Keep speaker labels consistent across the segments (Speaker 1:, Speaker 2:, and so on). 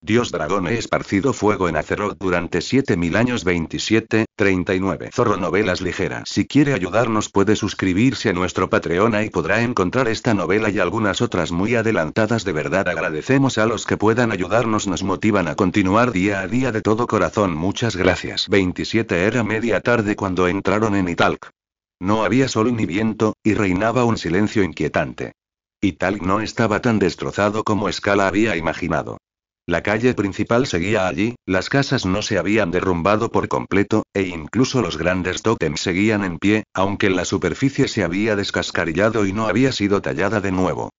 Speaker 1: Dios dragón he esparcido fuego en Azeroth durante 7000 años 27:39. Zorro novelas ligeras. Si quiere ayudarnos puede suscribirse a nuestro Patreon y podrá encontrar esta novela y algunas otras muy adelantadas. De verdad agradecemos a los que puedan ayudarnos, nos motivan a continuar día a día de todo corazón. Muchas gracias. 27 Era media tarde cuando entraron en Italc. No había sol ni viento, y reinaba un silencio inquietante. Italc no estaba tan destrozado como Scala había imaginado. La calle principal seguía allí, las casas no se habían derrumbado por completo, e incluso los grandes tótems seguían en pie, aunque la superficie se había descascarillado y no había sido tallada de nuevo.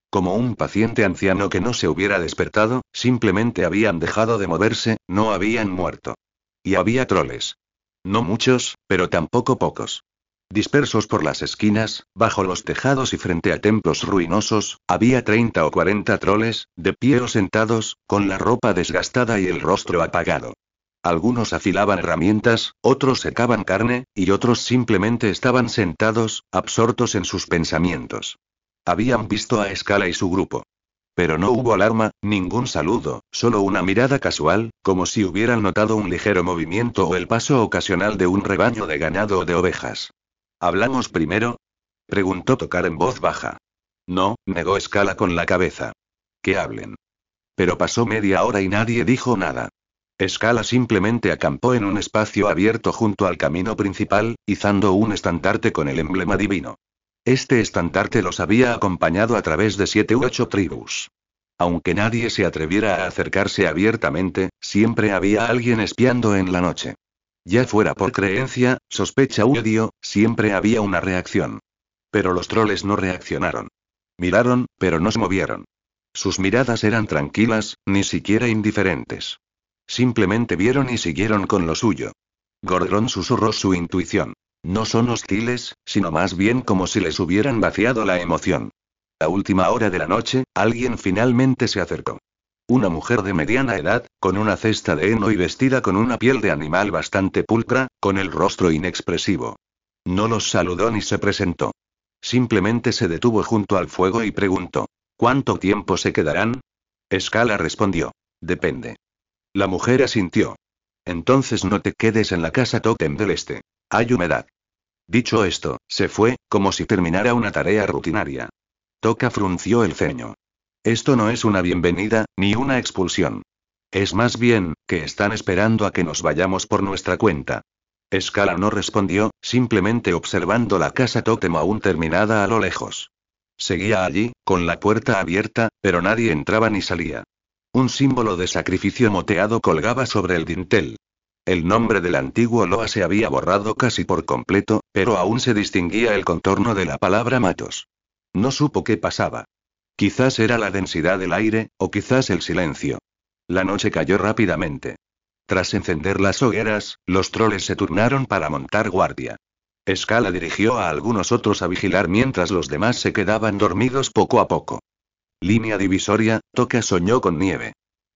Speaker 1: Como un paciente anciano que no se hubiera despertado, simplemente habían dejado de moverse, no habían muerto. Y había troles. No muchos, pero tampoco pocos. Dispersos por las esquinas, bajo los tejados y frente a templos ruinosos, había 30 o 40 troles, de pie o sentados, con la ropa desgastada y el rostro apagado. Algunos afilaban herramientas, otros secaban carne, y otros simplemente estaban sentados, absortos en sus pensamientos. Habían visto a Scala y su grupo. Pero no hubo alarma, ningún saludo, solo una mirada casual, como si hubieran notado un ligero movimiento o el paso ocasional de un rebaño de ganado o de ovejas. ¿Hablamos primero?, preguntó Tokar en voz baja. No, negó Scala con la cabeza. Que hablen. Pero pasó media hora y nadie dijo nada. Scala simplemente acampó en un espacio abierto junto al camino principal, izando un estandarte con el emblema divino. Este estandarte los había acompañado a través de 7 u 8 tribus. Aunque nadie se atreviera a acercarse abiertamente, siempre había alguien espiando en la noche. Ya fuera por creencia, sospecha u odio, siempre había una reacción. Pero los troles no reaccionaron. Miraron, pero no se movieron. Sus miradas eran tranquilas, ni siquiera indiferentes. Simplemente vieron y siguieron con lo suyo. Gordron susurró su intuición. No son hostiles, sino más bien como si les hubieran vaciado la emoción. A última hora de la noche, alguien finalmente se acercó. Una mujer de mediana edad, con una cesta de heno y vestida con una piel de animal bastante pulcra, con el rostro inexpresivo. No los saludó ni se presentó. Simplemente se detuvo junto al fuego y preguntó: ¿cuánto tiempo se quedarán? Scala respondió: depende. La mujer asintió. Entonces no te quedes en la casa tótem del este. Hay humedad. Dicho esto, se fue, como si terminara una tarea rutinaria. Toka frunció el ceño. Esto no es una bienvenida, ni una expulsión. Es más bien, que están esperando a que nos vayamos por nuestra cuenta. Scala no respondió, simplemente observando la casa tótem aún terminada a lo lejos. Seguía allí, con la puerta abierta, pero nadie entraba ni salía. Un símbolo de sacrificio moteado colgaba sobre el dintel. El nombre del antiguo Loa se había borrado casi por completo, pero aún se distinguía el contorno de la palabra Matos. No supo qué pasaba. Quizás era la densidad del aire, o quizás el silencio. La noche cayó rápidamente. Tras encender las hogueras, los troles se turnaron para montar guardia. Scala dirigió a algunos otros a vigilar mientras los demás se quedaban dormidos poco a poco. Línea divisoria, Toka soñó con nieve.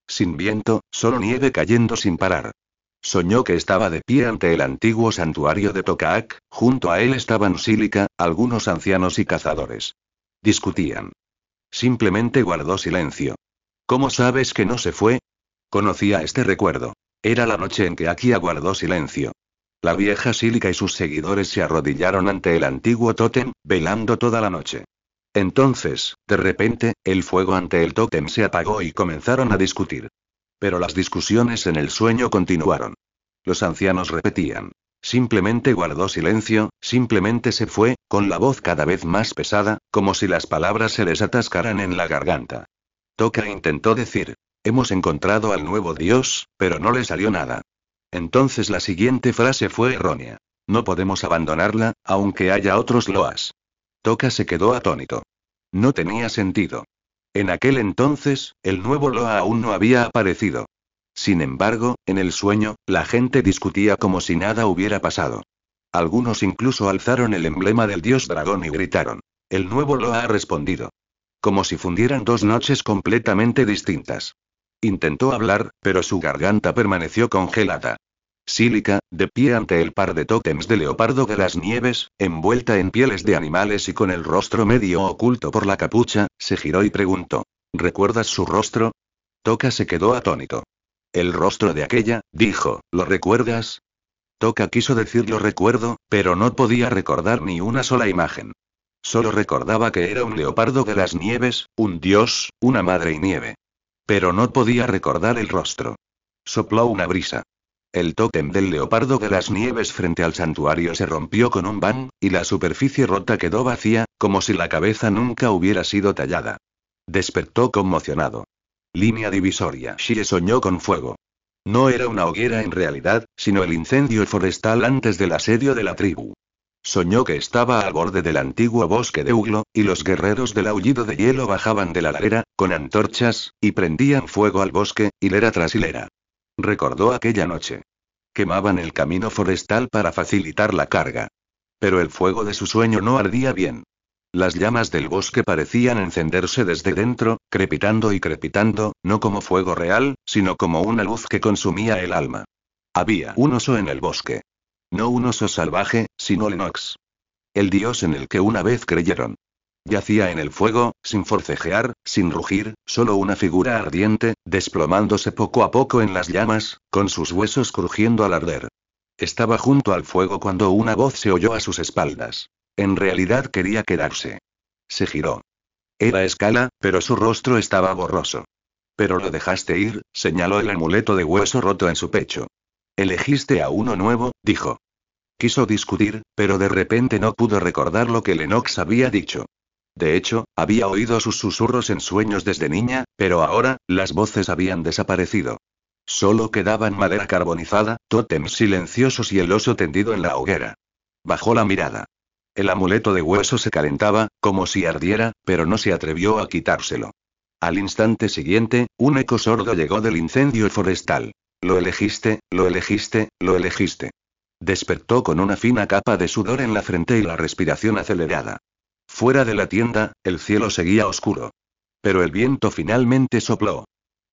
Speaker 1: Sin viento, solo nieve cayendo sin parar. Soñó que estaba de pie ante el antiguo santuario de Tokaak, junto a él estaban Sílica, algunos ancianos y cazadores. Discutían. Simplemente guardó silencio. ¿Cómo sabes que no se fue? Conocía este recuerdo. Era la noche en que Akia guardó silencio. La vieja Sílica y sus seguidores se arrodillaron ante el antiguo tótem, velando toda la noche. Entonces, de repente, el fuego ante el tótem se apagó y comenzaron a discutir. Pero las discusiones en el sueño continuaron. Los ancianos repetían. Simplemente guardó silencio, simplemente se fue, con la voz cada vez más pesada, como si las palabras se les atascaran en la garganta. Toka intentó decir: hemos encontrado al nuevo dios, pero no le salió nada. Entonces la siguiente frase fue errónea. No podemos abandonarla, aunque haya otros Loas. Toka se quedó atónito. No tenía sentido. En aquel entonces, el nuevo Loa aún no había aparecido. Sin embargo, en el sueño, la gente discutía como si nada hubiera pasado. Algunos incluso alzaron el emblema del dios dragón y gritaron: el nuevo Loa ha respondido. Como si fundieran dos noches completamente distintas. Intentó hablar, pero su garganta permaneció congelada. Sílica, de pie ante el par de tótems de leopardo de las nieves, envuelta en pieles de animales y con el rostro medio oculto por la capucha, se giró y preguntó: ¿recuerdas su rostro? Toka se quedó atónito. El rostro de aquella, dijo, ¿lo recuerdas? Toka quiso decir lo recuerdo, pero no podía recordar ni una sola imagen. Solo recordaba que era un leopardo de las nieves, un dios, una madre y nieve. Pero no podía recordar el rostro. Sopló una brisa. El tótem del leopardo de las nieves frente al santuario se rompió con un bang, y la superficie rota quedó vacía, como si la cabeza nunca hubiera sido tallada. Despertó conmocionado. Línea divisoria. Shie soñó con fuego. No era una hoguera en realidad, sino el incendio forestal antes del asedio de la tribu. Soñó que estaba al borde del antiguo bosque de Uglo, y los guerreros del aullido de hielo bajaban de la ladera, con antorchas, y prendían fuego al bosque, hilera tras hilera. Recordó aquella noche. Quemaban el camino forestal para facilitar la carga. Pero el fuego de su sueño no ardía bien. Las llamas del bosque parecían encenderse desde dentro, crepitando y crepitando, no como fuego real, sino como una luz que consumía el alma. Había un oso en el bosque. No un oso salvaje, sino Lennox. El dios en el que una vez creyeron. Yacía en el fuego, sin forcejear, sin rugir, solo una figura ardiente, desplomándose poco a poco en las llamas, con sus huesos crujiendo al arder. Estaba junto al fuego cuando una voz se oyó a sus espaldas. En realidad quería quedarse. Se giró. Era Scala, pero su rostro estaba borroso. Pero lo dejaste ir, señaló el amuleto de hueso roto en su pecho. Elegiste a uno nuevo, dijo. Quiso discutir, pero de repente no pudo recordar lo que Lennox había dicho. De hecho, había oído sus susurros en sueños desde niña, pero ahora, las voces habían desaparecido. Solo quedaban madera carbonizada, tótems silenciosos y el oso tendido en la hoguera. Bajó la mirada. El amuleto de hueso se calentaba, como si ardiera, pero no se atrevió a quitárselo. Al instante siguiente, un eco sordo llegó del incendio forestal. Lo elegiste, lo elegiste, lo elegiste. Despertó con una fina capa de sudor en la frente y la respiración acelerada. Fuera de la tienda, el cielo seguía oscuro. Pero el viento finalmente sopló.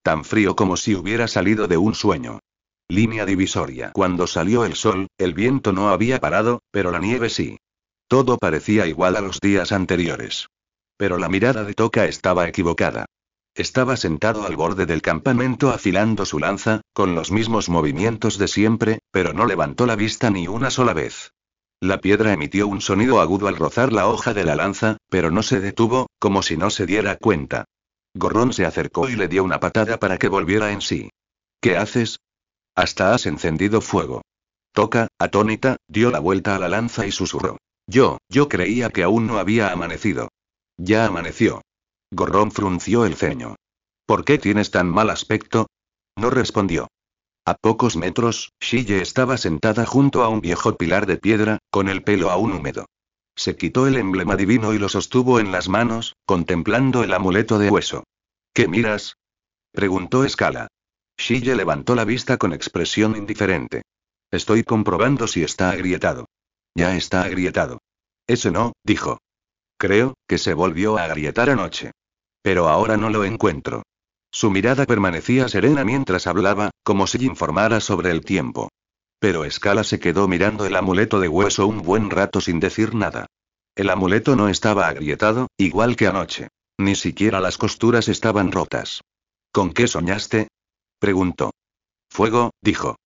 Speaker 1: Tan frío como si hubiera salido de un sueño. Línea divisoria. Cuando salió el sol, el viento no había parado, pero la nieve sí. Todo parecía igual a los días anteriores. Pero la mirada de Toka estaba equivocada. Estaba sentado al borde del campamento afilando su lanza, con los mismos movimientos de siempre, pero no levantó la vista ni una sola vez. La piedra emitió un sonido agudo al rozar la hoja de la lanza, pero no se detuvo, como si no se diera cuenta. Gorrón se acercó y le dio una patada para que volviera en sí. ¿Qué haces? Hasta has encendido fuego. Toka, atónita, dio la vuelta a la lanza y susurró. Yo creía que aún no había amanecido. Ya amaneció. Gorrón frunció el ceño. ¿Por qué tienes tan mal aspecto? No respondió. A pocos metros, Shie estaba sentada junto a un viejo pilar de piedra, con el pelo aún húmedo. Se quitó el emblema divino y lo sostuvo en las manos, contemplando el amuleto de hueso. ¿Qué miras? Preguntó Scala. Shie levantó la vista con expresión indiferente. Estoy comprobando si está agrietado. Ya está agrietado. Ese no, dijo. Creo que se volvió a agrietar anoche. Pero ahora no lo encuentro. Su mirada permanecía serena mientras hablaba, como si informara sobre el tiempo. Pero Scala se quedó mirando el amuleto de hueso un buen rato sin decir nada. El amuleto no estaba agrietado, igual que anoche. Ni siquiera las costuras estaban rotas. ¿Con qué soñaste? Preguntó. Fuego, dijo.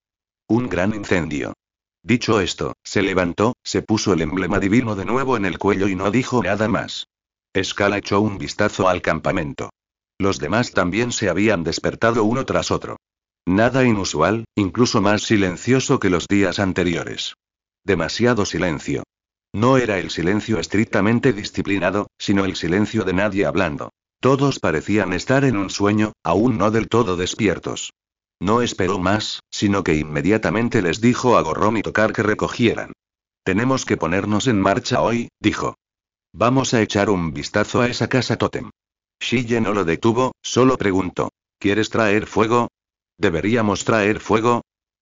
Speaker 1: Un gran incendio. Dicho esto, se levantó, se puso el emblema divino de nuevo en el cuello y no dijo nada más. Scala echó un vistazo al campamento. Los demás también se habían despertado uno tras otro. Nada inusual, incluso más silencioso que los días anteriores. Demasiado silencio. No era el silencio estrictamente disciplinado, sino el silencio de nadie hablando. Todos parecían estar en un sueño, aún no del todo despiertos. No esperó más, sino que inmediatamente les dijo a Gorrón y Tokar que recogieran. Tenemos que ponernos en marcha hoy, dijo. Vamos a echar un vistazo a esa casa tótem. Shie no lo detuvo, solo preguntó. ¿Quieres traer fuego? ¿Deberíamos traer fuego?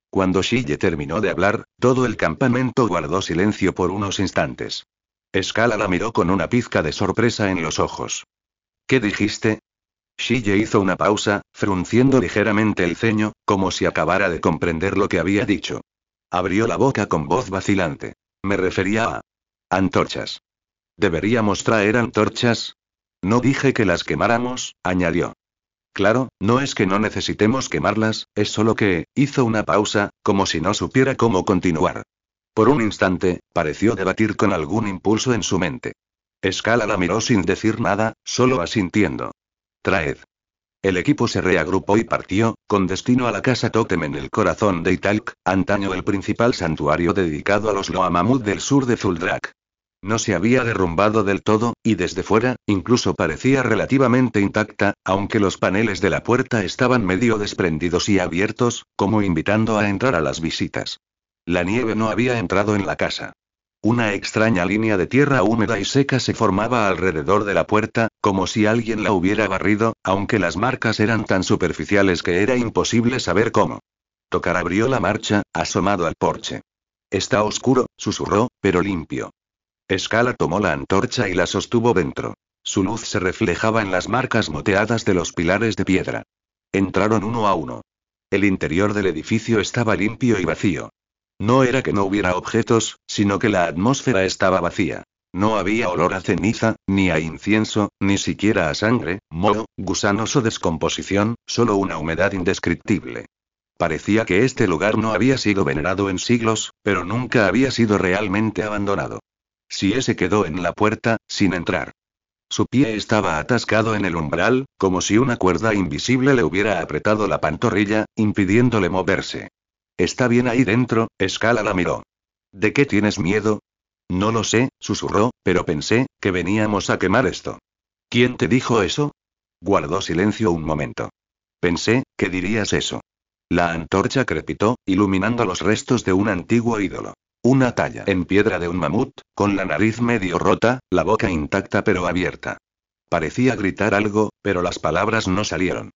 Speaker 1: Cuando Shie terminó de hablar, todo el campamento guardó silencio por unos instantes. Scala la miró con una pizca de sorpresa en los ojos. ¿Qué dijiste? Shie hizo una pausa, frunciendo ligeramente el ceño, como si acabara de comprender lo que había dicho. Abrió la boca con voz vacilante. Me refería a antorchas. ¿Deberíamos traer antorchas? No dije que las quemáramos, añadió. Claro, no es que no necesitemos quemarlas, es solo que, hizo una pausa, como si no supiera cómo continuar. Por un instante, pareció debatir con algún impulso en su mente. Scala la miró sin decir nada, solo asintiendo. Traed. El equipo se reagrupó y partió, con destino a la casa tótem en el corazón de Italk, antaño el principal santuario dedicado a los Loa-Mamut del sur de Zuldrak. No se había derrumbado del todo, y desde fuera, incluso parecía relativamente intacta, aunque los paneles de la puerta estaban medio desprendidos y abiertos, como invitando a entrar a las visitas. La nieve no había entrado en la casa. Una extraña línea de tierra húmeda y seca se formaba alrededor de la puerta, como si alguien la hubiera barrido, aunque las marcas eran tan superficiales que era imposible saber cómo. Tokar abrió la marcha, asomado al porche. Está oscuro, susurró, pero limpio. Scala tomó la antorcha y la sostuvo dentro. Su luz se reflejaba en las marcas moteadas de los pilares de piedra. Entraron uno a uno. El interior del edificio estaba limpio y vacío. No era que no hubiera objetos, sino que la atmósfera estaba vacía. No había olor a ceniza, ni a incienso, ni siquiera a sangre, moho, gusanos o descomposición, solo una humedad indescriptible. Parecía que este lugar no había sido venerado en siglos, pero nunca había sido realmente abandonado. Se quedó en la puerta, sin entrar. Su pie estaba atascado en el umbral, como si una cuerda invisible le hubiera apretado la pantorrilla, impidiéndole moverse. ¿Está bien ahí dentro? Scala la miró. ¿De qué tienes miedo? No lo sé, susurró, pero pensé, que veníamos a quemar esto. ¿Quién te dijo eso? Guardó silencio un momento. Pensé, que dirías eso. La antorcha crepitó, iluminando los restos de un antiguo ídolo. Una talla en piedra de un mamut, con la nariz medio rota, la boca intacta pero abierta. Parecía gritar algo, pero las palabras no salieron.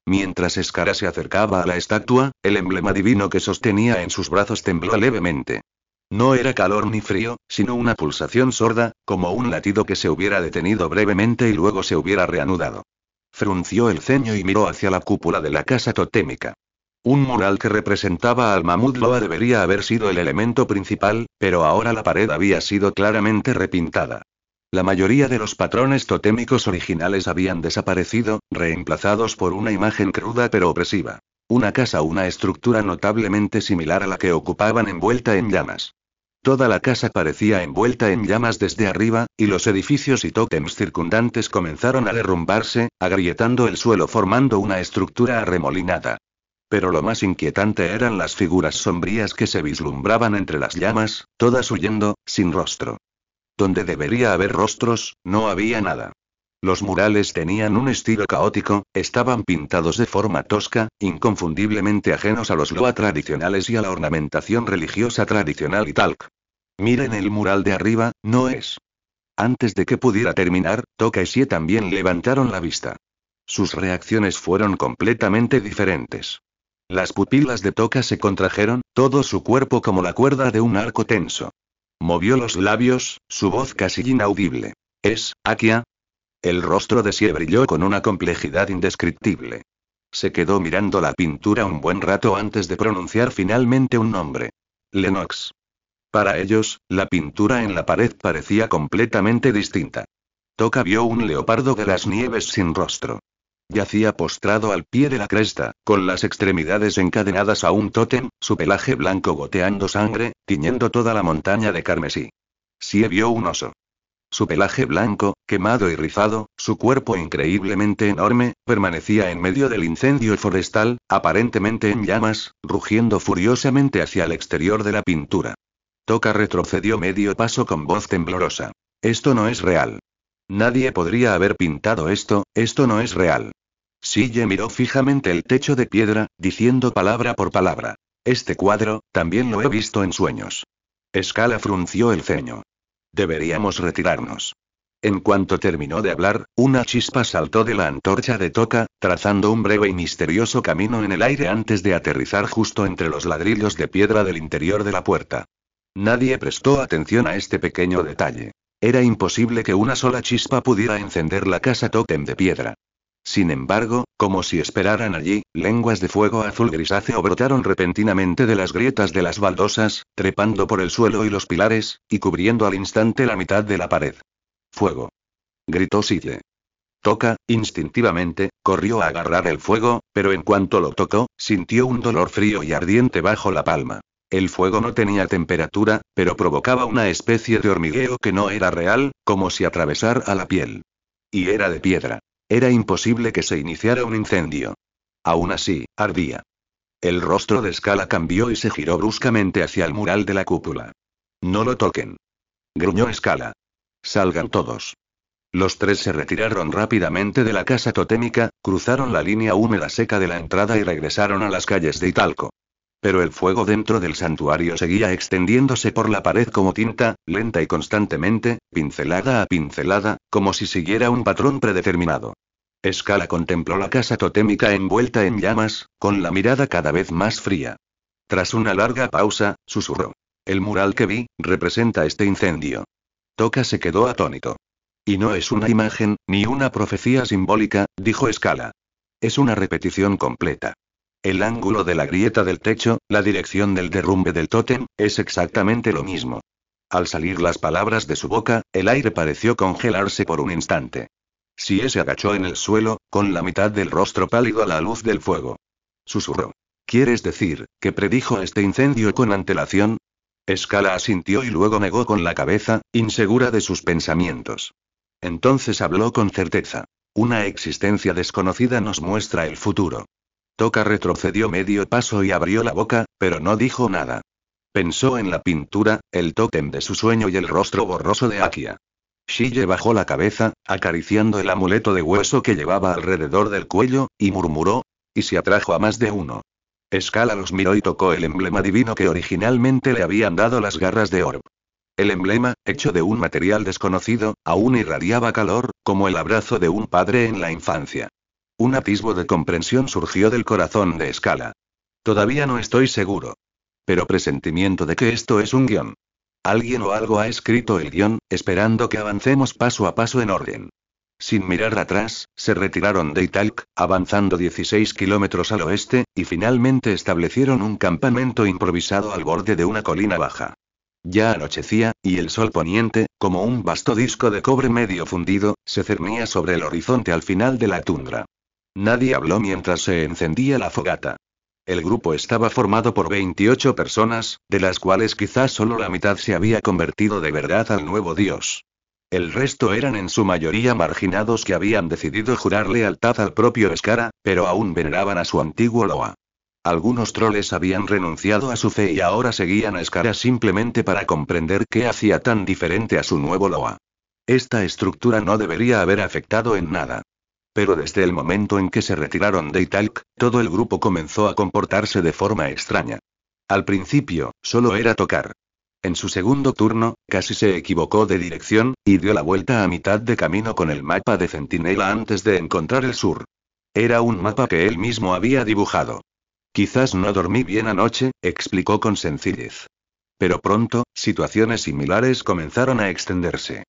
Speaker 1: Mientras Scala se acercaba a la estatua, el emblema divino que sostenía en sus brazos tembló levemente. No era calor ni frío, sino una pulsación sorda, como un latido que se hubiera detenido brevemente y luego se hubiera reanudado. Frunció el ceño y miró hacia la cúpula de la casa totémica. Un mural que representaba al mamut loa debería haber sido el elemento principal, pero ahora la pared había sido claramente repintada. La mayoría de los patrones totémicos originales habían desaparecido, reemplazados por una imagen cruda pero opresiva. Una estructura notablemente similar a la que ocupaban envuelta en llamas. Toda la casa parecía envuelta en llamas desde arriba, y los edificios y tótems circundantes comenzaron a derrumbarse, agrietando el suelo formando una estructura arremolinada. Pero lo más inquietante eran las figuras sombrías que se vislumbraban entre las llamas, todas huyendo, sin rostro. Donde debería haber rostros, no había nada. Los murales tenían un estilo caótico, estaban pintados de forma tosca, inconfundiblemente ajenos a los loa tradicionales y a la ornamentación religiosa tradicional y talc. Miren el mural de arriba, ¿no es? Antes de que pudiera terminar, Toka y Sie también levantaron la vista. Sus reacciones fueron completamente diferentes. Las pupilas de Toka se contrajeron, todo su cuerpo como la cuerda de un arco tenso. Movió los labios, su voz casi inaudible. ¿Es, Akia? El rostro de Sie brilló con una complejidad indescriptible. Se quedó mirando la pintura un buen rato antes de pronunciar finalmente un nombre. Lennox. Para ellos, la pintura en la pared parecía completamente distinta. Toka vio un leopardo de las nieves sin rostro. Yacía postrado al pie de la cresta, con las extremidades encadenadas a un tótem, su pelaje blanco goteando sangre, tiñendo toda la montaña de carmesí. Sie vio un oso. Su pelaje blanco, quemado y rizado, su cuerpo increíblemente enorme, permanecía en medio del incendio forestal, aparentemente en llamas, rugiendo furiosamente hacia el exterior de la pintura. Toka retrocedió medio paso con voz temblorosa. Esto no es real. Nadie podría haber pintado esto no es real. Sie miró fijamente el techo de piedra, diciendo palabra por palabra. Este cuadro, también lo he visto en sueños. Scala frunció el ceño. Deberíamos retirarnos. En cuanto terminó de hablar, una chispa saltó de la antorcha de Toka, trazando un breve y misterioso camino en el aire antes de aterrizar justo entre los ladrillos de piedra del interior de la puerta. Nadie prestó atención a este pequeño detalle. Era imposible que una sola chispa pudiera encender la casa tótem de piedra. Sin embargo, como si esperaran allí, lenguas de fuego azul grisáceo brotaron repentinamente de las grietas de las baldosas, trepando por el suelo y los pilares, y cubriendo al instante la mitad de la pared. ¡Fuego! Gritó Sie. Toca, instintivamente, corrió a agarrar el fuego, pero en cuanto lo tocó, sintió un dolor frío y ardiente bajo la palma. El fuego no tenía temperatura, pero provocaba una especie de hormigueo que no era real, como si atravesara la piel. Y era de piedra. Era imposible que se iniciara un incendio. Aún así, ardía. El rostro de Scala cambió y se giró bruscamente hacia el mural de la cúpula. No lo toquen. Gruñó Scala. Salgan todos. Los tres se retiraron rápidamente de la casa totémica, cruzaron la línea húmeda seca de la entrada y regresaron a las calles de Italco. Pero el fuego dentro del santuario seguía extendiéndose por la pared como tinta, lenta y constantemente, pincelada a pincelada, como si siguiera un patrón predeterminado. Scala contempló la casa totémica envuelta en llamas, con la mirada cada vez más fría. Tras una larga pausa, susurró. El mural que vi, representa este incendio. Toca se quedó atónito. Y no es una imagen, ni una profecía simbólica, dijo Scala. Es una repetición completa. El ángulo de la grieta del techo, la dirección del derrumbe del tótem, es exactamente lo mismo. Al salir las palabras de su boca, el aire pareció congelarse por un instante. Sí, se agachó en el suelo, con la mitad del rostro pálido a la luz del fuego. Susurró. ¿Quieres decir, que predijo este incendio con antelación? Scala asintió y luego negó con la cabeza, insegura de sus pensamientos. Entonces habló con certeza. Una existencia desconocida nos muestra el futuro. Toca retrocedió medio paso y abrió la boca, pero no dijo nada. Pensó en la pintura, el tótem de su sueño y el rostro borroso de Akia. Shille bajó la cabeza, acariciando el amuleto de hueso que llevaba alrededor del cuello, y murmuró, y se atrajo a más de uno. Scala los miró y tocó el emblema divino que originalmente le habían dado las garras de Orb. El emblema, hecho de un material desconocido, aún irradiaba calor, como el abrazo de un padre en la infancia. Un atisbo de comprensión surgió del corazón de Scala. Todavía no estoy seguro. Pero presentimiento de que esto es un guión. Alguien o algo ha escrito el guión, esperando que avancemos paso a paso en orden. Sin mirar atrás, se retiraron de Italc, avanzando 16 kilómetros al oeste, y finalmente establecieron un campamento improvisado al borde de una colina baja. Ya anochecía, y el sol poniente, como un vasto disco de cobre medio fundido, se cernía sobre el horizonte al final de la tundra. Nadie habló mientras se encendía la fogata. El grupo estaba formado por 28 personas, de las cuales quizás solo la mitad se había convertido de verdad al nuevo dios. El resto eran en su mayoría marginados que habían decidido jurar lealtad al propio Skara, pero aún veneraban a su antiguo Loa. Algunos troles habían renunciado a su fe y ahora seguían a Skara simplemente para comprender qué hacía tan diferente a su nuevo Loa. Esta estructura no debería haber afectado en nada. Pero desde el momento en que se retiraron de Italc, todo el grupo comenzó a comportarse de forma extraña. Al principio, solo era tocar. En su segundo turno, casi se equivocó de dirección, y dio la vuelta a mitad de camino con el mapa de Centinela antes de encontrar el sur. Era un mapa que él mismo había dibujado. Quizás no dormí bien anoche, explicó con sencillez. Pero pronto, situaciones similares comenzaron a extenderse.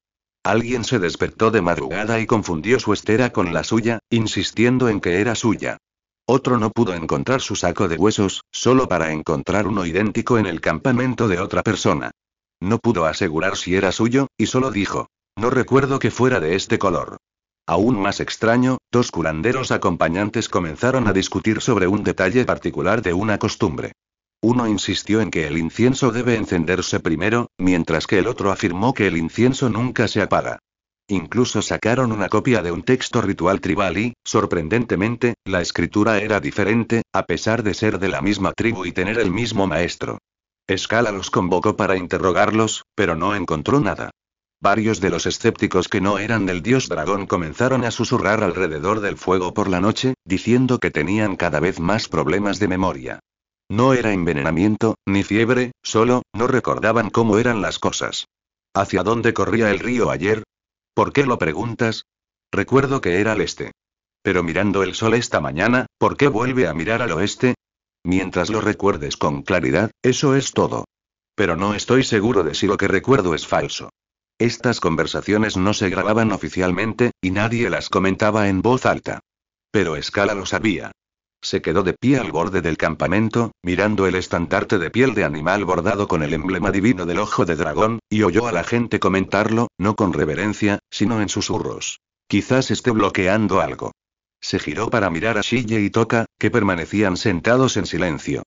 Speaker 1: Alguien se despertó de madrugada y confundió su estera con la suya, insistiendo en que era suya. Otro no pudo encontrar su saco de huesos, solo para encontrar uno idéntico en el campamento de otra persona. No pudo asegurar si era suyo, y solo dijo, no recuerdo que fuera de este color. Aún más extraño, dos curanderos acompañantes comenzaron a discutir sobre un detalle particular de una costumbre. Uno insistió en que el incienso debe encenderse primero, mientras que el otro afirmó que el incienso nunca se apaga. Incluso sacaron una copia de un texto ritual tribal y, sorprendentemente, la escritura era diferente, a pesar de ser de la misma tribu y tener el mismo maestro. Skala los convocó para interrogarlos, pero no encontró nada. Varios de los escépticos que no eran del dios dragón comenzaron a susurrar alrededor del fuego por la noche, diciendo que tenían cada vez más problemas de memoria. No era envenenamiento, ni fiebre, solo, no recordaban cómo eran las cosas. ¿Hacia dónde corría el río ayer? ¿Por qué lo preguntas? Recuerdo que era al este. Pero mirando el sol esta mañana, ¿por qué vuelve a mirar al oeste? Mientras lo recuerdes con claridad, eso es todo. Pero no estoy seguro de si lo que recuerdo es falso. Estas conversaciones no se grababan oficialmente, y nadie las comentaba en voz alta. Pero Skala lo sabía. Se quedó de pie al borde del campamento, mirando el estandarte de piel de animal bordado con el emblema divino del ojo de dragón, y oyó a la gente comentarlo, no con reverencia, sino en susurros. Quizás esté bloqueando algo. Se giró para mirar a Shige y Toka, que permanecían sentados en silencio.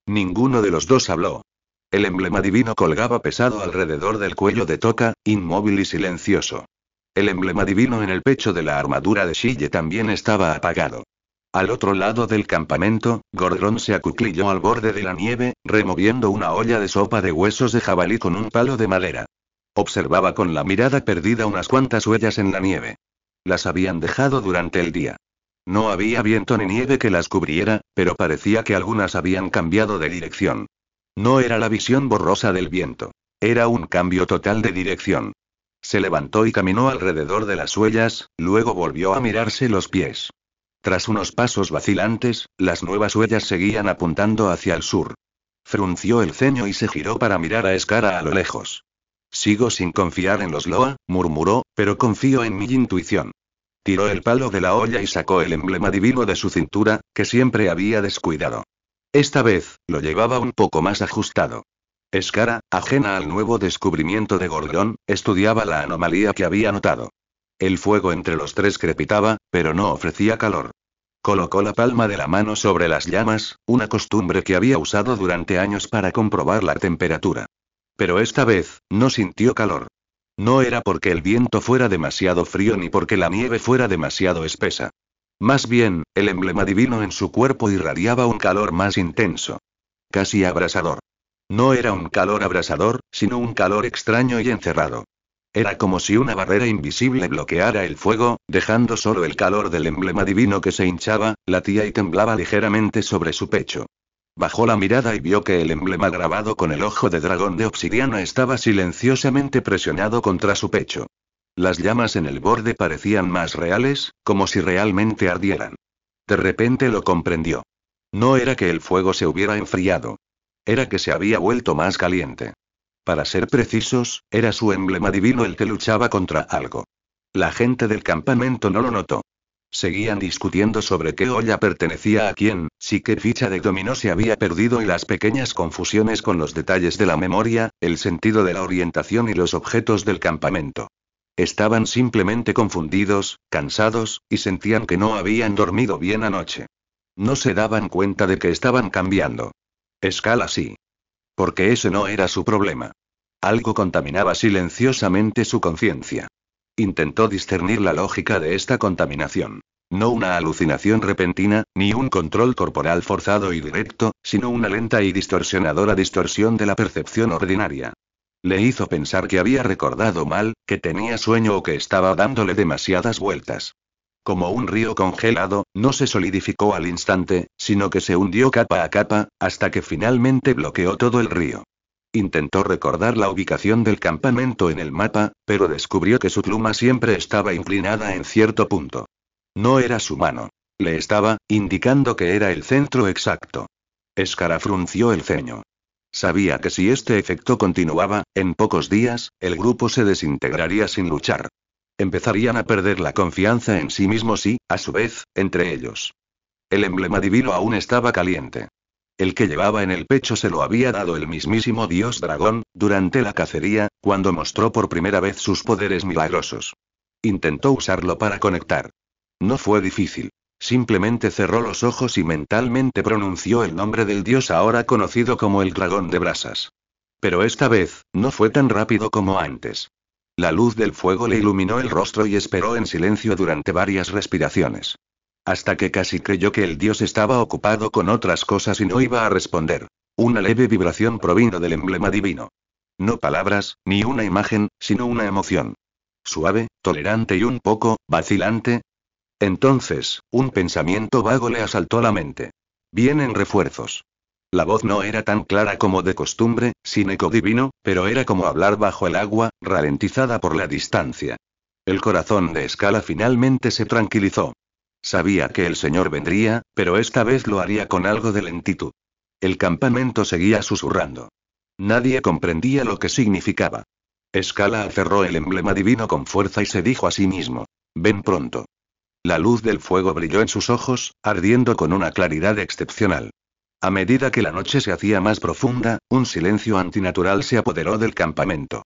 Speaker 1: Ninguno de los dos habló. El emblema divino colgaba pesado alrededor del cuello de Toka, inmóvil y silencioso. El emblema divino en el pecho de la armadura de Shige también estaba apagado. Al otro lado del campamento, Gordon se acuclilló al borde de la nieve, removiendo una olla de sopa de huesos de jabalí con un palo de madera. Observaba con la mirada perdida unas cuantas huellas en la nieve. Las habían dejado durante el día. No había viento ni nieve que las cubriera, pero parecía que algunas habían cambiado de dirección. No era la visión borrosa del viento. Era un cambio total de dirección. Se levantó y caminó alrededor de las huellas, luego volvió a mirarse los pies. Tras unos pasos vacilantes, las nuevas huellas seguían apuntando hacia el sur. Frunció el ceño y se giró para mirar a Skara a lo lejos. Sigo sin confiar en los Loa, murmuró, pero confío en mi intuición. Tiró el palo de la olla y sacó el emblema divino de su cintura, que siempre había descuidado. Esta vez, lo llevaba un poco más ajustado. Skara, ajena al nuevo descubrimiento de Gordon, estudiaba la anomalía que había notado. El fuego entre los tres crepitaba, pero no ofrecía calor. Colocó la palma de la mano sobre las llamas, una costumbre que había usado durante años para comprobar la temperatura. Pero esta vez, no sintió calor. No era porque el viento fuera demasiado frío ni porque la nieve fuera demasiado espesa. Más bien, el emblema divino en su cuerpo irradiaba un calor más intenso. Casi abrasador. No era un calor abrasador, sino un calor extraño y encerrado. Era como si una barrera invisible bloqueara el fuego, dejando solo el calor del emblema divino que se hinchaba, latía y temblaba ligeramente sobre su pecho. Bajó la mirada y vio que el emblema grabado con el ojo de dragón de obsidiana estaba silenciosamente presionado contra su pecho. Las llamas en el borde parecían más reales, como si realmente ardieran. De repente lo comprendió. No era que el fuego se hubiera enfriado. Era que se había vuelto más caliente. Para ser precisos, era su emblema divino el que luchaba contra algo. La gente del campamento no lo notó. Seguían discutiendo sobre qué olla pertenecía a quién, si qué ficha de dominó se había perdido y las pequeñas confusiones con los detalles de la memoria, el sentido de la orientación y los objetos del campamento. Estaban simplemente confundidos, cansados, y sentían que no habían dormido bien anoche. No se daban cuenta de que estaban cambiando. Skala sí. Porque ese no era su problema. Algo contaminaba silenciosamente su conciencia. Intentó discernir la lógica de esta contaminación. No una alucinación repentina, ni un control corporal forzado y directo, sino una lenta y distorsionadora distorsión de la percepción ordinaria. Le hizo pensar que había recordado mal, que tenía sueño o que estaba dándole demasiadas vueltas. Como un río congelado, no se solidificó al instante, sino que se hundió capa a capa, hasta que finalmente bloqueó todo el río. Intentó recordar la ubicación del campamento en el mapa, pero descubrió que su pluma siempre estaba inclinada en cierto punto. No era su mano. Le estaba indicando que era el centro exacto. Skara frunció el ceño. Sabía que si este efecto continuaba, en pocos días, el grupo se desintegraría sin luchar. Empezarían a perder la confianza en sí mismos y, a su vez, entre ellos. El emblema divino aún estaba caliente. El que llevaba en el pecho se lo había dado el mismísimo dios dragón, durante la cacería, cuando mostró por primera vez sus poderes milagrosos. Intentó usarlo para conectar. No fue difícil. Simplemente cerró los ojos y mentalmente pronunció el nombre del dios ahora conocido como el dragón de brasas. Pero esta vez, no fue tan rápido como antes. La luz del fuego le iluminó el rostro y esperó en silencio durante varias respiraciones. Hasta que casi creyó que el dios estaba ocupado con otras cosas y no iba a responder. Una leve vibración provino del emblema divino. No palabras, ni una imagen, sino una emoción. Suave, tolerante y un poco vacilante. Entonces, un pensamiento vago le asaltó la mente. Vienen refuerzos. La voz no era tan clara como de costumbre, sin eco divino, pero era como hablar bajo el agua, ralentizada por la distancia. El corazón de Skala finalmente se tranquilizó. Sabía que el señor vendría, pero esta vez lo haría con algo de lentitud. El campamento seguía susurrando. Nadie comprendía lo que significaba. Skala aferró el emblema divino con fuerza y se dijo a sí mismo: ven pronto. La luz del fuego brilló en sus ojos, ardiendo con una claridad excepcional. A medida que la noche se hacía más profunda, un silencio antinatural se apoderó del campamento.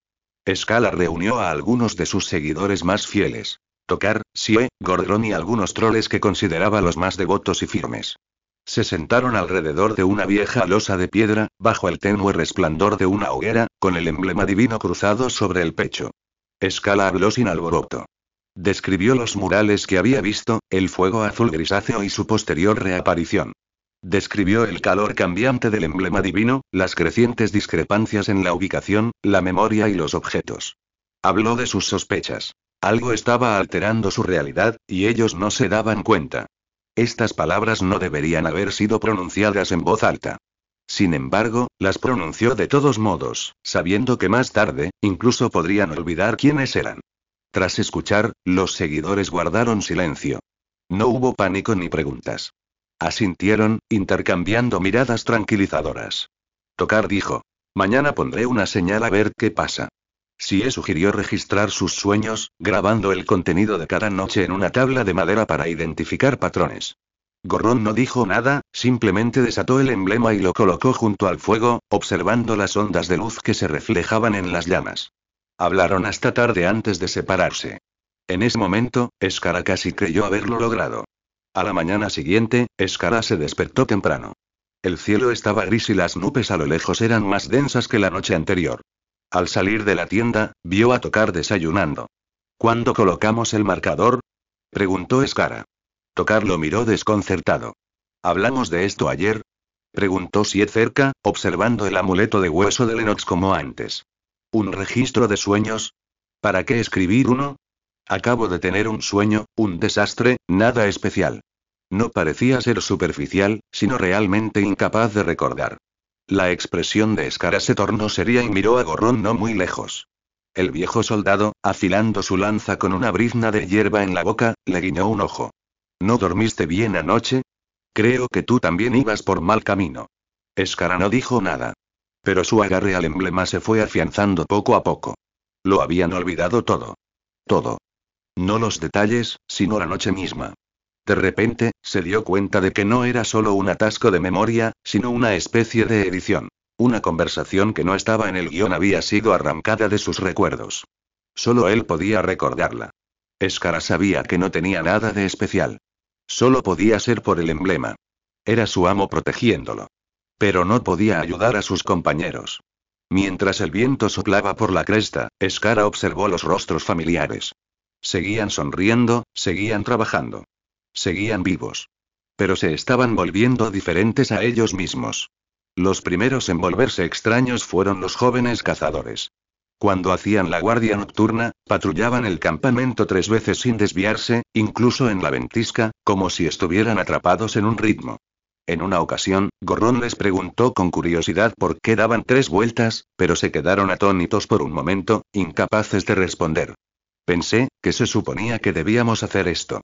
Speaker 1: Skala reunió a algunos de sus seguidores más fieles. Tocar, Sie, Gordron y algunos troles que consideraba los más devotos y firmes. Se sentaron alrededor de una vieja losa de piedra, bajo el tenue resplandor de una hoguera, con el emblema divino cruzado sobre el pecho. Scala habló sin alboroto. Describió los murales que había visto, el fuego azul grisáceo y su posterior reaparición. Describió el calor cambiante del emblema divino, las crecientes discrepancias en la ubicación, la memoria y los objetos. Habló de sus sospechas. Algo estaba alterando su realidad, y ellos no se daban cuenta. Estas palabras no deberían haber sido pronunciadas en voz alta. Sin embargo, las pronunció de todos modos, sabiendo que más tarde, incluso podrían olvidar quiénes eran. Tras escuchar, los seguidores guardaron silencio. No hubo pánico ni preguntas. Asintieron, intercambiando miradas tranquilizadoras. Tocar dijo: mañana pondré una señal a ver qué pasa. Sie sugirió registrar sus sueños, grabando el contenido de cada noche en una tabla de madera para identificar patrones. Gorrón no dijo nada, simplemente desató el emblema y lo colocó junto al fuego, observando las ondas de luz que se reflejaban en las llamas. Hablaron hasta tarde antes de separarse. En ese momento, Skara casi creyó haberlo logrado. A la mañana siguiente, Skara se despertó temprano. El cielo estaba gris y las nubes a lo lejos eran más densas que la noche anterior. Al salir de la tienda, vio a Tocar desayunando. ¿Cuándo colocamos el marcador?, preguntó Skara. Tocar lo miró desconcertado. ¿Hablamos de esto ayer?, preguntó Sie cerca, observando el amuleto de hueso de Lennox como antes. ¿Un registro de sueños? ¿Para qué escribir uno? Acabo de tener un sueño, un desastre, nada especial. No parecía ser superficial, sino realmente incapaz de recordar. La expresión de Skara se tornó seria y miró a Gorrón no muy lejos. El viejo soldado, afilando su lanza con una brizna de hierba en la boca, le guiñó un ojo. ¿No dormiste bien anoche? Creo que tú también ibas por mal camino. Skara no dijo nada. Pero su agarre al emblema se fue afianzando poco a poco. Lo habían olvidado todo. Todo. No los detalles, sino la noche misma. De repente, se dio cuenta de que no era solo un atasco de memoria, sino una especie de edición. Una conversación que no estaba en el guión había sido arrancada de sus recuerdos. Solo él podía recordarla. Skara sabía que no tenía nada de especial. Solo podía ser por el emblema. Era su amo protegiéndolo. Pero no podía ayudar a sus compañeros. Mientras el viento soplaba por la cresta, Skara observó los rostros familiares. Seguían sonriendo, seguían trabajando. Seguían vivos. Pero se estaban volviendo diferentes a ellos mismos. Los primeros en volverse extraños fueron los jóvenes cazadores. Cuando hacían la guardia nocturna, patrullaban el campamento 3 veces sin desviarse, incluso en la ventisca, como si estuvieran atrapados en un ritmo. En una ocasión, Gorrón les preguntó con curiosidad por qué daban 3 vueltas, pero se quedaron atónitos por un momento, incapaces de responder. Pensé que se suponía que debíamos hacer esto.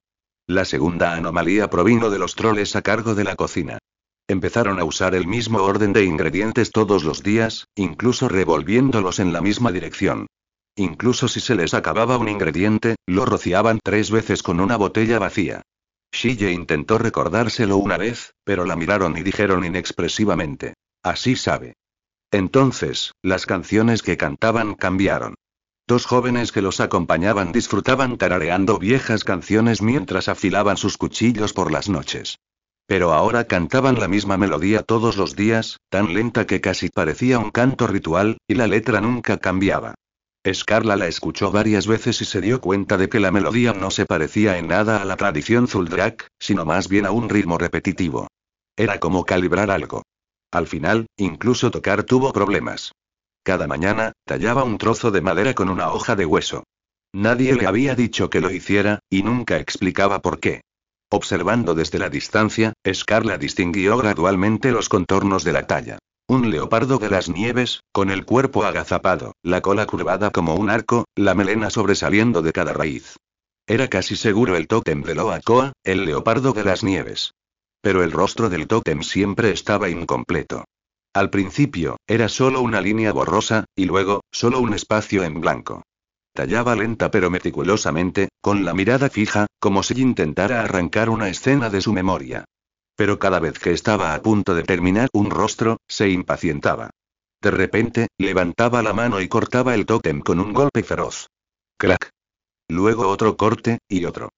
Speaker 1: La segunda anomalía provino de los troles a cargo de la cocina. Empezaron a usar el mismo orden de ingredientes todos los días, incluso revolviéndolos en la misma dirección. Incluso si se les acababa un ingrediente, lo rociaban 3 veces con una botella vacía. Shige intentó recordárselo una vez, pero la miraron y dijeron inexpresivamente: así sabe. Entonces, las canciones que cantaban cambiaron. 2 jóvenes que los acompañaban disfrutaban tarareando viejas canciones mientras afilaban sus cuchillos por las noches. Pero ahora cantaban la misma melodía todos los días, tan lenta que casi parecía un canto ritual, y la letra nunca cambiaba. Scarla la escuchó varias veces y se dio cuenta de que la melodía no se parecía en nada a la tradición Zuldrak, sino más bien a un ritmo repetitivo. Era como calibrar algo. Al final, incluso Tocar tuvo problemas. Cada mañana, tallaba un trozo de madera con una hoja de hueso. Nadie le había dicho que lo hiciera, y nunca explicaba por qué. Observando desde la distancia, Scarla distinguió gradualmente los contornos de la talla. Un leopardo de las nieves, con el cuerpo agazapado, la cola curvada como un arco, la melena sobresaliendo de cada raíz. Era casi seguro el tótem de Loacoa, el leopardo de las nieves. Pero el rostro del tótem siempre estaba incompleto. Al principio, era solo una línea borrosa, y luego, solo un espacio en blanco. Tallaba lenta pero meticulosamente, con la mirada fija, como si intentara arrancar una escena de su memoria. Pero cada vez que estaba a punto de terminar un rostro, se impacientaba. De repente, levantaba la mano y cortaba el tótem con un golpe feroz. ¡Crack! Luego otro corte, y otro.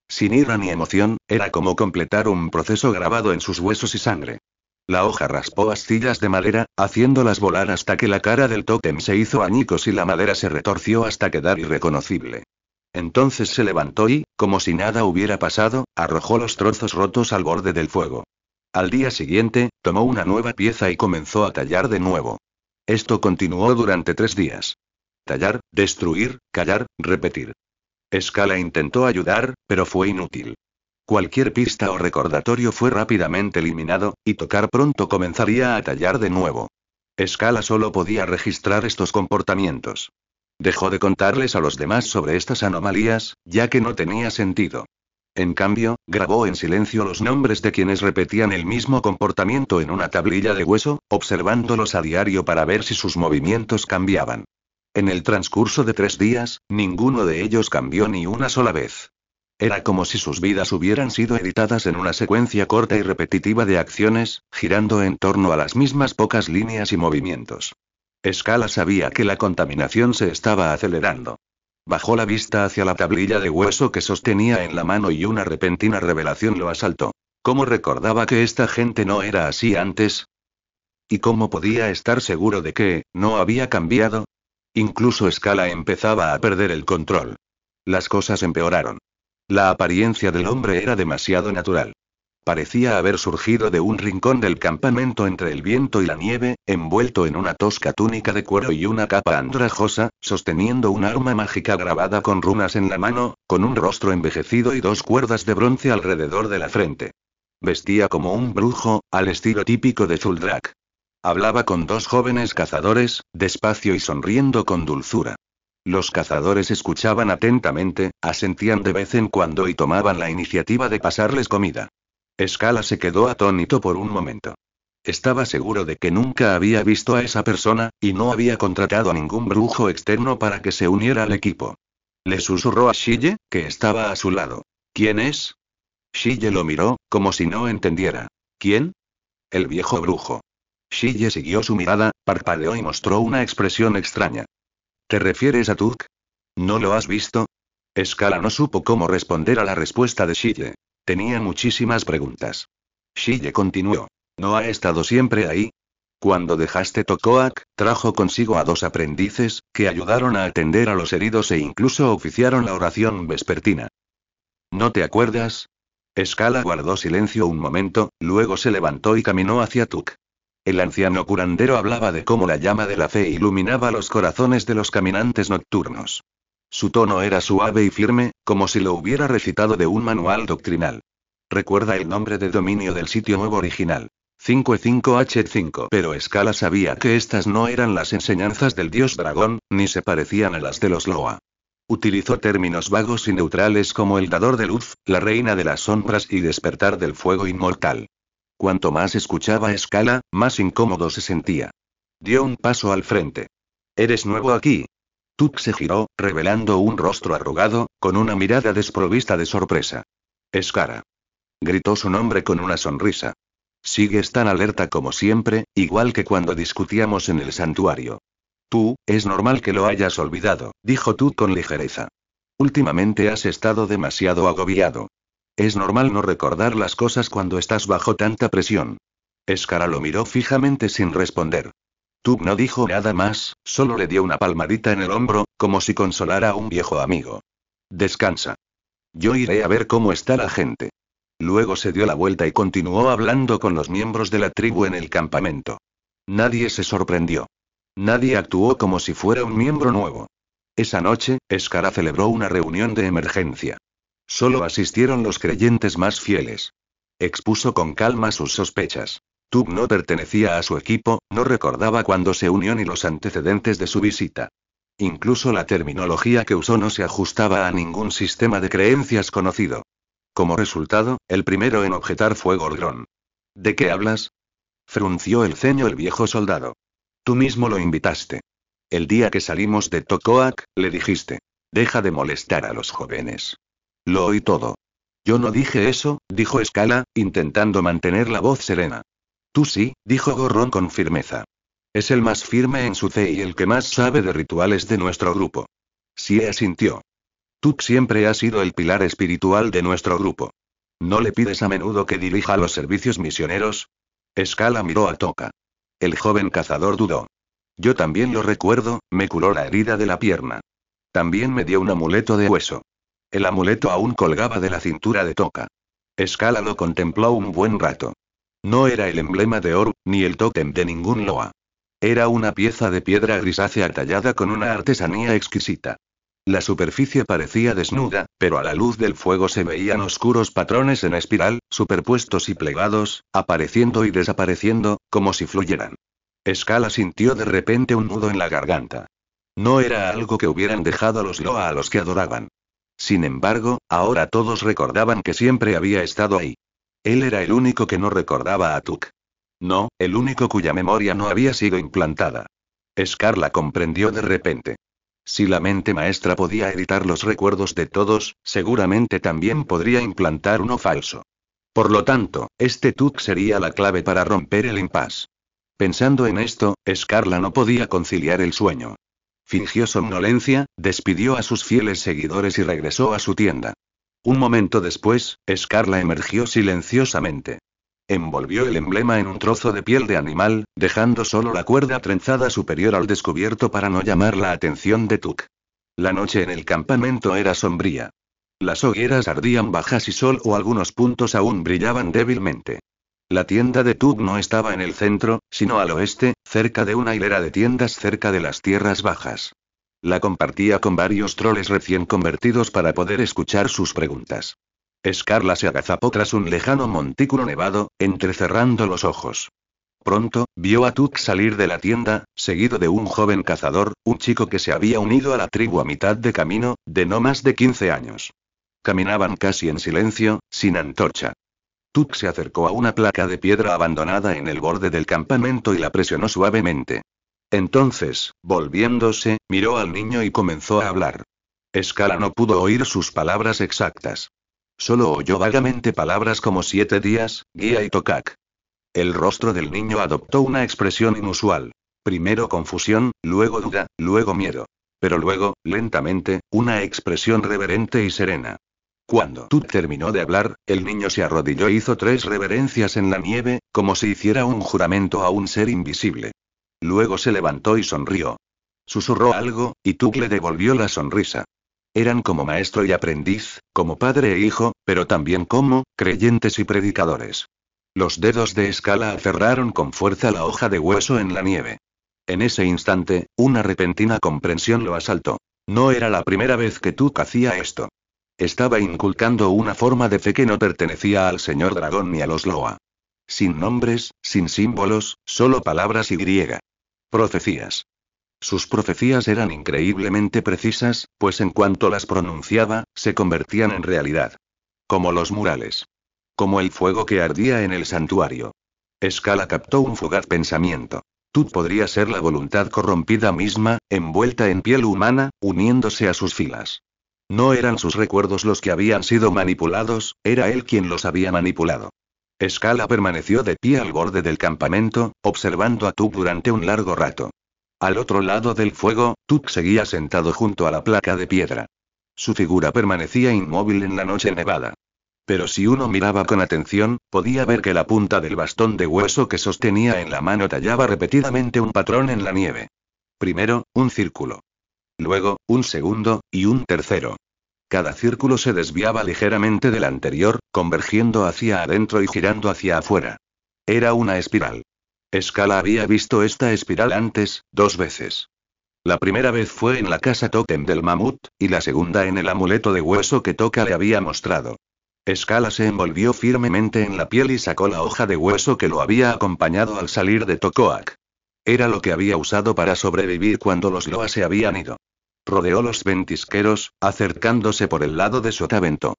Speaker 1: Sin ira ni emoción, era como completar un proceso grabado en sus huesos y sangre. La hoja raspó astillas de madera, haciéndolas volar hasta que la cara del tótem se hizo añicos y la madera se retorció hasta quedar irreconocible. Entonces se levantó y, como si nada hubiera pasado, arrojó los trozos rotos al borde del fuego. Al día siguiente, tomó una nueva pieza y comenzó a tallar de nuevo. Esto continuó durante 3 días. Tallar, destruir, callar, repetir. Scala intentó ayudar, pero fue inútil. Cualquier pista o recordatorio fue rápidamente eliminado, y Tocar pronto comenzaría a tallar de nuevo. Scala solo podía registrar estos comportamientos. Dejó de contarles a los demás sobre estas anomalías, ya que no tenía sentido. En cambio, grabó en silencio los nombres de quienes repetían el mismo comportamiento en una tablilla de hueso, observándolos a diario para ver si sus movimientos cambiaban. En el transcurso de 3 días, ninguno de ellos cambió ni una sola vez. Era como si sus vidas hubieran sido editadas en una secuencia corta y repetitiva de acciones, girando en torno a las mismas pocas líneas y movimientos. Scala sabía que la contaminación se estaba acelerando. Bajó la vista hacia la tablilla de hueso que sostenía en la mano y una repentina revelación lo asaltó. ¿Cómo recordaba que esta gente no era así antes? ¿Y cómo podía estar seguro de que no había cambiado? Incluso Scala empezaba a perder el control. Las cosas empeoraron. La apariencia del hombre era demasiado natural. Parecía haber surgido de un rincón del campamento entre el viento y la nieve, envuelto en una tosca túnica de cuero y una capa andrajosa, sosteniendo un arma mágica grabada con runas en la mano, con un rostro envejecido y 2 cuerdas de bronce alrededor de la frente. Vestía como un brujo, al estilo típico de Zuldrak. Hablaba con 2 jóvenes cazadores, despacio y sonriendo con dulzura. Los cazadores escuchaban atentamente, asentían de vez en cuando y tomaban la iniciativa de pasarles comida. Scala se quedó atónito por un momento. Estaba seguro de que nunca había visto a esa persona, y no había contratado a ningún brujo externo para que se uniera al equipo. Le susurró a Shille, que estaba a su lado. ¿Quién es? Shille lo miró, como si no entendiera. ¿Quién? El viejo brujo. Shille siguió su mirada, parpadeó y mostró una expresión extraña. ¿Te refieres a Tuk? ¿No lo has visto? Scala no supo cómo responder a la respuesta de Shille. Tenía muchísimas preguntas. Shille continuó. ¿No ha estado siempre ahí? Cuando dejaste Tokoak, trajo consigo a 2 aprendices, que ayudaron a atender a los heridos e incluso oficiaron la oración vespertina. ¿No te acuerdas? Scala guardó silencio un momento, luego se levantó y caminó hacia Tuk. El anciano curandero hablaba de cómo la llama de la fe iluminaba los corazones de los caminantes nocturnos. Su tono era suave y firme, como si lo hubiera recitado de un manual doctrinal. Recuerda el nombre de dominio del sitio nuevo original. 55H5. Pero Scala sabía que estas no eran las enseñanzas del dios dragón, ni se parecían a las de los Loa. Utilizó términos vagos y neutrales como el dador de luz, la reina de las sombras y despertar del fuego inmortal. Cuanto más escuchaba Scala, más incómodo se sentía. Dio un paso al frente. ¿Eres nuevo aquí? Tuk se giró, revelando un rostro arrugado, con una mirada desprovista de sorpresa. Scala. Gritó su nombre con una sonrisa. Sigues tan alerta como siempre, igual que cuando discutíamos en el santuario. Tú, es normal que lo hayas olvidado, dijo Tuk con ligereza. Últimamente has estado demasiado agobiado. Es normal no recordar las cosas cuando estás bajo tanta presión. Scala lo miró fijamente sin responder. Tuk no dijo nada más, solo le dio una palmadita en el hombro, como si consolara a un viejo amigo. Descansa. Yo iré a ver cómo está la gente. Luego se dio la vuelta y continuó hablando con los miembros de la tribu en el campamento. Nadie se sorprendió. Nadie actuó como si fuera un miembro nuevo. Esa noche, Scala celebró una reunión de emergencia. Solo asistieron los creyentes más fieles. Expuso con calma sus sospechas. Tuk no pertenecía a su equipo, no recordaba cuándo se unió ni los antecedentes de su visita. Incluso la terminología que usó no se ajustaba a ningún sistema de creencias conocido. Como resultado, el primero en objetar fue Gorgron. ¿De qué hablas? Frunció el ceño el viejo soldado. Tú mismo lo invitaste. El día que salimos de Tokoak, le dijiste. Deja de molestar a los jóvenes. Lo oí todo. Yo no dije eso, dijo Scala, intentando mantener la voz serena. Tú sí, dijo Gorron con firmeza. Es el más firme en su fe y el que más sabe de rituales de nuestro grupo. Sí asintió. Tuk siempre ha sido el pilar espiritual de nuestro grupo. ¿No le pides a menudo que dirija los servicios misioneros? Scala miró a Toka. El joven cazador dudó. Yo también lo recuerdo, me curó la herida de la pierna. También me dio un amuleto de hueso. El amuleto aún colgaba de la cintura de Toka. Scala lo contempló un buen rato. No era el emblema de Oru, ni el tótem de ningún Loa. Era una pieza de piedra grisácea tallada con una artesanía exquisita. La superficie parecía desnuda, pero a la luz del fuego se veían oscuros patrones en espiral, superpuestos y plegados, apareciendo y desapareciendo, como si fluyeran. Scala sintió de repente un nudo en la garganta. No era algo que hubieran dejado los Loa a los que adoraban. Sin embargo, ahora todos recordaban que siempre había estado ahí. Él era el único que no recordaba a Tuk. No, el único cuya memoria no había sido implantada. Scala comprendió de repente. Si la mente maestra podía editar los recuerdos de todos, seguramente también podría implantar uno falso. Por lo tanto, este Tuk sería la clave para romper el impasse. Pensando en esto, Scala no podía conciliar el sueño. Fingió somnolencia, despidió a sus fieles seguidores y regresó a su tienda. Un momento después, Scala emergió silenciosamente. Envolvió el emblema en un trozo de piel de animal, dejando solo la cuerda trenzada superior al descubierto para no llamar la atención de Tuk. La noche en el campamento era sombría. Las hogueras ardían bajas y solo algunos puntos aún brillaban débilmente. La tienda de Tuk no estaba en el centro, sino al oeste, cerca de una hilera de tiendas cerca de las tierras bajas. La compartía con varios troles recién convertidos para poder escuchar sus preguntas. Scala se agazapó tras un lejano montículo nevado, entrecerrando los ojos. Pronto, vio a Tuk salir de la tienda, seguido de un joven cazador, un chico que se había unido a la tribu a mitad de camino, de no más de 15 años. Caminaban casi en silencio, sin antorcha. Tuk se acercó a una placa de piedra abandonada en el borde del campamento y la presionó suavemente. Entonces, volviéndose, miró al niño y comenzó a hablar. Scala no pudo oír sus palabras exactas. Solo oyó vagamente palabras como 7 días, guía y tokak. El rostro del niño adoptó una expresión inusual. Primero confusión, luego duda, luego miedo. Pero luego, lentamente, una expresión reverente y serena. Cuando Tuk terminó de hablar, el niño se arrodilló e hizo 3 reverencias en la nieve, como si hiciera un juramento a un ser invisible. Luego se levantó y sonrió. Susurró algo, y Tuk le devolvió la sonrisa. Eran como maestro y aprendiz, como padre e hijo, pero también como creyentes y predicadores. Los dedos de Scala aferraron con fuerza la hoja de hueso en la nieve. En ese instante, una repentina comprensión lo asaltó. No era la primera vez que Tuk hacía esto. Estaba inculcando una forma de fe que no pertenecía al señor dragón ni a los Loa. Sin nombres, sin símbolos, solo palabras y griega. Profecías. Sus profecías eran increíblemente precisas, pues en cuanto las pronunciaba, se convertían en realidad. Como los murales. Como el fuego que ardía en el santuario. Scala captó un fugaz pensamiento. Tuk podría ser la voluntad corrompida misma, envuelta en piel humana, uniéndose a sus filas. No eran sus recuerdos los que habían sido manipulados, era él quien los había manipulado. Scala permaneció de pie al borde del campamento, observando a Tuk durante un largo rato. Al otro lado del fuego, Tuk seguía sentado junto a la placa de piedra. Su figura permanecía inmóvil en la noche nevada. Pero si uno miraba con atención, podía ver que la punta del bastón de hueso que sostenía en la mano tallaba repetidamente un patrón en la nieve. Primero, un círculo. Luego, un segundo, y un tercero. Cada círculo se desviaba ligeramente del anterior, convergiendo hacia adentro y girando hacia afuera. Era una espiral. Scala había visto esta espiral antes, 2 veces. La primera vez fue en la casa tótem del mamut, y la segunda en el amuleto de hueso que Toka le había mostrado. Scala se envolvió firmemente en la piel y sacó la hoja de hueso que lo había acompañado al salir de Tokoak. Era lo que había usado para sobrevivir cuando los Loa se habían ido. Rodeó los ventisqueros, acercándose por el lado de Sotavento.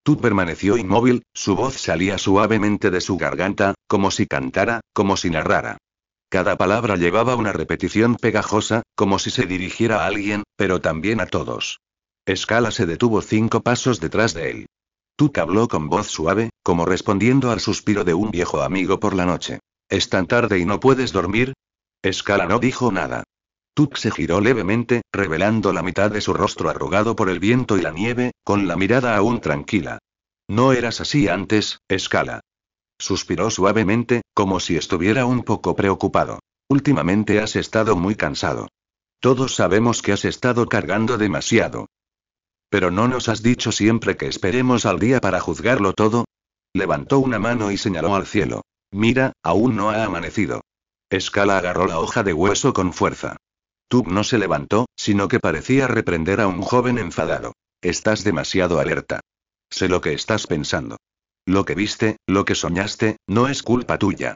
Speaker 1: Tuk permaneció inmóvil, su voz salía suavemente de su garganta, como si cantara, como si narrara. Cada palabra llevaba una repetición pegajosa, como si se dirigiera a alguien, pero también a todos. Scala se detuvo 5 pasos detrás de él. Tuk habló con voz suave, como respondiendo al suspiro de un viejo amigo por la noche. ¿Es tan tarde y no puedes dormir? Scala no dijo nada. Tuk se giró levemente, revelando la mitad de su rostro arrugado por el viento y la nieve, con la mirada aún tranquila. No eras así antes, Scala. Suspiró suavemente, como si estuviera un poco preocupado. Últimamente has estado muy cansado. Todos sabemos que has estado cargando demasiado. ¿Pero no nos has dicho siempre que esperemos al día para juzgarlo todo? Levantó una mano y señaló al cielo. Mira, aún no ha amanecido. Scala agarró la hoja de hueso con fuerza. Tug no se levantó, sino que parecía reprender a un joven enfadado. Estás demasiado alerta. Sé lo que estás pensando. Lo que viste, lo que soñaste, no es culpa tuya.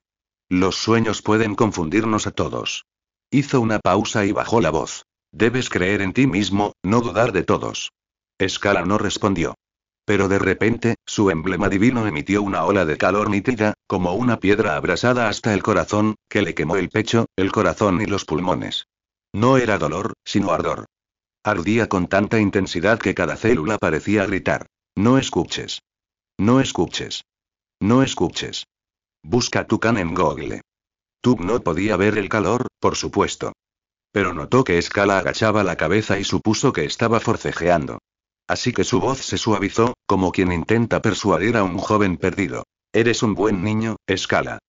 Speaker 1: Los sueños pueden confundirnos a todos. Hizo una pausa y bajó la voz. Debes creer en ti mismo, no dudar de todos. Scala no respondió. Pero de repente, su emblema divino emitió una ola de calor nítida, como una piedra abrasada hasta el corazón, que le quemó el pecho, el corazón y los pulmones. No era dolor, sino ardor. Ardía con tanta intensidad que cada célula parecía gritar. No escuches. No escuches. No escuches. Busca Tucán en Google. Tug no podía ver el calor, por supuesto. Pero notó que Scala agachaba la cabeza y supuso que estaba forcejeando. Así que su voz se suavizó, como quien intenta persuadir a un joven perdido. Eres un buen niño, Scala.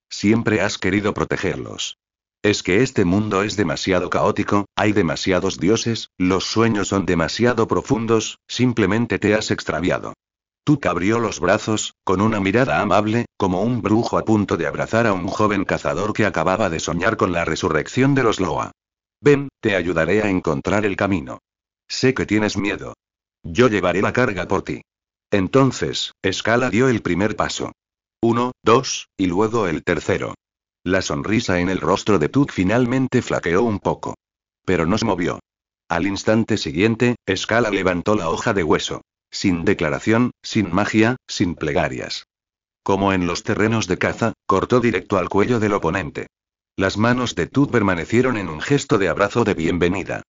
Speaker 1: Siempre has querido protegerlos. Es que este mundo es demasiado caótico, hay demasiados dioses, los sueños son demasiado profundos, simplemente te has extraviado. Tuk abrió los brazos, con una mirada amable, como un brujo a punto de abrazar a un joven cazador que acababa de soñar con la resurrección de los Loa. Ven, te ayudaré a encontrar el camino. Sé que tienes miedo. Yo llevaré la carga por ti. Entonces, Scala dio el primer paso. 1, 2, y luego el tercero. La sonrisa en el rostro de Tuk finalmente flaqueó un poco. Pero no se movió. Al instante siguiente, Scala levantó la hoja de hueso. Sin declaración, sin magia, sin plegarias. Como en los terrenos de caza, cortó directo al cuello del oponente. Las manos de Tuk permanecieron en un gesto de abrazo de bienvenida.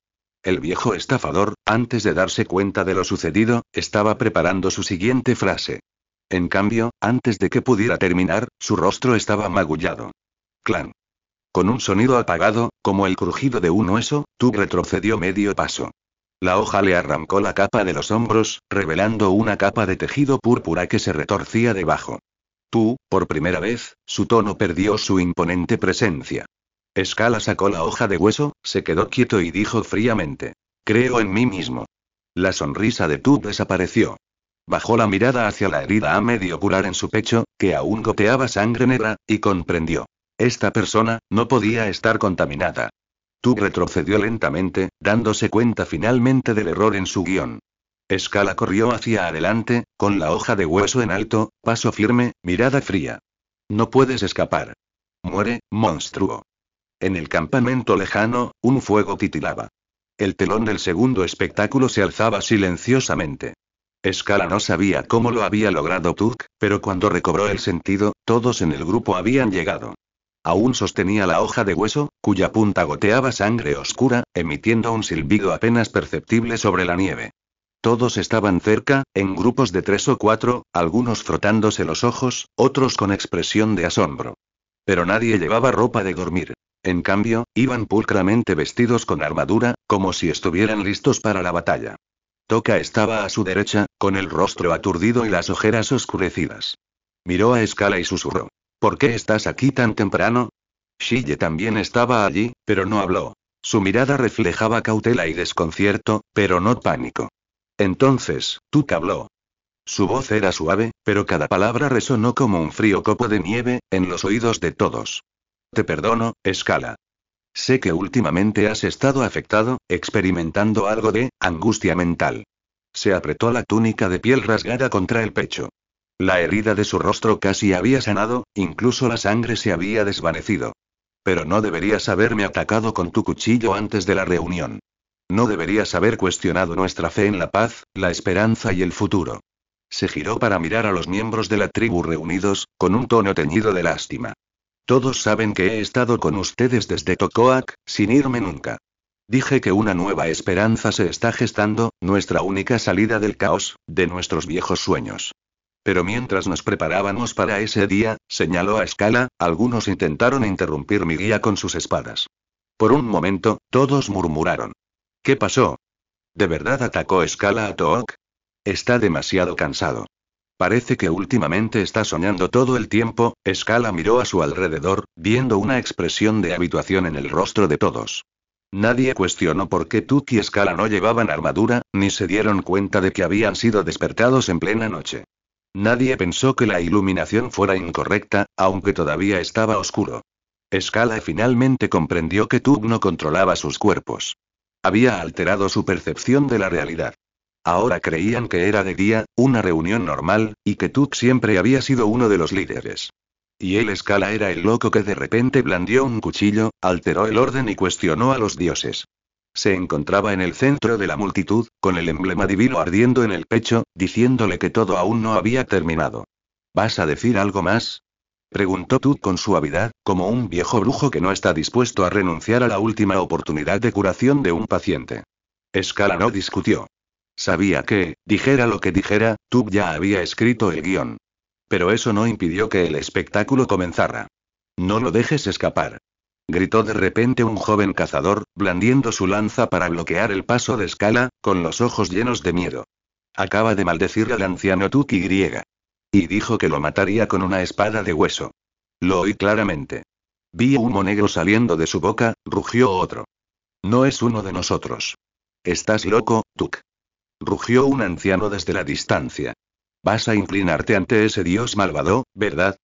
Speaker 1: El viejo estafador, antes de darse cuenta de lo sucedido, estaba preparando su siguiente frase. En cambio, antes de que pudiera terminar, su rostro estaba magullado. Clan. Con un sonido apagado, como el crujido de un hueso, Tuk retrocedió medio paso. La hoja le arrancó la capa de los hombros, revelando una capa de tejido púrpura que se retorcía debajo. Por primera vez, su tono perdió su imponente presencia. Scala sacó la hoja de hueso, se quedó quieto y dijo fríamente. Creo en mí mismo. La sonrisa de Tuk desapareció. Bajó la mirada hacia la herida a medio curar en su pecho, que aún goteaba sangre negra, y comprendió. Esta persona, no podía estar contaminada. Tuk retrocedió lentamente, dándose cuenta finalmente del error en su guión. Scala corrió hacia adelante, con la hoja de hueso en alto, paso firme, mirada fría. No puedes escapar. Muere, monstruo. En el campamento lejano, un fuego titilaba. El telón del segundo espectáculo se alzaba silenciosamente. Scala no sabía cómo lo había logrado Tuk, pero cuando recobró el sentido, todos en el grupo habían llegado. Aún sostenía la hoja de hueso, cuya punta goteaba sangre oscura, emitiendo un silbido apenas perceptible sobre la nieve. Todos estaban cerca, en grupos de 3 o 4, algunos frotándose los ojos, otros con expresión de asombro. Pero nadie llevaba ropa de dormir. En cambio, iban pulcramente vestidos con armadura, como si estuvieran listos para la batalla. Toka estaba a su derecha, con el rostro aturdido y las ojeras oscurecidas. Miró a Scala y susurró. ¿Por qué estás aquí tan temprano? Shille también estaba allí, pero no habló. Su mirada reflejaba cautela y desconcierto, pero no pánico. Entonces, Tuk habló. Su voz era suave, pero cada palabra resonó como un frío copo de nieve, en los oídos de todos. Te perdono, Scala. Sé que últimamente has estado afectado, experimentando algo de angustia mental. Se apretó la túnica de piel rasgada contra el pecho. La herida de su rostro casi había sanado, incluso la sangre se había desvanecido. Pero no deberías haberme atacado con tu cuchillo antes de la reunión. No deberías haber cuestionado nuestra fe en la paz, la esperanza y el futuro. Se giró para mirar a los miembros de la tribu reunidos, con un tono teñido de lástima. Todos saben que he estado con ustedes desde Tocoac, sin irme nunca. Dije que una nueva esperanza se está gestando, nuestra única salida del caos, de nuestros viejos sueños. Pero mientras nos preparábamos para ese día, señaló a Scala, algunos intentaron interrumpir mi guía con sus espadas. Por un momento, todos murmuraron. ¿Qué pasó? ¿De verdad atacó Scala a Took? Está demasiado cansado. Parece que últimamente está soñando todo el tiempo. Scala miró a su alrededor, viendo una expresión de habituación en el rostro de todos. Nadie cuestionó por qué Took y Scala no llevaban armadura, ni se dieron cuenta de que habían sido despertados en plena noche. Nadie pensó que la iluminación fuera incorrecta, aunque todavía estaba oscuro. Scala finalmente comprendió que Took no controlaba sus cuerpos. Había alterado su percepción de la realidad. Ahora creían que era de día, una reunión normal, y que Took siempre había sido uno de los líderes. Y él, Scala, era el loco que de repente blandió un cuchillo, alteró el orden y cuestionó a los dioses. Se encontraba en el centro de la multitud, con el emblema divino ardiendo en el pecho, diciéndole que todo aún no había terminado. ¿Vas a decir algo más? Preguntó Took con suavidad, como un viejo brujo que no está dispuesto a renunciar a la última oportunidad de curación de un paciente. Scala no discutió. Sabía que, dijera lo que dijera, Took ya había escrito el guión. Pero eso no impidió que el espectáculo comenzara. No lo dejes escapar. Gritó de repente un joven cazador, blandiendo su lanza para bloquear el paso de Scala, con los ojos llenos de miedo. Acaba de maldecir al anciano Took Y. Y dijo que lo mataría con una espada de hueso. Lo oí claramente. Vi humo negro saliendo de su boca, rugió otro. No es uno de nosotros. ¿Estás loco, Took? Rugió un anciano desde la distancia. Vas a inclinarte ante ese dios malvado, ¿verdad?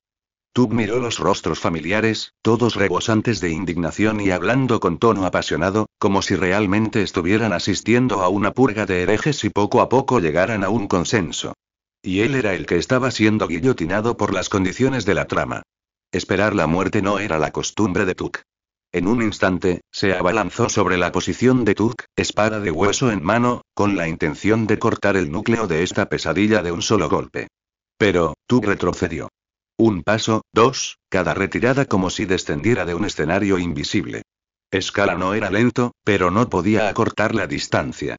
Speaker 1: Took miró los rostros familiares, todos rebosantes de indignación y hablando con tono apasionado, como si realmente estuvieran asistiendo a una purga de herejes y poco a poco llegaran a un consenso. Y él era el que estaba siendo guillotinado por las condiciones de la trama. Esperar la muerte no era la costumbre de Took. En un instante, se abalanzó sobre la posición de Took, espada de hueso en mano, con la intención de cortar el núcleo de esta pesadilla de un solo golpe. Pero, Took retrocedió. Un paso, dos, cada retirada como si descendiera de un escenario invisible. Scala no era lento, pero no podía acortar la distancia.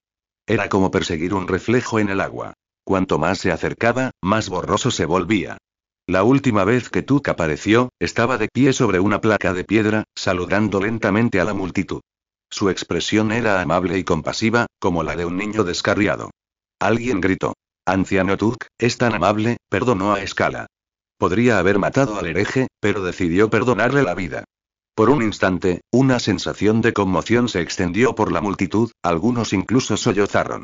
Speaker 1: Era como perseguir un reflejo en el agua. Cuanto más se acercaba, más borroso se volvía. La última vez que Took apareció, estaba de pie sobre una placa de piedra, saludando lentamente a la multitud. Su expresión era amable y compasiva, como la de un niño descarriado. Alguien gritó. Anciano Took, es tan amable, perdonó a Scala. Podría haber matado al hereje, pero decidió perdonarle la vida. Por un instante, una sensación de conmoción se extendió por la multitud, algunos incluso sollozaron.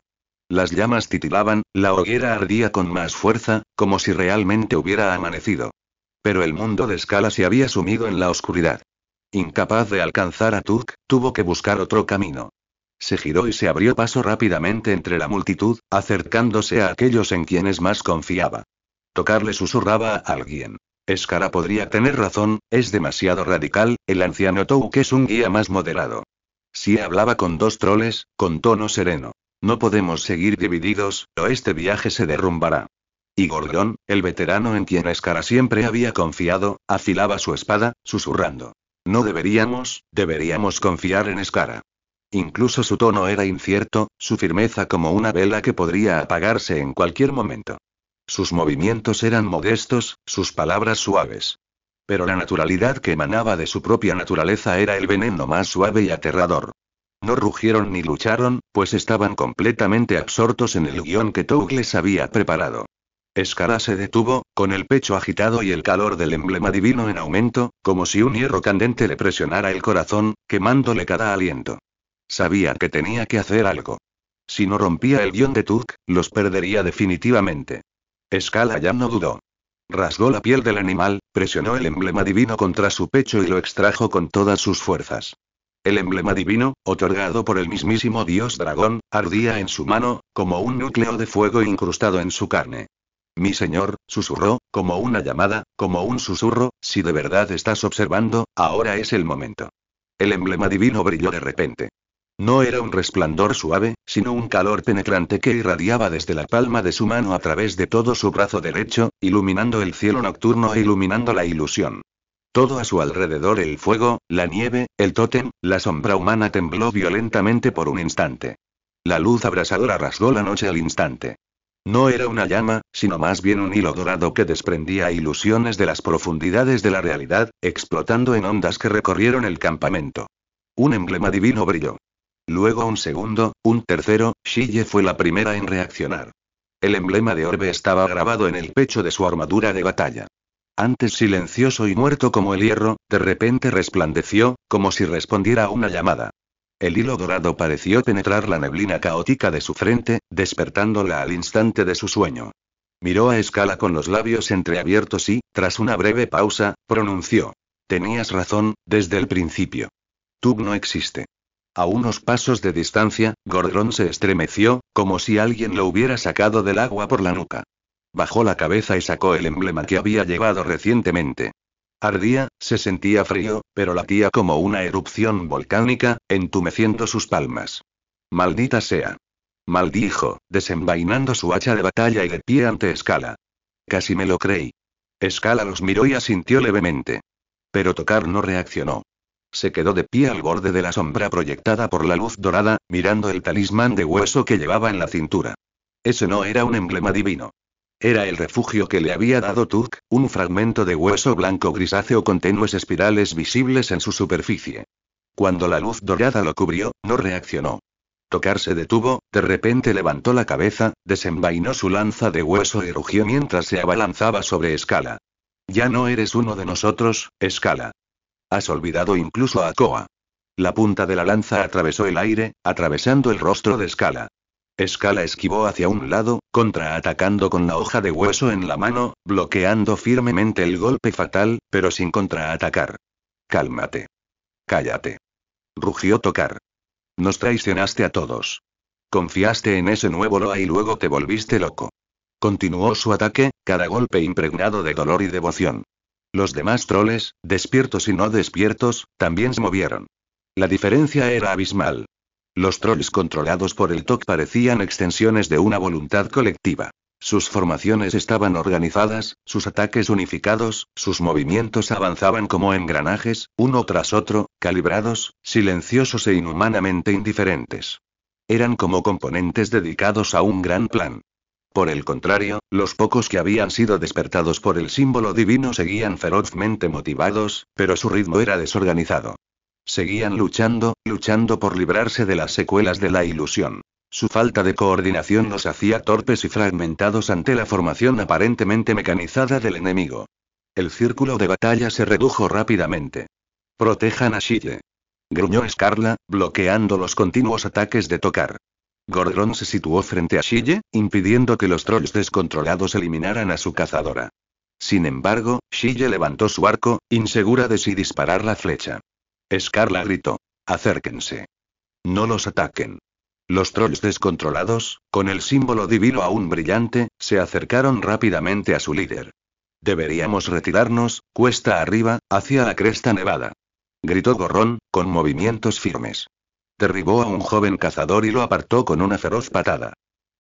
Speaker 1: Las llamas titilaban, la hoguera ardía con más fuerza, como si realmente hubiera amanecido. Pero el mundo de Scala se había sumido en la oscuridad. Incapaz de alcanzar a Took, tuvo que buscar otro camino. Se giró y se abrió paso rápidamente entre la multitud, acercándose a aquellos en quienes más confiaba. Tocar le susurraba a alguien. Scala podría tener razón, es demasiado radical, el anciano Took es un guía más moderado. Si hablaba con dos troles, con tono sereno. No podemos seguir divididos, o este viaje se derrumbará. Y Gorgon, el veterano en quien Scala siempre había confiado, afilaba su espada, susurrando. No deberíamos confiar en Scala. Incluso su tono era incierto, su firmeza como una vela que podría apagarse en cualquier momento. Sus movimientos eran modestos, sus palabras suaves. Pero la naturalidad que emanaba de su propia naturaleza era el veneno más suave y aterrador. No rugieron ni lucharon, pues estaban completamente absortos en el guión que Took les había preparado. Scala se detuvo, con el pecho agitado y el calor del emblema divino en aumento, como si un hierro candente le presionara el corazón, quemándole cada aliento. Sabía que tenía que hacer algo. Si no rompía el guión de Took, los perdería definitivamente. Scala ya no dudó. Rasgó la piel del animal, presionó el emblema divino contra su pecho y lo extrajo con todas sus fuerzas. El emblema divino, otorgado por el mismísimo dios dragón, ardía en su mano, como un núcleo de fuego incrustado en su carne. Mi señor, susurró, como una llamada, como un susurro, si de verdad estás observando, ahora es el momento. El emblema divino brilló de repente. No era un resplandor suave, sino un calor penetrante que irradiaba desde la palma de su mano a través de todo su brazo derecho, iluminando el cielo nocturno e iluminando la ilusión. Todo a su alrededor, el fuego, la nieve, el tótem, la sombra humana tembló violentamente por un instante. La luz abrasadora rasgó la noche al instante. No era una llama, sino más bien un hilo dorado que desprendía ilusiones de las profundidades de la realidad, explotando en ondas que recorrieron el campamento. Un emblema divino brilló. Luego un segundo, un tercero, Shille fue la primera en reaccionar. El emblema de orbe estaba grabado en el pecho de su armadura de batalla. Antes silencioso y muerto como el hierro, de repente resplandeció, como si respondiera a una llamada. El hilo dorado pareció penetrar la neblina caótica de su frente, despertándola al instante de su sueño. Miró a Escala con los labios entreabiertos y, tras una breve pausa, pronunció: Tenías razón, desde el principio. Tug no existe. A unos pasos de distancia, Gordron se estremeció, como si alguien lo hubiera sacado del agua por la nuca. Bajó la cabeza y sacó el emblema que había llevado recientemente. Ardía, se sentía frío, pero latía como una erupción volcánica, entumeciendo sus palmas. Maldita sea. Maldijo, desenvainando su hacha de batalla y de pie ante Escala. Casi me lo creí. Escala los miró y asintió levemente. Pero Tok'ar no reaccionó. Se quedó de pie al borde de la sombra proyectada por la luz dorada, mirando el talismán de hueso que llevaba en la cintura. Ese no era un emblema divino. Era el refugio que le había dado Tug, un fragmento de hueso blanco grisáceo con tenues espirales visibles en su superficie. Cuando la luz dorada lo cubrió, no reaccionó. Tok'ar se detuvo, de repente levantó la cabeza, desenvainó su lanza de hueso y rugió mientras se abalanzaba sobre Escala. Ya no eres uno de nosotros, Escala. Has olvidado incluso a Koa. La punta de la lanza atravesó el aire, atravesando el rostro de Escala. Escala esquivó hacia un lado, contraatacando con la hoja de hueso en la mano, bloqueando firmemente el golpe fatal, pero sin contraatacar. Cálmate. Cállate. Rugió Tok'ar. Nos traicionaste a todos. Confiaste en ese nuevo Loa y luego te volviste loco. Continuó su ataque, cada golpe impregnado de dolor y devoción. Los demás troles, despiertos y no despiertos, también se movieron. La diferencia era abismal. Los trolls controlados por el TOC parecían extensiones de una voluntad colectiva. Sus formaciones estaban organizadas, sus ataques unificados, sus movimientos avanzaban como engranajes, uno tras otro, calibrados, silenciosos e inhumanamente indiferentes. Eran como componentes dedicados a un gran plan. Por el contrario, los pocos que habían sido despertados por el símbolo divino seguían ferozmente motivados, pero su ritmo era desorganizado. Seguían luchando por librarse de las secuelas de la ilusión. Su falta de coordinación los hacía torpes y fragmentados ante la formación aparentemente mecanizada del enemigo. El círculo de batalla se redujo rápidamente. Protejan a Shille. Gruñó Scarla, bloqueando los continuos ataques de Tok'ar. Gordron se situó frente a Shille, impidiendo que los trolls descontrolados eliminaran a su cazadora. Sin embargo, Shille levantó su arco, insegura de si disparar la flecha. Scarla gritó: acérquense. No los ataquen. Los trolls descontrolados, con el símbolo divino aún brillante, se acercaron rápidamente a su líder. Deberíamos retirarnos, cuesta arriba, hacia la cresta nevada. Gritó Gorrón, con movimientos firmes. Derribó a un joven cazador y lo apartó con una feroz patada.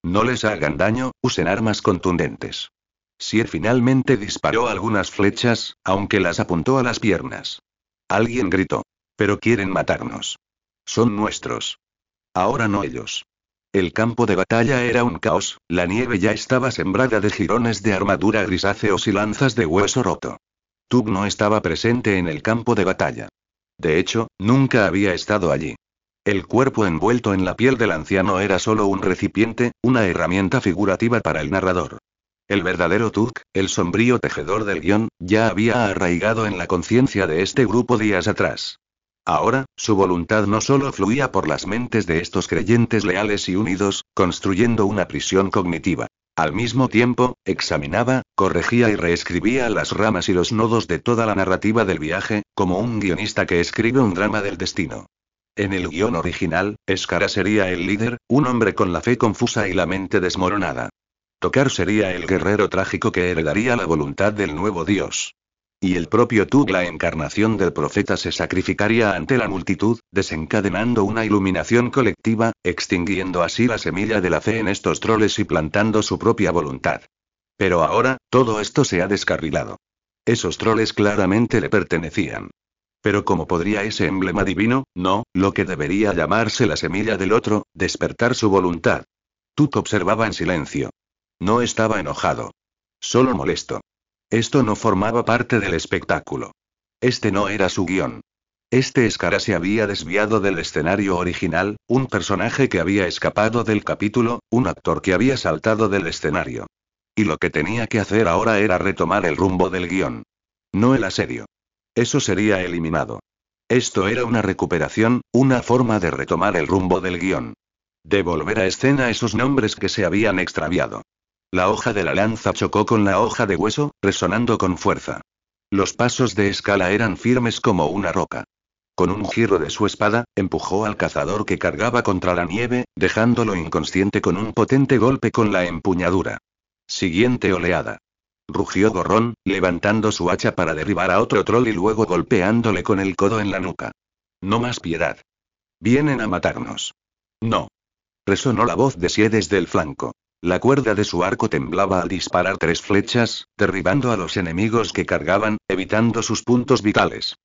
Speaker 1: No les hagan daño, usen armas contundentes. Sier finalmente disparó algunas flechas, aunque las apuntó a las piernas. Alguien gritó: pero quieren matarnos. Son nuestros. Ahora no ellos. El campo de batalla era un caos, la nieve ya estaba sembrada de jirones de armadura grisáceos y lanzas de hueso roto. Tug no estaba presente en el campo de batalla. De hecho, nunca había estado allí. El cuerpo envuelto en la piel del anciano era solo un recipiente, una herramienta figurativa para el narrador. El verdadero Tug, el sombrío tejedor del guión, ya había arraigado en la conciencia de este grupo días atrás. Ahora, su voluntad no solo fluía por las mentes de estos creyentes leales y unidos, construyendo una prisión cognitiva. Al mismo tiempo, examinaba, corregía y reescribía las ramas y los nodos de toda la narrativa del viaje, como un guionista que escribe un drama del destino. En el guión original, Skara sería el líder, un hombre con la fe confusa y la mente desmoronada. Tok'ar sería el guerrero trágico que heredaría la voluntad del nuevo dios. Y el propio Tug, la encarnación del profeta, se sacrificaría ante la multitud, desencadenando una iluminación colectiva, extinguiendo así la semilla de la fe en estos troles y plantando su propia voluntad. Pero ahora, todo esto se ha descarrilado. Esos troles claramente le pertenecían. Pero ¿cómo podría ese emblema divino, no, lo que debería llamarse la semilla del otro, despertar su voluntad? Tug observaba en silencio. No estaba enojado. Solo molesto. Esto no formaba parte del espectáculo. Este no era su guión. Este Skara se había desviado del escenario original, un personaje que había escapado del capítulo, un actor que había saltado del escenario. Y lo que tenía que hacer ahora era retomar el rumbo del guión. No el asedio. Eso sería eliminado. Esto era una recuperación, una forma de retomar el rumbo del guión. De volver a escena esos nombres que se habían extraviado. La hoja de la lanza chocó con la hoja de hueso, resonando con fuerza. Los pasos de Skala eran firmes como una roca. Con un giro de su espada, empujó al cazador que cargaba contra la nieve, dejándolo inconsciente con un potente golpe con la empuñadura. Siguiente oleada. Rugió Gorrón, levantando su hacha para derribar a otro troll y luego golpeándole con el codo en la nuca. No más piedad. Vienen a matarnos. No. Resonó la voz de Sie desde el flanco. La cuerda de su arco temblaba al disparar 3 flechas, derribando a los enemigos que cargaban, evitando sus puntos vitales.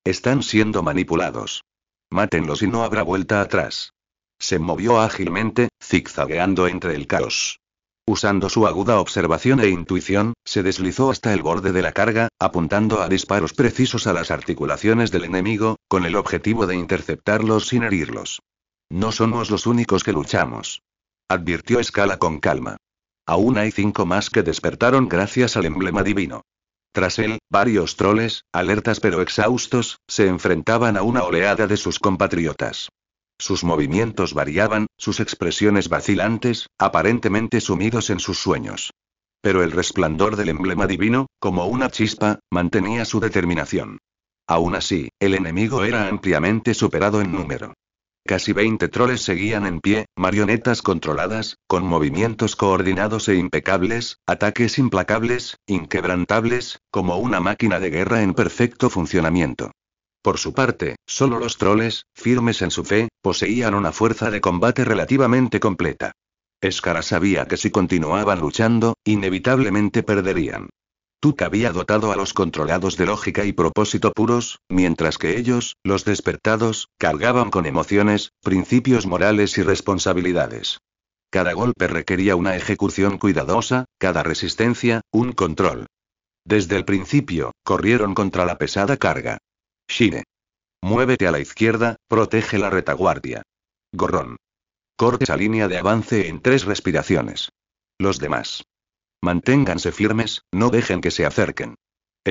Speaker 1: Están siendo manipulados. Mátenlos y no habrá vuelta atrás. Se movió ágilmente, zigzagueando entre el caos. Usando su aguda observación e intuición, se deslizó hasta el borde de la carga, apuntando a disparos precisos a las articulaciones del enemigo, con el objetivo de interceptarlos sin herirlos. No somos los únicos que luchamos. Advirtió Skala con calma. Aún hay 5 más que despertaron gracias al emblema divino. Tras él, varios troles, alertas pero exhaustos, se enfrentaban a una oleada de sus compatriotas. Sus movimientos variaban, sus expresiones vacilantes, aparentemente sumidos en sus sueños. Pero el resplandor del emblema divino, como una chispa, mantenía su determinación. Aún así, el enemigo era ampliamente superado en número. Casi 20 troles seguían en pie, marionetas controladas, con movimientos coordinados e impecables, ataques implacables, inquebrantables, como una máquina de guerra en perfecto funcionamiento. Por su parte, solo los troles, firmes en su fe, poseían una fuerza de combate relativamente completa. Skara sabía que si continuaban luchando, inevitablemente perderían. Tuk había dotado a los controlados de lógica y propósito puros, mientras que ellos, los despertados, cargaban con emociones, principios morales y responsabilidades. Cada golpe requería una ejecución cuidadosa, cada resistencia, un control. Desde el principio, corrieron contra la pesada carga. Shine. Muévete a la izquierda, protege la retaguardia. Gorrón. Corte esa línea de avance en 3 respiraciones. Los demás. Manténganse firmes, no dejen que se acerquen.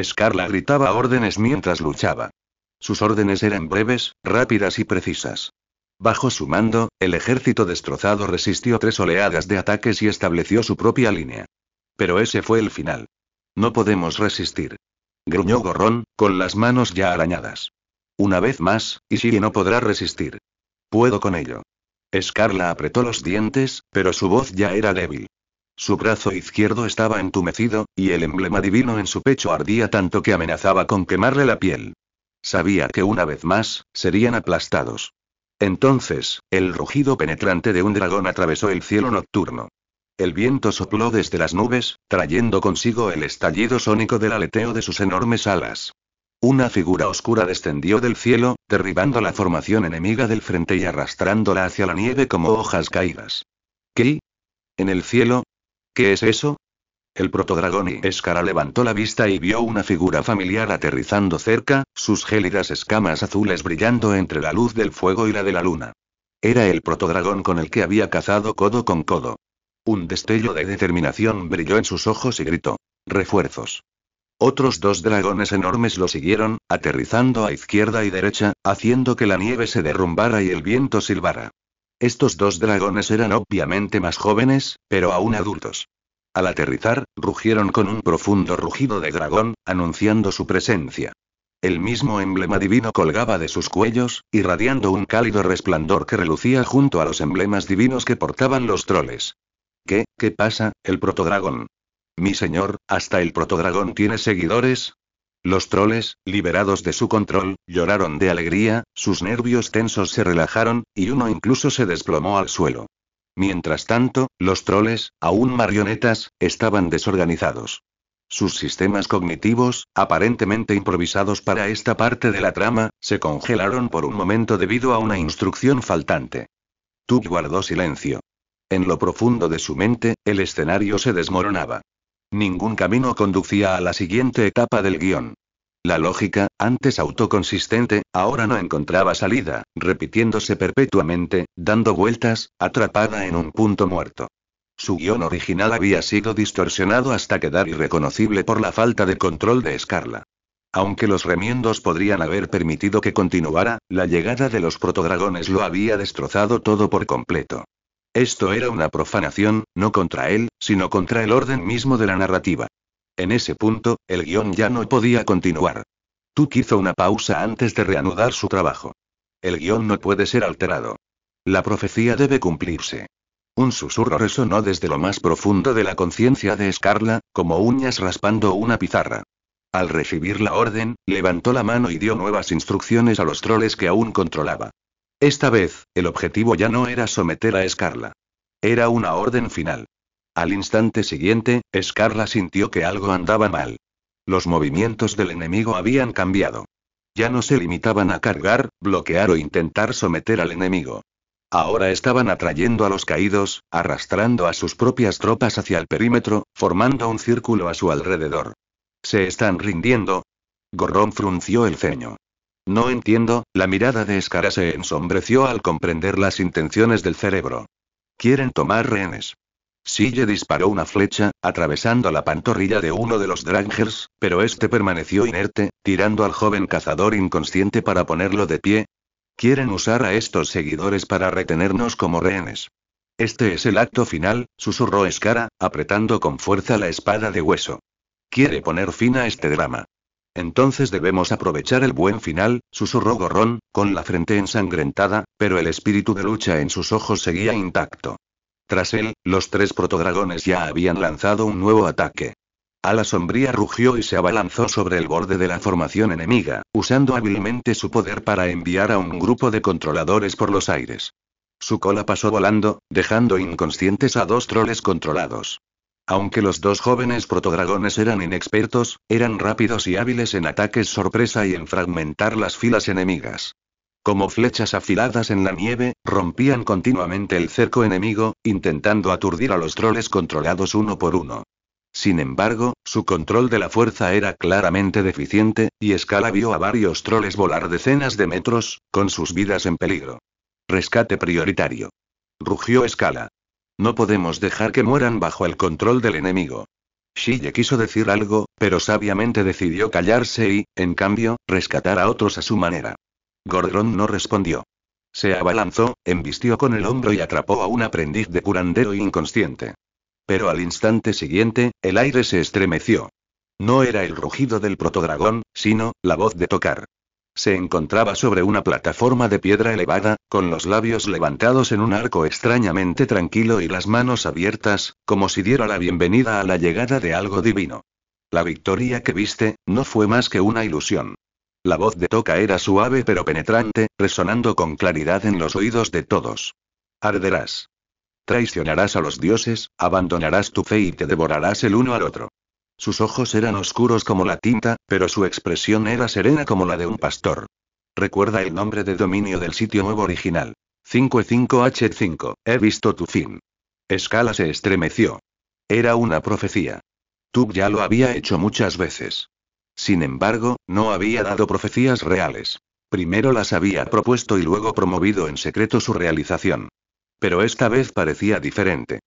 Speaker 1: Scarla gritaba órdenes mientras luchaba. Sus órdenes eran breves, rápidas y precisas. Bajo su mando, el ejército destrozado resistió 3 oleadas de ataques y estableció su propia línea. Pero ese fue el final. No podemos resistir. Gruñó Gorrón, con las manos ya arañadas. Una vez más, Ishii no podrá resistir. Puedo con ello. Scarla apretó los dientes, pero su voz ya era débil. Su brazo izquierdo estaba entumecido, y el emblema divino en su pecho ardía tanto que amenazaba con quemarle la piel. Sabía que una vez más, serían aplastados. Entonces, el rugido penetrante de un dragón atravesó el cielo nocturno. El viento sopló desde las nubes, trayendo consigo el estallido sónico del aleteo de sus enormes alas. Una figura oscura descendió del cielo, derribando la formación enemiga del frente y arrastrándola hacia la nieve como hojas caídas. ¿Qué? ¿En el cielo? ¿Qué es eso? El protodragón y Skara levantó la vista y vio una figura familiar aterrizando cerca, sus gélidas escamas azules brillando entre la luz del fuego y la de la luna. Era el protodragón con el que había cazado codo con codo. Un destello de determinación brilló en sus ojos y gritó: ¡refuerzos! Otros 2 dragones enormes lo siguieron, aterrizando a izquierda y derecha, haciendo que la nieve se derrumbara y el viento silbara. Estos 2 dragones eran obviamente más jóvenes, pero aún adultos. Al aterrizar, rugieron con un profundo rugido de dragón, anunciando su presencia. El mismo emblema divino colgaba de sus cuellos, irradiando un cálido resplandor que relucía junto a los emblemas divinos que portaban los troles. ¿Qué pasa, el protodragón? Mi señor, ¿hasta el protodragón tiene seguidores? Los troles, liberados de su control, lloraron de alegría, sus nervios tensos se relajaron, y uno incluso se desplomó al suelo. Mientras tanto, los troles, aún marionetas, estaban desorganizados. Sus sistemas cognitivos, aparentemente improvisados para esta parte de la trama, se congelaron por un momento debido a una instrucción faltante. Tuk guardó silencio. En lo profundo de su mente, el escenario se desmoronaba. Ningún camino conducía a la siguiente etapa del guión. La lógica, antes autoconsistente, ahora no encontraba salida, repitiéndose perpetuamente, dando vueltas, atrapada en un punto muerto. Su guión original había sido distorsionado hasta quedar irreconocible por la falta de control de Scarla. Aunque los remiendos podrían haber permitido que continuara, la llegada de los protodragones lo había destrozado todo por completo. Esto era una profanación, no contra él, sino contra el orden mismo de la narrativa. En ese punto, el guión ya no podía continuar. Tuck hizo una pausa antes de reanudar su trabajo. El guión no puede ser alterado. La profecía debe cumplirse. Un susurro resonó desde lo más profundo de la conciencia de Scarla, como uñas raspando una pizarra. Al recibir la orden, levantó la mano y dio nuevas instrucciones a los troles que aún controlaba. Esta vez, el objetivo ya no era someter a Scarla. Era una orden final. Al instante siguiente, Scarla sintió que algo andaba mal. Los movimientos del enemigo habían cambiado. Ya no se limitaban a cargar, bloquear o intentar someter al enemigo. Ahora estaban atrayendo a los caídos, arrastrando a sus propias tropas hacia el perímetro, formando un círculo a su alrededor. ¿Se están rindiendo? Gorrón frunció el ceño. No entiendo, la mirada de Scarla se ensombreció al comprender las intenciones del cerebro. Quieren tomar rehenes. Sille disparó una flecha, atravesando la pantorrilla de uno de los Drangers, pero este permaneció inerte, tirando al joven cazador inconsciente para ponerlo de pie. Quieren usar a estos seguidores para retenernos como rehenes. Este es el acto final, susurró Scarla, apretando con fuerza la espada de hueso. Quiere poner fin a este drama. Entonces debemos aprovechar el buen final, susurró Gorrón, con la frente ensangrentada, pero el espíritu de lucha en sus ojos seguía intacto. Tras él, los 3 protodragones ya habían lanzado un nuevo ataque. Ala Sombría rugió y se abalanzó sobre el borde de la formación enemiga, usando hábilmente su poder para enviar a un grupo de controladores por los aires. Su cola pasó volando, dejando inconscientes a 2 troles controlados. Aunque los 2 jóvenes protodragones eran inexpertos, eran rápidos y hábiles en ataques sorpresa y en fragmentar las filas enemigas. Como flechas afiladas en la nieve, rompían continuamente el cerco enemigo, intentando aturdir a los troles controlados uno por uno. Sin embargo, su control de la fuerza era claramente deficiente, y Scarla vio a varios troles volar decenas de metros, con sus vidas en peligro. Rescate prioritario. Rugió Scarla. No podemos dejar que mueran bajo el control del enemigo. Sille quiso decir algo, pero sabiamente decidió callarse y, en cambio, rescatar a otros a su manera. Gorrón no respondió. Se abalanzó, embistió con el hombro y atrapó a un aprendiz de curandero inconsciente. Pero al instante siguiente, el aire se estremeció. No era el rugido del protodragón, sino, la voz de Tocar. Se encontraba sobre una plataforma de piedra elevada, con los labios levantados en un arco extrañamente tranquilo y las manos abiertas, como si diera la bienvenida a la llegada de algo divino. La victoria que viste, no fue más que una ilusión. La voz de Toca era suave pero penetrante, resonando con claridad en los oídos de todos. Arderás. Traicionarás a los dioses, abandonarás tu fe y te devorarás el uno al otro. Sus ojos eran oscuros como la tinta, pero su expresión era serena como la de un pastor. Recuerda el nombre de dominio del sitio nuevo original. 55H5, he visto tu fin. Scarla se estremeció. Era una profecía. Tuck ya lo había hecho muchas veces. Sin embargo, no había dado profecías reales. Primero las había propuesto y luego promovido en secreto su realización. Pero esta vez parecía diferente.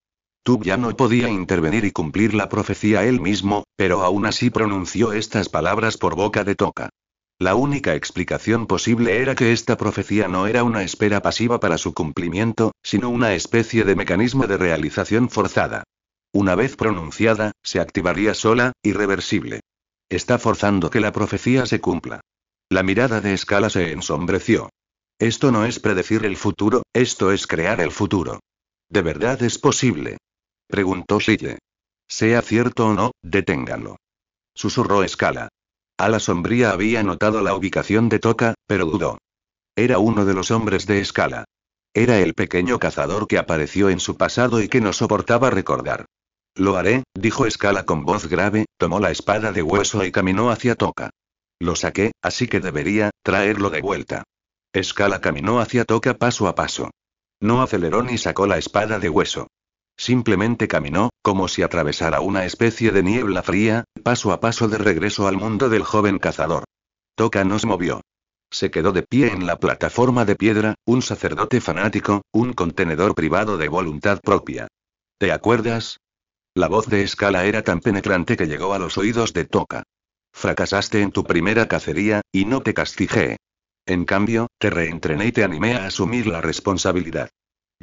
Speaker 1: Tuck ya no podía intervenir y cumplir la profecía él mismo, pero aún así pronunció estas palabras por boca de Toca. La única explicación posible era que esta profecía no era una espera pasiva para su cumplimiento, sino una especie de mecanismo de realización forzada. Una vez pronunciada, se activaría sola, irreversible. Está forzando que la profecía se cumpla. La mirada de Scarla se ensombreció. Esto no es predecir el futuro, esto es crear el futuro. ¿De verdad es posible?, preguntó Sille. Sea cierto o no, deténganlo. Susurró Scarla. Ala Sombría había notado la ubicación de Toca, pero dudó. Era uno de los hombres de Scarla. Era el pequeño cazador que apareció en su pasado y que no soportaba recordar. Lo haré, dijo Scarla con voz grave, tomó la espada de hueso y caminó hacia Toca. Lo saqué, así que debería traerlo de vuelta. Scarla caminó hacia Toca paso a paso. No aceleró ni sacó la espada de hueso. Simplemente caminó, como si atravesara una especie de niebla fría, paso a paso de regreso al mundo del joven cazador. Toca no se movió. Se quedó de pie en la plataforma de piedra, un sacerdote fanático, un contenedor privado de voluntad propia. ¿Te acuerdas? La voz de Scala era tan penetrante que llegó a los oídos de Toca. Fracasaste en tu primera cacería, y no te castigué. En cambio, te reentrené y te animé a asumir la responsabilidad.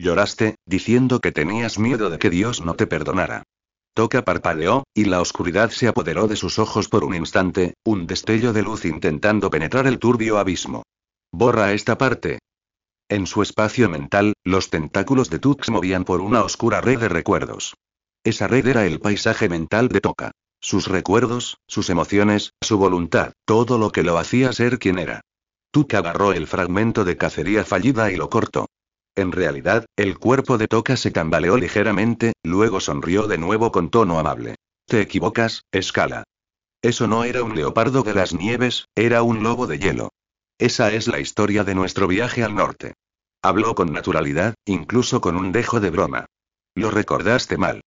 Speaker 1: Lloraste, diciendo que tenías miedo de que Dios no te perdonara. Toca parpadeó, y la oscuridad se apoderó de sus ojos por un instante, un destello de luz intentando penetrar el turbio abismo. Borra esta parte. En su espacio mental, los tentáculos de Tux movían por una oscura red de recuerdos. Esa red era el paisaje mental de Toca. Sus recuerdos, sus emociones, su voluntad, todo lo que lo hacía ser quien era. Tuk agarró el fragmento de cacería fallida y lo cortó. En realidad, el cuerpo de Toca se tambaleó ligeramente, luego sonrió de nuevo con tono amable. Te equivocas, Scala. Eso no era un leopardo de las nieves, era un lobo de hielo. Esa es la historia de nuestro viaje al norte. Habló con naturalidad, incluso con un dejo de broma. Lo recordaste mal.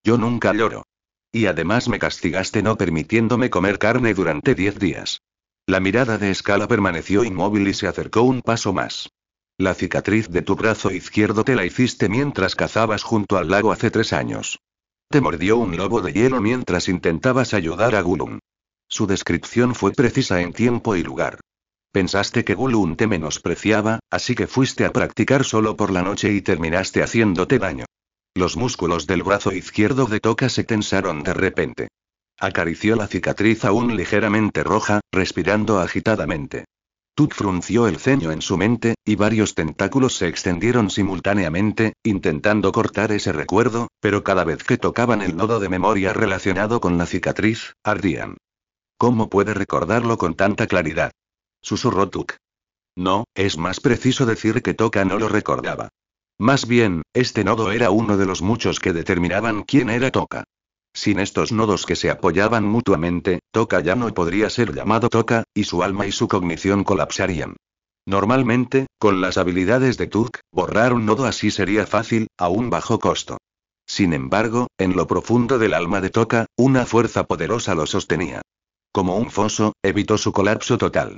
Speaker 1: Yo nunca lloro. Y además me castigaste no permitiéndome comer carne durante 10 días. La mirada de Scala permaneció inmóvil y se acercó un paso más. La cicatriz de tu brazo izquierdo te la hiciste mientras cazabas junto al lago hace 3 años. Te mordió un lobo de hielo mientras intentabas ayudar a Gollum. Su descripción fue precisa en tiempo y lugar. Pensaste que Gollum te menospreciaba, así que fuiste a practicar solo por la noche y terminaste haciéndote daño. Los músculos del brazo izquierdo de Toca se tensaron de repente. Acarició la cicatriz aún ligeramente roja, respirando agitadamente. Tuk frunció el ceño en su mente, y varios tentáculos se extendieron simultáneamente, intentando cortar ese recuerdo, pero cada vez que tocaban el nodo de memoria relacionado con la cicatriz, ardían. ¿Cómo puede recordarlo con tanta claridad? Susurró Tuk. No, es más preciso decir que Toca no lo recordaba. Más bien, este nodo era uno de los muchos que determinaban quién era Toca. Sin estos nodos que se apoyaban mutuamente, Toca ya no podría ser llamado Toca, y su alma y su cognición colapsarían. Normalmente, con las habilidades de Tuk, borrar un nodo así sería fácil, a un bajo costo. Sin embargo, en lo profundo del alma de Toca, una fuerza poderosa lo sostenía. Como un foso, evitó su colapso total.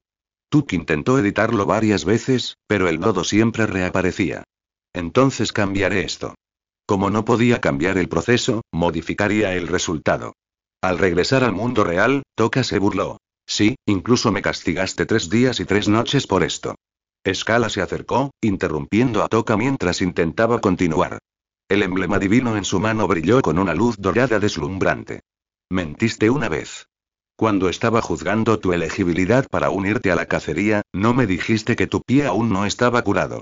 Speaker 1: Tuk intentó editarlo varias veces, pero el nodo siempre reaparecía. Entonces cambiaré esto. Como no podía cambiar el proceso, modificaría el resultado. Al regresar al mundo real, Toca se burló. Sí, incluso me castigaste 3 días y 3 noches por esto. Scala se acercó, interrumpiendo a Toca mientras intentaba continuar. El emblema divino en su mano brilló con una luz dorada deslumbrante. Mentiste una vez. Cuando estaba juzgando tu elegibilidad para unirte a la cacería, no me dijiste que tu pie aún no estaba curado.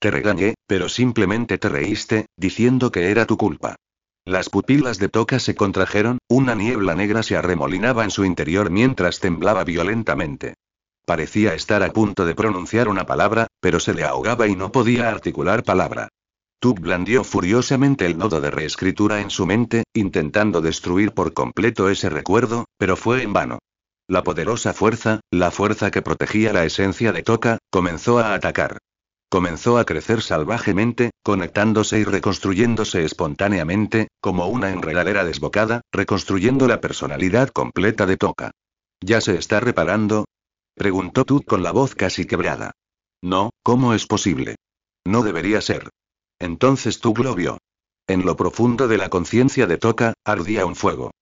Speaker 1: Te regañé, pero simplemente te reíste, diciendo que era tu culpa. Las pupilas de Toca se contrajeron, una niebla negra se arremolinaba en su interior mientras temblaba violentamente. Parecía estar a punto de pronunciar una palabra, pero se le ahogaba y no podía articular palabra. Tuk blandió furiosamente el nodo de reescritura en su mente, intentando destruir por completo ese recuerdo, pero fue en vano. La poderosa fuerza, la fuerza que protegía la esencia de Toca, comenzó a atacar. Comenzó a crecer salvajemente, conectándose y reconstruyéndose espontáneamente, como una enredadera desbocada, reconstruyendo la personalidad completa de Toca. ¿Ya se está reparando? Preguntó Tuk con la voz casi quebrada. No, ¿cómo es posible? No debería ser. Entonces Tuk lo vio. En lo profundo de la conciencia de Toca, ardía un fuego.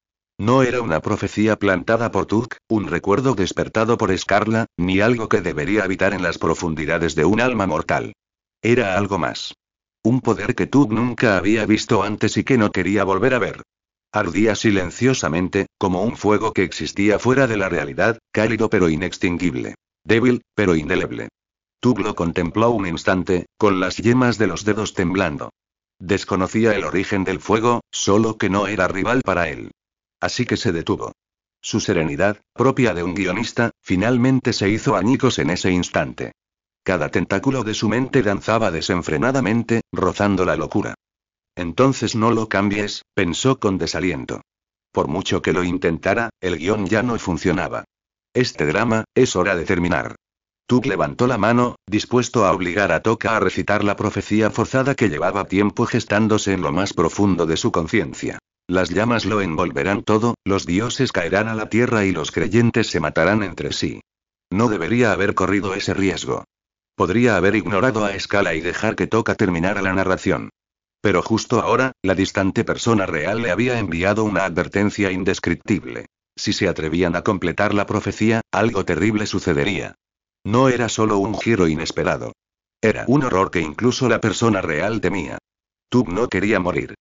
Speaker 1: No era una profecía plantada por Tuk, un recuerdo despertado por Scarla, ni algo que debería habitar en las profundidades de un alma mortal. Era algo más. Un poder que Tuk nunca había visto antes y que no quería volver a ver. Ardía silenciosamente, como un fuego que existía fuera de la realidad, cálido pero inextinguible. Débil, pero indeleble. Tuk lo contempló un instante, con las yemas de los dedos temblando. Desconocía el origen del fuego, solo que no era rival para él. Así que se detuvo. Su serenidad, propia de un guionista, finalmente se hizo añicos en ese instante. Cada tentáculo de su mente danzaba desenfrenadamente, rozando la locura. Entonces no lo cambies, pensó con desaliento. Por mucho que lo intentara, el guión ya no funcionaba. Este drama, es hora de terminar. Tuk levantó la mano, dispuesto a obligar a Toka a recitar la profecía forzada que llevaba tiempo gestándose en lo más profundo de su conciencia. Las llamas lo envolverán todo, los dioses caerán a la tierra y los creyentes se matarán entre sí. No debería haber corrido ese riesgo. Podría haber ignorado a Skala y dejar que Toka terminara la narración. Pero justo ahora, la distante persona real le había enviado una advertencia indescriptible. Si se atrevían a completar la profecía, algo terrible sucedería. No era solo un giro inesperado. Era un horror que incluso la persona real temía. Tuk no quería morir.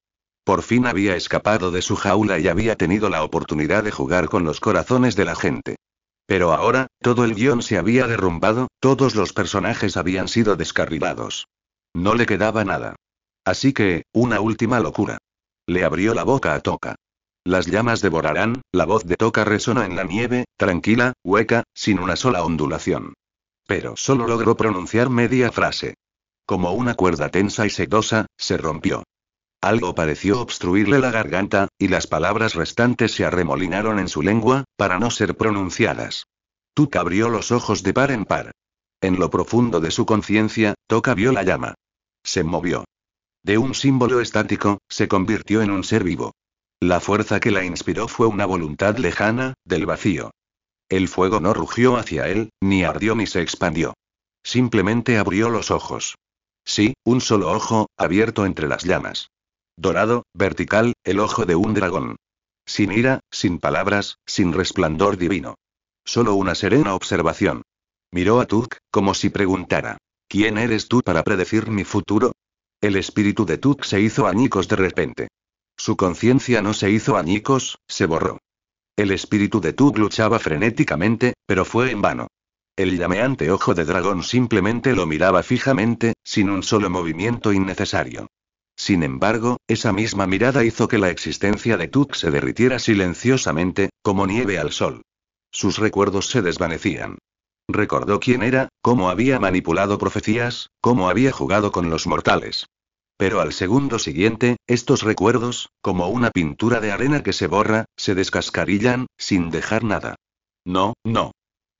Speaker 1: Por fin había escapado de su jaula y había tenido la oportunidad de jugar con los corazones de la gente. Pero ahora, todo el guión se había derrumbado, todos los personajes habían sido descarrilados. No le quedaba nada. Así que, una última locura. Le abrió la boca a Toka. Las llamas devorarán, la voz de Toka resonó en la nieve, tranquila, hueca, sin una sola ondulación. Pero solo logró pronunciar media frase. Como una cuerda tensa y sedosa, se rompió. Algo pareció obstruirle la garganta, y las palabras restantes se arremolinaron en su lengua, para no ser pronunciadas. Tuk abrió los ojos de par en par. En lo profundo de su conciencia, Toka vio la llama. Se movió. De un símbolo estático, se convirtió en un ser vivo. La fuerza que la inspiró fue una voluntad lejana, del vacío. El fuego no rugió hacia él, ni ardió ni se expandió. Simplemente abrió los ojos. Sí, un solo ojo, abierto entre las llamas. Dorado, vertical, el ojo de un dragón. Sin ira, sin palabras, sin resplandor divino. Solo una serena observación. Miró a Tuk, como si preguntara: ¿Quién eres tú para predecir mi futuro? El espíritu de Tuk se hizo añicos de repente. Su conciencia no se hizo añicos, se borró. El espíritu de Tuk luchaba frenéticamente, pero fue en vano. El llameante ojo de dragón simplemente lo miraba fijamente, sin un solo movimiento innecesario. Sin embargo, esa misma mirada hizo que la existencia de Tuk se derritiera silenciosamente, como nieve al sol. Sus recuerdos se desvanecían. Recordó quién era, cómo había manipulado profecías, cómo había jugado con los mortales. Pero al segundo siguiente, estos recuerdos, como una pintura de arena que se borra, se descascarillan, sin dejar nada. No, no.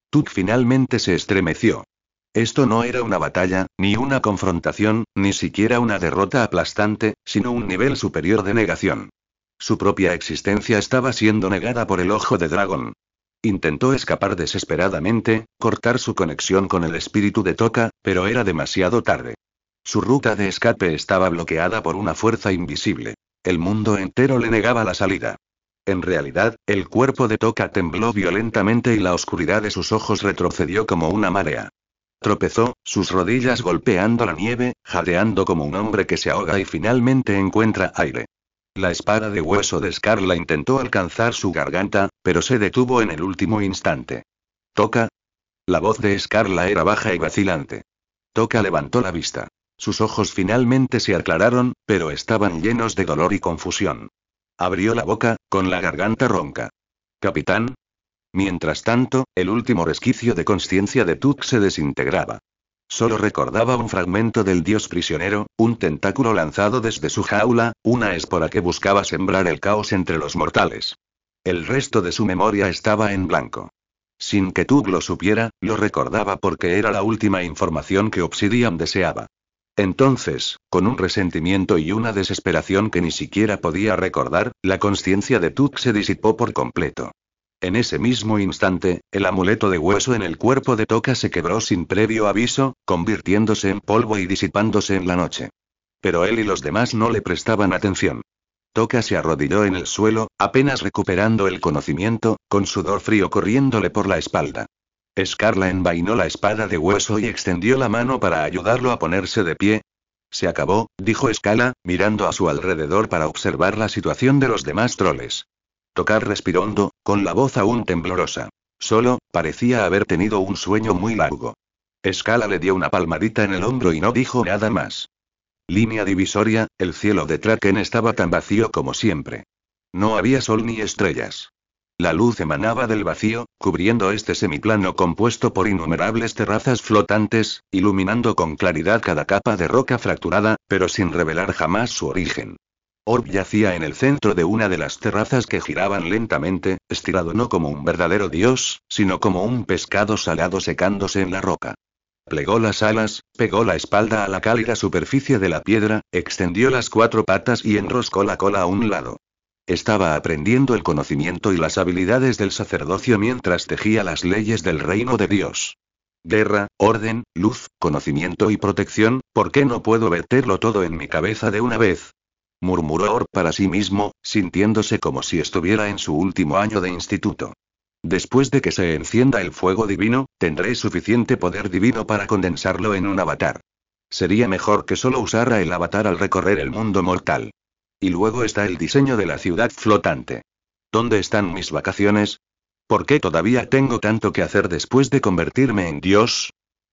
Speaker 1: Tuk finalmente se estremeció. Esto no era una batalla, ni una confrontación, ni siquiera una derrota aplastante, sino un nivel superior de negación. Su propia existencia estaba siendo negada por el ojo de dragón. Intentó escapar desesperadamente, cortar su conexión con el espíritu de Toka, pero era demasiado tarde. Su ruta de escape estaba bloqueada por una fuerza invisible. El mundo entero le negaba la salida. En realidad, el cuerpo de Toka tembló violentamente y la oscuridad de sus ojos retrocedió como una marea. Tropezó, sus rodillas golpeando la nieve, jadeando como un hombre que se ahoga y finalmente encuentra aire. La espada de hueso de Scarla intentó alcanzar su garganta, pero se detuvo en el último instante. ¿Toka? La voz de Scarla era baja y vacilante. Toka levantó la vista. Sus ojos finalmente se aclararon, pero estaban llenos de dolor y confusión. Abrió la boca, con la garganta ronca. ¿Capitán? Mientras tanto, el último resquicio de conciencia de Tuk se desintegraba. Solo recordaba un fragmento del dios prisionero, un tentáculo lanzado desde su jaula, una espora que buscaba sembrar el caos entre los mortales. El resto de su memoria estaba en blanco. Sin que Tuk lo supiera, lo recordaba porque era la última información que Obsidian deseaba. Entonces, con un resentimiento y una desesperación que ni siquiera podía recordar, la conciencia de Tuk se disipó por completo. En ese mismo instante, el amuleto de hueso en el cuerpo de Toka se quebró sin previo aviso, convirtiéndose en polvo y disipándose en la noche. Pero él y los demás no le prestaban atención. Toka se arrodilló en el suelo, apenas recuperando el conocimiento, con sudor frío corriéndole por la espalda. Scarla envainó la espada de hueso y extendió la mano para ayudarlo a ponerse de pie. Se acabó, dijo Skala, mirando a su alrededor para observar la situación de los demás troles. Toka respiró hondo, con la voz aún temblorosa. Solo, parecía haber tenido un sueño muy largo. Skala le dio una palmadita en el hombro y no dijo nada más. Línea divisoria, el cielo de Traken estaba tan vacío como siempre. No había sol ni estrellas. La luz emanaba del vacío, cubriendo este semiplano compuesto por innumerables terrazas flotantes, iluminando con claridad cada capa de roca fracturada, pero sin revelar jamás su origen. Orb yacía en el centro de una de las terrazas que giraban lentamente, estirado no como un verdadero dios, sino como un pescado salado secándose en la roca. Plegó las alas, pegó la espalda a la cálida superficie de la piedra, extendió las 4 patas y enroscó la cola a un lado. Estaba aprendiendo el conocimiento y las habilidades del sacerdocio mientras tejía las leyes del reino de Dios. Guerra, orden, luz, conocimiento y protección, ¿por qué no puedo verterlo todo en mi cabeza de una vez? Murmuró Orb para sí mismo, sintiéndose como si estuviera en su último año de instituto. Después de que se encienda el fuego divino, tendré suficiente poder divino para condensarlo en un avatar. Sería mejor que solo usara el avatar al recorrer el mundo mortal. Y luego está el diseño de la ciudad flotante. ¿Dónde están mis vacaciones? ¿Por qué todavía tengo tanto que hacer después de convertirme en Dios?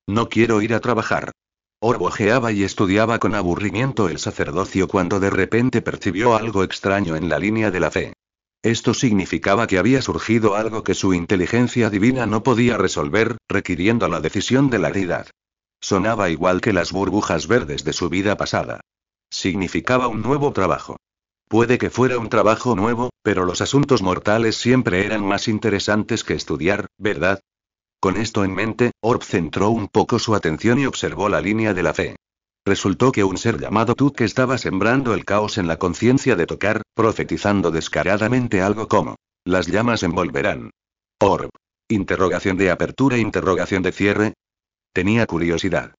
Speaker 1: No quiero ir a trabajar. Orb ojeaba y estudiaba con aburrimiento el sacerdocio cuando de repente percibió algo extraño en la línea de la fe. Esto significaba que había surgido algo que su inteligencia divina no podía resolver, requiriendo la decisión de la deidad. Sonaba igual que las burbujas verdes de su vida pasada. Significaba un nuevo trabajo. Puede que fuera un trabajo nuevo, pero los asuntos mortales siempre eran más interesantes que estudiar, ¿verdad? Con esto en mente, Orb centró un poco su atención y observó la línea de la fe. Resultó que un ser llamado Tut que estaba sembrando el caos en la conciencia de Tocar, profetizando descaradamente algo como: las llamas envolverán. Orb. Interrogación de apertura, interrogación de cierre. Tenía curiosidad.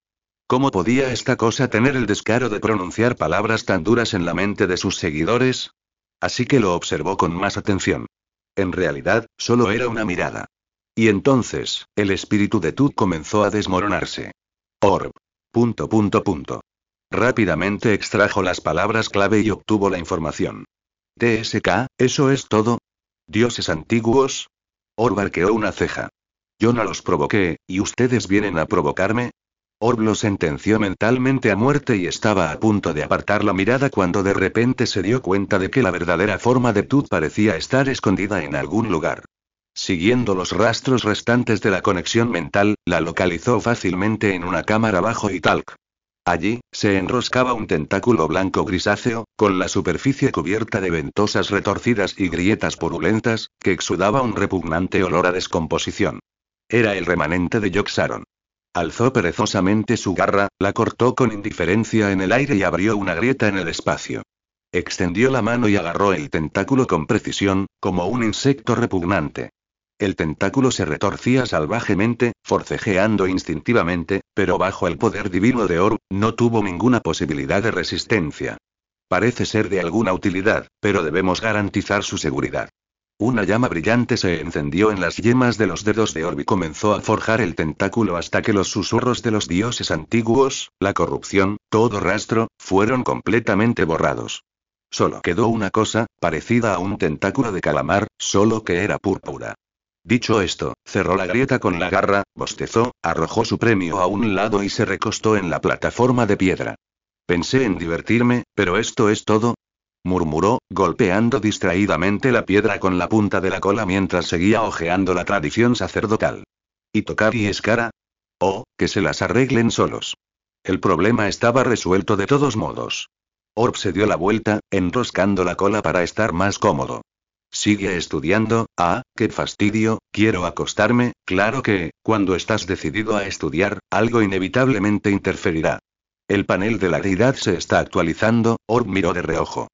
Speaker 1: ¿Cómo podía esta cosa tener el descaro de pronunciar palabras tan duras en la mente de sus seguidores? Así que lo observó con más atención. En realidad, solo era una mirada. Y entonces, el espíritu de Tut comenzó a desmoronarse. Orb. ... Rápidamente extrajo las palabras clave y obtuvo la información. TSK, ¿eso es todo? ¿Dioses antiguos? Orb arqueó una ceja. Yo no los provoqué, ¿y ustedes vienen a provocarme? Orb lo sentenció mentalmente a muerte y estaba a punto de apartar la mirada cuando de repente se dio cuenta de que la verdadera forma de Tut parecía estar escondida en algún lugar. Siguiendo los rastros restantes de la conexión mental, la localizó fácilmente en una cámara bajo y talc. Allí, se enroscaba un tentáculo blanco grisáceo, con la superficie cubierta de ventosas retorcidas y grietas purulentas, que exudaba un repugnante olor a descomposición. Era el remanente de Yogg-Saron. Alzó perezosamente su garra, la cortó con indiferencia en el aire y abrió una grieta en el espacio. Extendió la mano y agarró el tentáculo con precisión, como un insecto repugnante. El tentáculo se retorcía salvajemente, forcejeando instintivamente, pero bajo el poder divino de Orb, no tuvo ninguna posibilidad de resistencia. Parece ser de alguna utilidad, pero debemos garantizar su seguridad. Una llama brillante se encendió en las yemas de los dedos de Orb y comenzó a forjar el tentáculo hasta que los susurros de los dioses antiguos, la corrupción, todo rastro, fueron completamente borrados. Solo quedó una cosa, parecida a un tentáculo de calamar, solo que era púrpura. Dicho esto, cerró la grieta con la garra, bostezó, arrojó su premio a un lado y se recostó en la plataforma de piedra. Pensé en divertirme, pero esto es todo, murmuró, golpeando distraídamente la piedra con la punta de la cola mientras seguía hojeando la tradición sacerdotal. ¿Y Tocar y Skara? Oh, que se las arreglen solos. El problema estaba resuelto de todos modos. Orb se dio la vuelta, enroscando la cola para estar más cómodo. ¿Sigue estudiando? Ah, qué fastidio, quiero acostarme. Claro que, cuando estás decidido a estudiar, algo inevitablemente interferirá. El panel de la deidad se está actualizando. Orb miró de reojo.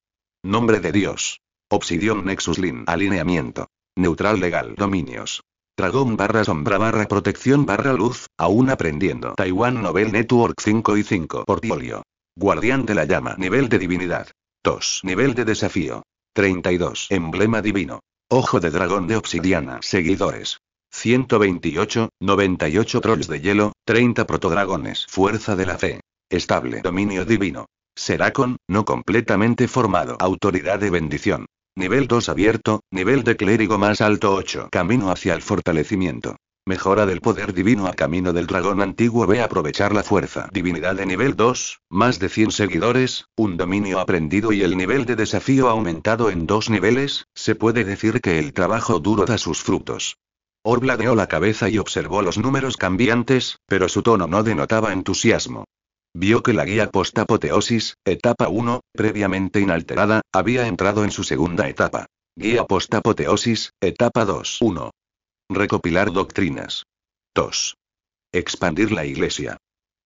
Speaker 1: Nombre de Dios. Obsidian Nexus Lin. Alineamiento. Neutral legal. Dominios. Dragón / sombra / protección / luz, aún aprendiendo. Taiwan Novel Network 5 y 5. Portfolio. Guardián de la llama. Nivel de divinidad. 2. Nivel de desafío. 32. Emblema divino. Ojo de dragón de obsidiana. Seguidores. 128, 98 trolls de hielo, 30 protodragones. Fuerza de la fe. Estable. Dominio divino. Seracon, no completamente formado. Autoridad de bendición. Nivel 2 abierto, nivel de clérigo más alto 8. Camino hacia el fortalecimiento. Mejora del poder divino a camino del dragón antiguo. Ve aprovechar la fuerza. Divinidad de nivel 2, más de 100 seguidores, un dominio aprendido y el nivel de desafío aumentado en 2 niveles. Se puede decir que el trabajo duro da sus frutos. Orb ladeó la cabeza y observó los números cambiantes, pero su tono no denotaba entusiasmo. Vio que la guía post-apoteosis, etapa 1, previamente inalterada, había entrado en su segunda etapa. Guía post-apoteosis, etapa 2. 1. Recopilar doctrinas. 2. Expandir la iglesia.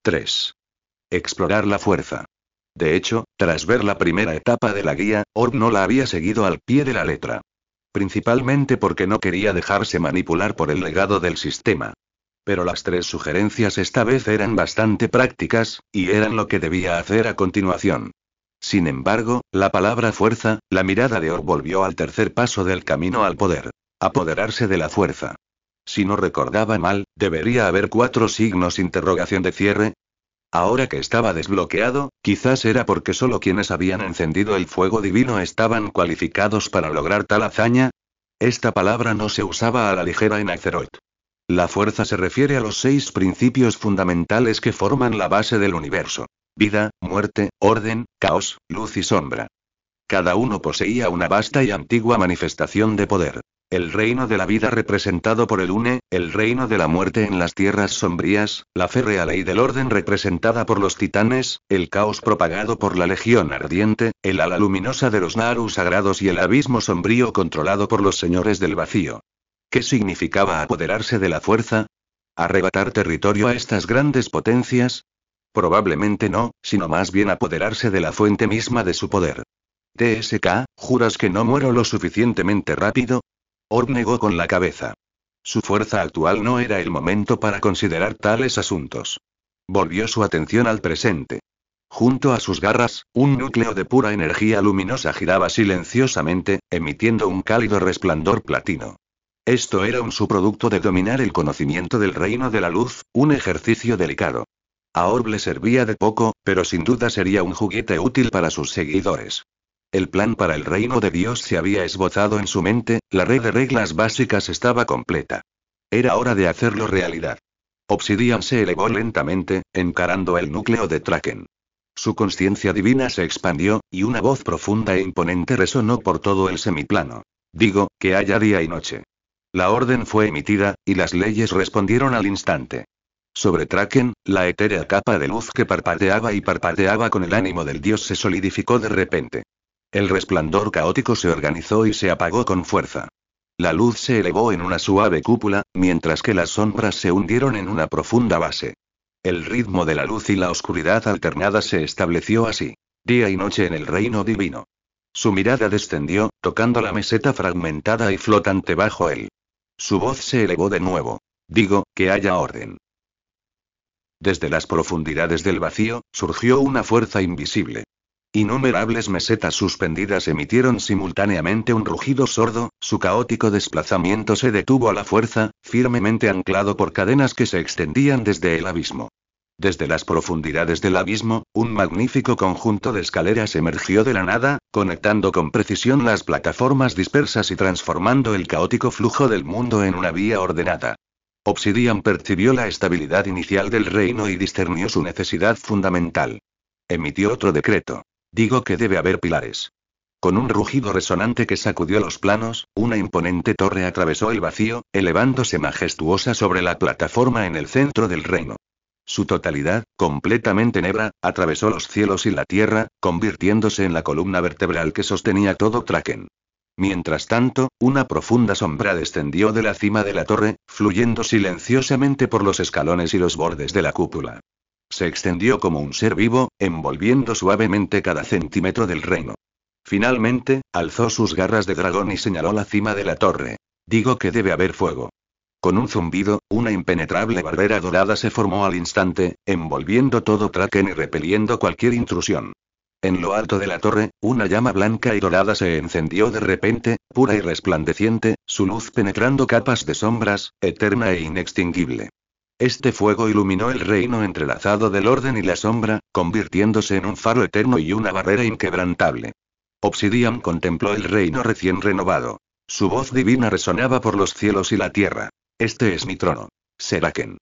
Speaker 1: 3. Explorar la fuerza. De hecho, tras ver la primera etapa de la guía, Orb no la había seguido al pie de la letra. Principalmente porque no quería dejarse manipular por el legado del sistema. Pero las 3 sugerencias esta vez eran bastante prácticas, y eran lo que debía hacer a continuación. Sin embargo, la palabra fuerza, la mirada de Orb volvió al tercer paso del camino al poder. Apoderarse de la fuerza. Si no recordaba mal, debería haber 4 signos interrogación de cierre. Ahora que estaba desbloqueado, quizás era porque solo quienes habían encendido el fuego divino estaban cualificados para lograr tal hazaña. Esta palabra no se usaba a la ligera en Azeroth. La fuerza se refiere a los 6 principios fundamentales que forman la base del universo. Vida, muerte, orden, caos, luz y sombra. Cada uno poseía una vasta y antigua manifestación de poder. El reino de la vida representado por el Une, el reino de la muerte en las tierras sombrías, la férrea ley del orden representada por los titanes, el caos propagado por la legión ardiente, el ala luminosa de los Naaru sagrados y el abismo sombrío controlado por los señores del vacío. ¿Qué significaba apoderarse de la fuerza? ¿Arrebatar territorio a estas grandes potencias? Probablemente no, sino más bien apoderarse de la fuente misma de su poder. TSK, ¿juras que no muero lo suficientemente rápido? Orb negó con la cabeza. Su fuerza actual no era el momento para considerar tales asuntos. Volvió su atención al presente. Junto a sus garras, un núcleo de pura energía luminosa giraba silenciosamente, emitiendo un cálido resplandor platino. Esto era un subproducto de dominar el conocimiento del reino de la luz, un ejercicio delicado. A Orb le servía de poco, pero sin duda sería un juguete útil para sus seguidores. El plan para el reino de Dios se había esbozado en su mente, la red de reglas básicas estaba completa. Era hora de hacerlo realidad. Obsidian se elevó lentamente, encarando el núcleo de Traken. Su conciencia divina se expandió, y una voz profunda e imponente resonó por todo el semiplano. Digo, que haya día y noche. La orden fue emitida, y las leyes respondieron al instante. Sobre Traken, la etérea capa de luz que parpadeaba y parpadeaba con el ánimo del dios se solidificó de repente. El resplandor caótico se organizó y se apagó con fuerza. La luz se elevó en una suave cúpula, mientras que las sombras se hundieron en una profunda base. El ritmo de la luz y la oscuridad alternada se estableció así. Día y noche en el reino divino. Su mirada descendió, tocando la meseta fragmentada y flotante bajo él. Su voz se elevó de nuevo. Digo, que haya orden. Desde las profundidades del vacío, surgió una fuerza invisible. Innumerables mesetas suspendidas emitieron simultáneamente un rugido sordo, su caótico desplazamiento se detuvo a la fuerza, firmemente anclado por cadenas que se extendían desde el abismo. Desde las profundidades del abismo, un magnífico conjunto de escaleras emergió de la nada, conectando con precisión las plataformas dispersas y transformando el caótico flujo del mundo en una vía ordenada. Obsidian percibió la estabilidad inicial del reino y discernió su necesidad fundamental. Emitió otro decreto. Digo que debe haber pilares. Con un rugido resonante que sacudió los planos, una imponente torre atravesó el vacío, elevándose majestuosa sobre la plataforma en el centro del reino. Su totalidad, completamente negra, atravesó los cielos y la tierra, convirtiéndose en la columna vertebral que sostenía todo Traken. Mientras tanto, una profunda sombra descendió de la cima de la torre, fluyendo silenciosamente por los escalones y los bordes de la cúpula. Se extendió como un ser vivo, envolviendo suavemente cada centímetro del reino. Finalmente, alzó sus garras de dragón y señaló la cima de la torre. Digo que debe haber fuego. Con un zumbido, una impenetrable barrera dorada se formó al instante, envolviendo todo Traken y repeliendo cualquier intrusión. En lo alto de la torre, una llama blanca y dorada se encendió de repente, pura y resplandeciente, su luz penetrando capas de sombras, eterna e inextinguible. Este fuego iluminó el reino entrelazado del orden y la sombra, convirtiéndose en un faro eterno y una barrera inquebrantable. Obsidian contempló el reino recién renovado. Su voz divina resonaba por los cielos y la tierra. Este es mi trono. Seraken.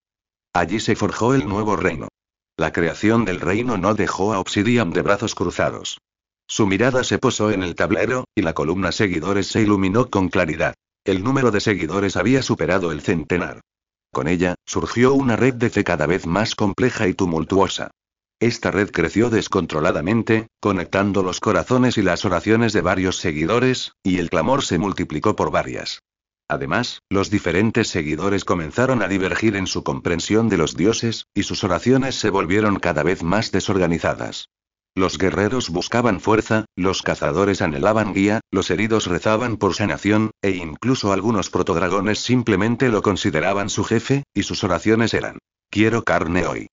Speaker 1: Allí se forjó el nuevo reino. La creación del reino no dejó a Obsidian de brazos cruzados. Su mirada se posó en el tablero, y la columna seguidores se iluminó con claridad. El número de seguidores había superado el centenar. Con ella, surgió una red de fe cada vez más compleja y tumultuosa. Esta red creció descontroladamente, conectando los corazones y las oraciones de varios seguidores, y el clamor se multiplicó por varias. Además, los diferentes seguidores comenzaron a divergir en su comprensión de los dioses, y sus oraciones se volvieron cada vez más desorganizadas. Los guerreros buscaban fuerza, los cazadores anhelaban guía, los heridos rezaban por sanación, e incluso algunos protodragones simplemente lo consideraban su jefe, y sus oraciones eran: quiero carne hoy.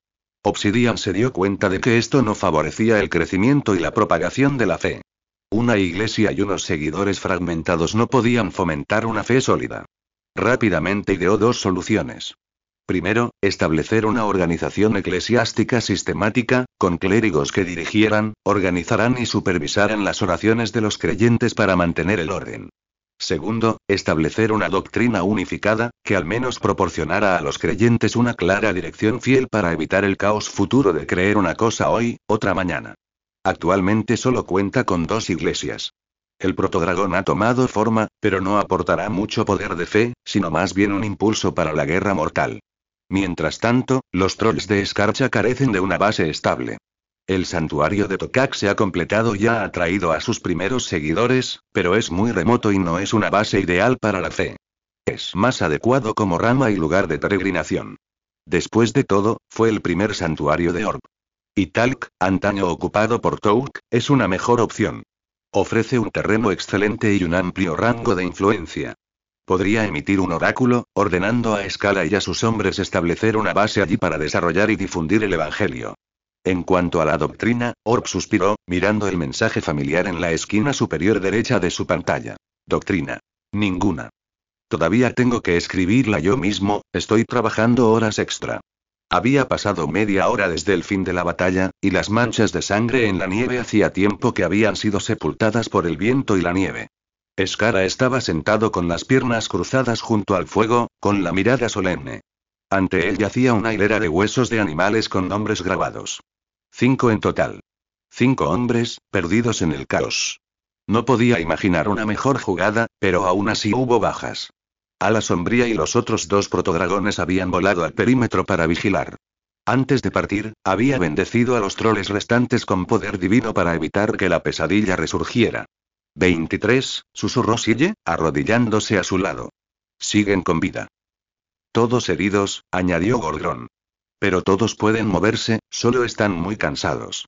Speaker 1: Obsidian se dio cuenta de que esto no favorecía el crecimiento y la propagación de la fe. Una iglesia y unos seguidores fragmentados no podían fomentar una fe sólida. Rápidamente ideó dos soluciones. Primero, establecer una organización eclesiástica sistemática, con clérigos que dirigieran, organizaran y supervisaran las oraciones de los creyentes para mantener el orden. Segundo, establecer una doctrina unificada, que al menos proporcionara a los creyentes una clara dirección fiel para evitar el caos futuro de creer una cosa hoy, otra mañana. Actualmente solo cuenta con 2 iglesias. El protodragón ha tomado forma, pero no aportará mucho poder de fe, sino más bien un impulso para la guerra mortal. Mientras tanto, los trolls de escarcha carecen de una base estable. El santuario de Tokak se ha completado y ha atraído a sus primeros seguidores, pero es muy remoto y no es una base ideal para la fe. Es más adecuado como rama y lugar de peregrinación. Después de todo, fue el primer santuario de Orb. Y Talk, antaño ocupado por Touk, es una mejor opción. Ofrece un terreno excelente y un amplio rango de influencia. Podría emitir un oráculo, ordenando a Escala y a sus hombres establecer una base allí para desarrollar y difundir el evangelio. En cuanto a la doctrina, Orb suspiró, mirando el mensaje familiar en la esquina superior derecha de su pantalla. Doctrina. Ninguna. Todavía tengo que escribirla yo mismo, estoy trabajando horas extra. Había pasado media hora desde el fin de la batalla, y las manchas de sangre en la nieve hacía tiempo que habían sido sepultadas por el viento y la nieve. Escara estaba sentado con las piernas cruzadas junto al fuego, con la mirada solemne. Ante él yacía una hilera de huesos de animales con nombres grabados. 5 en total. 5 hombres, perdidos en el caos. No podía imaginar una mejor jugada, pero aún así hubo bajas. Ala Sombría y los otros 2 protodragones habían volado al perímetro para vigilar. Antes de partir, había bendecido a los troles restantes con poder divino para evitar que la pesadilla resurgiera. 23, susurró Sille, arrodillándose a su lado. Siguen con vida. Todos heridos, añadió Gorgrón. Pero todos pueden moverse, solo están muy cansados.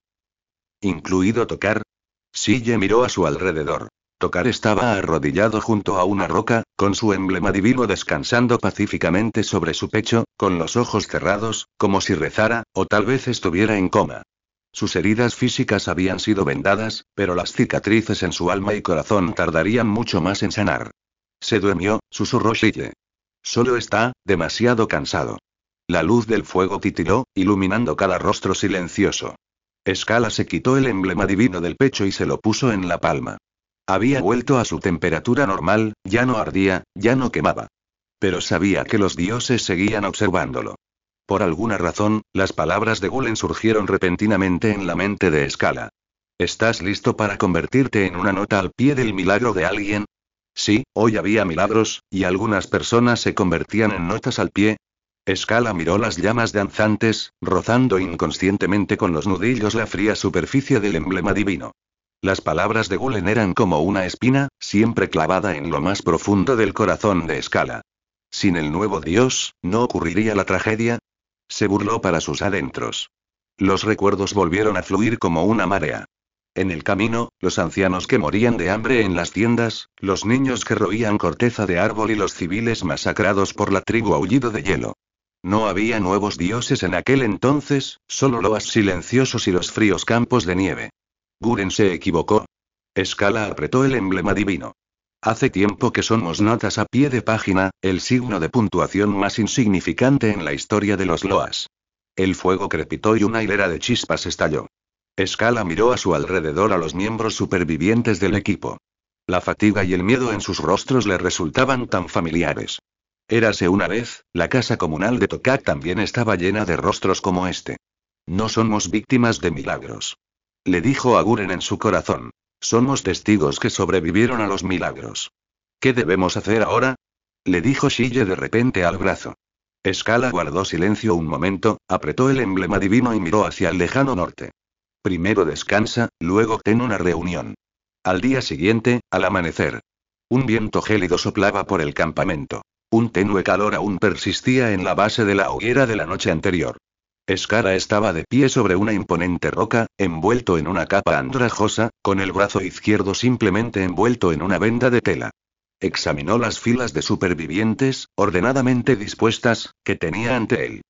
Speaker 1: ¿Incluido Tokar? Sille miró a su alrededor. Tokar estaba arrodillado junto a una roca, con su emblema divino descansando pacíficamente sobre su pecho, con los ojos cerrados, como si rezara, o tal vez estuviera en coma. Sus heridas físicas habían sido vendadas, pero las cicatrices en su alma y corazón tardarían mucho más en sanar. Se durmió, susurró Sille. Solo está, demasiado cansado. La luz del fuego titiló, iluminando cada rostro silencioso. Escala se quitó el emblema divino del pecho y se lo puso en la palma. Había vuelto a su temperatura normal, ya no ardía, ya no quemaba. Pero sabía que los dioses seguían observándolo. Por alguna razón, las palabras de Gulen surgieron repentinamente en la mente de Escala. ¿Estás listo para convertirte en una nota al pie del milagro de alguien? Sí, hoy había milagros, y algunas personas se convertían en notas al pie. Escala miró las llamas danzantes, rozando inconscientemente con los nudillos la fría superficie del emblema divino. Las palabras de Gulen eran como una espina, siempre clavada en lo más profundo del corazón de Escala. Sin el nuevo dios, ¿no ocurriría la tragedia? Se burló para sus adentros. Los recuerdos volvieron a fluir como una marea. En el camino, los ancianos que morían de hambre en las tiendas, los niños que roían corteza de árbol y los civiles masacrados por la tribu Aullido de Hielo. No había nuevos dioses en aquel entonces, solo loas silenciosos y los fríos campos de nieve. Guren se equivocó. Escala apretó el emblema divino. Hace tiempo que somos notas a pie de página, el signo de puntuación más insignificante en la historia de los loas. El fuego crepitó y una hilera de chispas estalló. Escala miró a su alrededor a los miembros supervivientes del equipo. La fatiga y el miedo en sus rostros le resultaban tan familiares. Érase una vez, la casa comunal de Tokak también estaba llena de rostros como este. No somos víctimas de milagros. Le dijo a Guren en su corazón. Somos testigos que sobrevivieron a los milagros. ¿Qué debemos hacer ahora? Le dijo Sille de repente al brazo. Scala guardó silencio un momento, apretó el emblema divino y miró hacia el lejano norte. Primero descansa, luego ten una reunión. Al día siguiente, al amanecer. Un viento gélido soplaba por el campamento. Un tenue calor aún persistía en la base de la hoguera de la noche anterior. Scala estaba de pie sobre una imponente roca, envuelto en una capa andrajosa, con el brazo izquierdo simplemente envuelto en una venda de tela. Examinó las filas de supervivientes, ordenadamente dispuestas, que tenía ante él.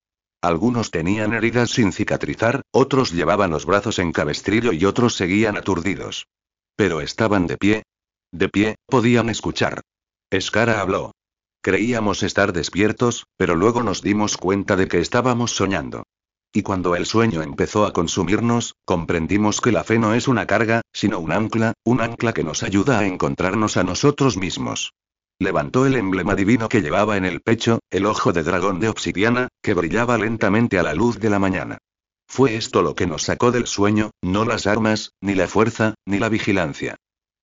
Speaker 1: Algunos tenían heridas sin cicatrizar, otros llevaban los brazos en cabestrillo y otros seguían aturdidos. Pero estaban de pie. De pie, podían escuchar. Scala habló. Creíamos estar despiertos, pero luego nos dimos cuenta de que estábamos soñando. Y cuando el sueño empezó a consumirnos, comprendimos que la fe no es una carga, sino un ancla que nos ayuda a encontrarnos a nosotros mismos. Levantó el emblema divino que llevaba en el pecho, el ojo de dragón de obsidiana, que brillaba lentamente a la luz de la mañana. Fue esto lo que nos sacó del sueño, no las armas, ni la fuerza, ni la vigilancia.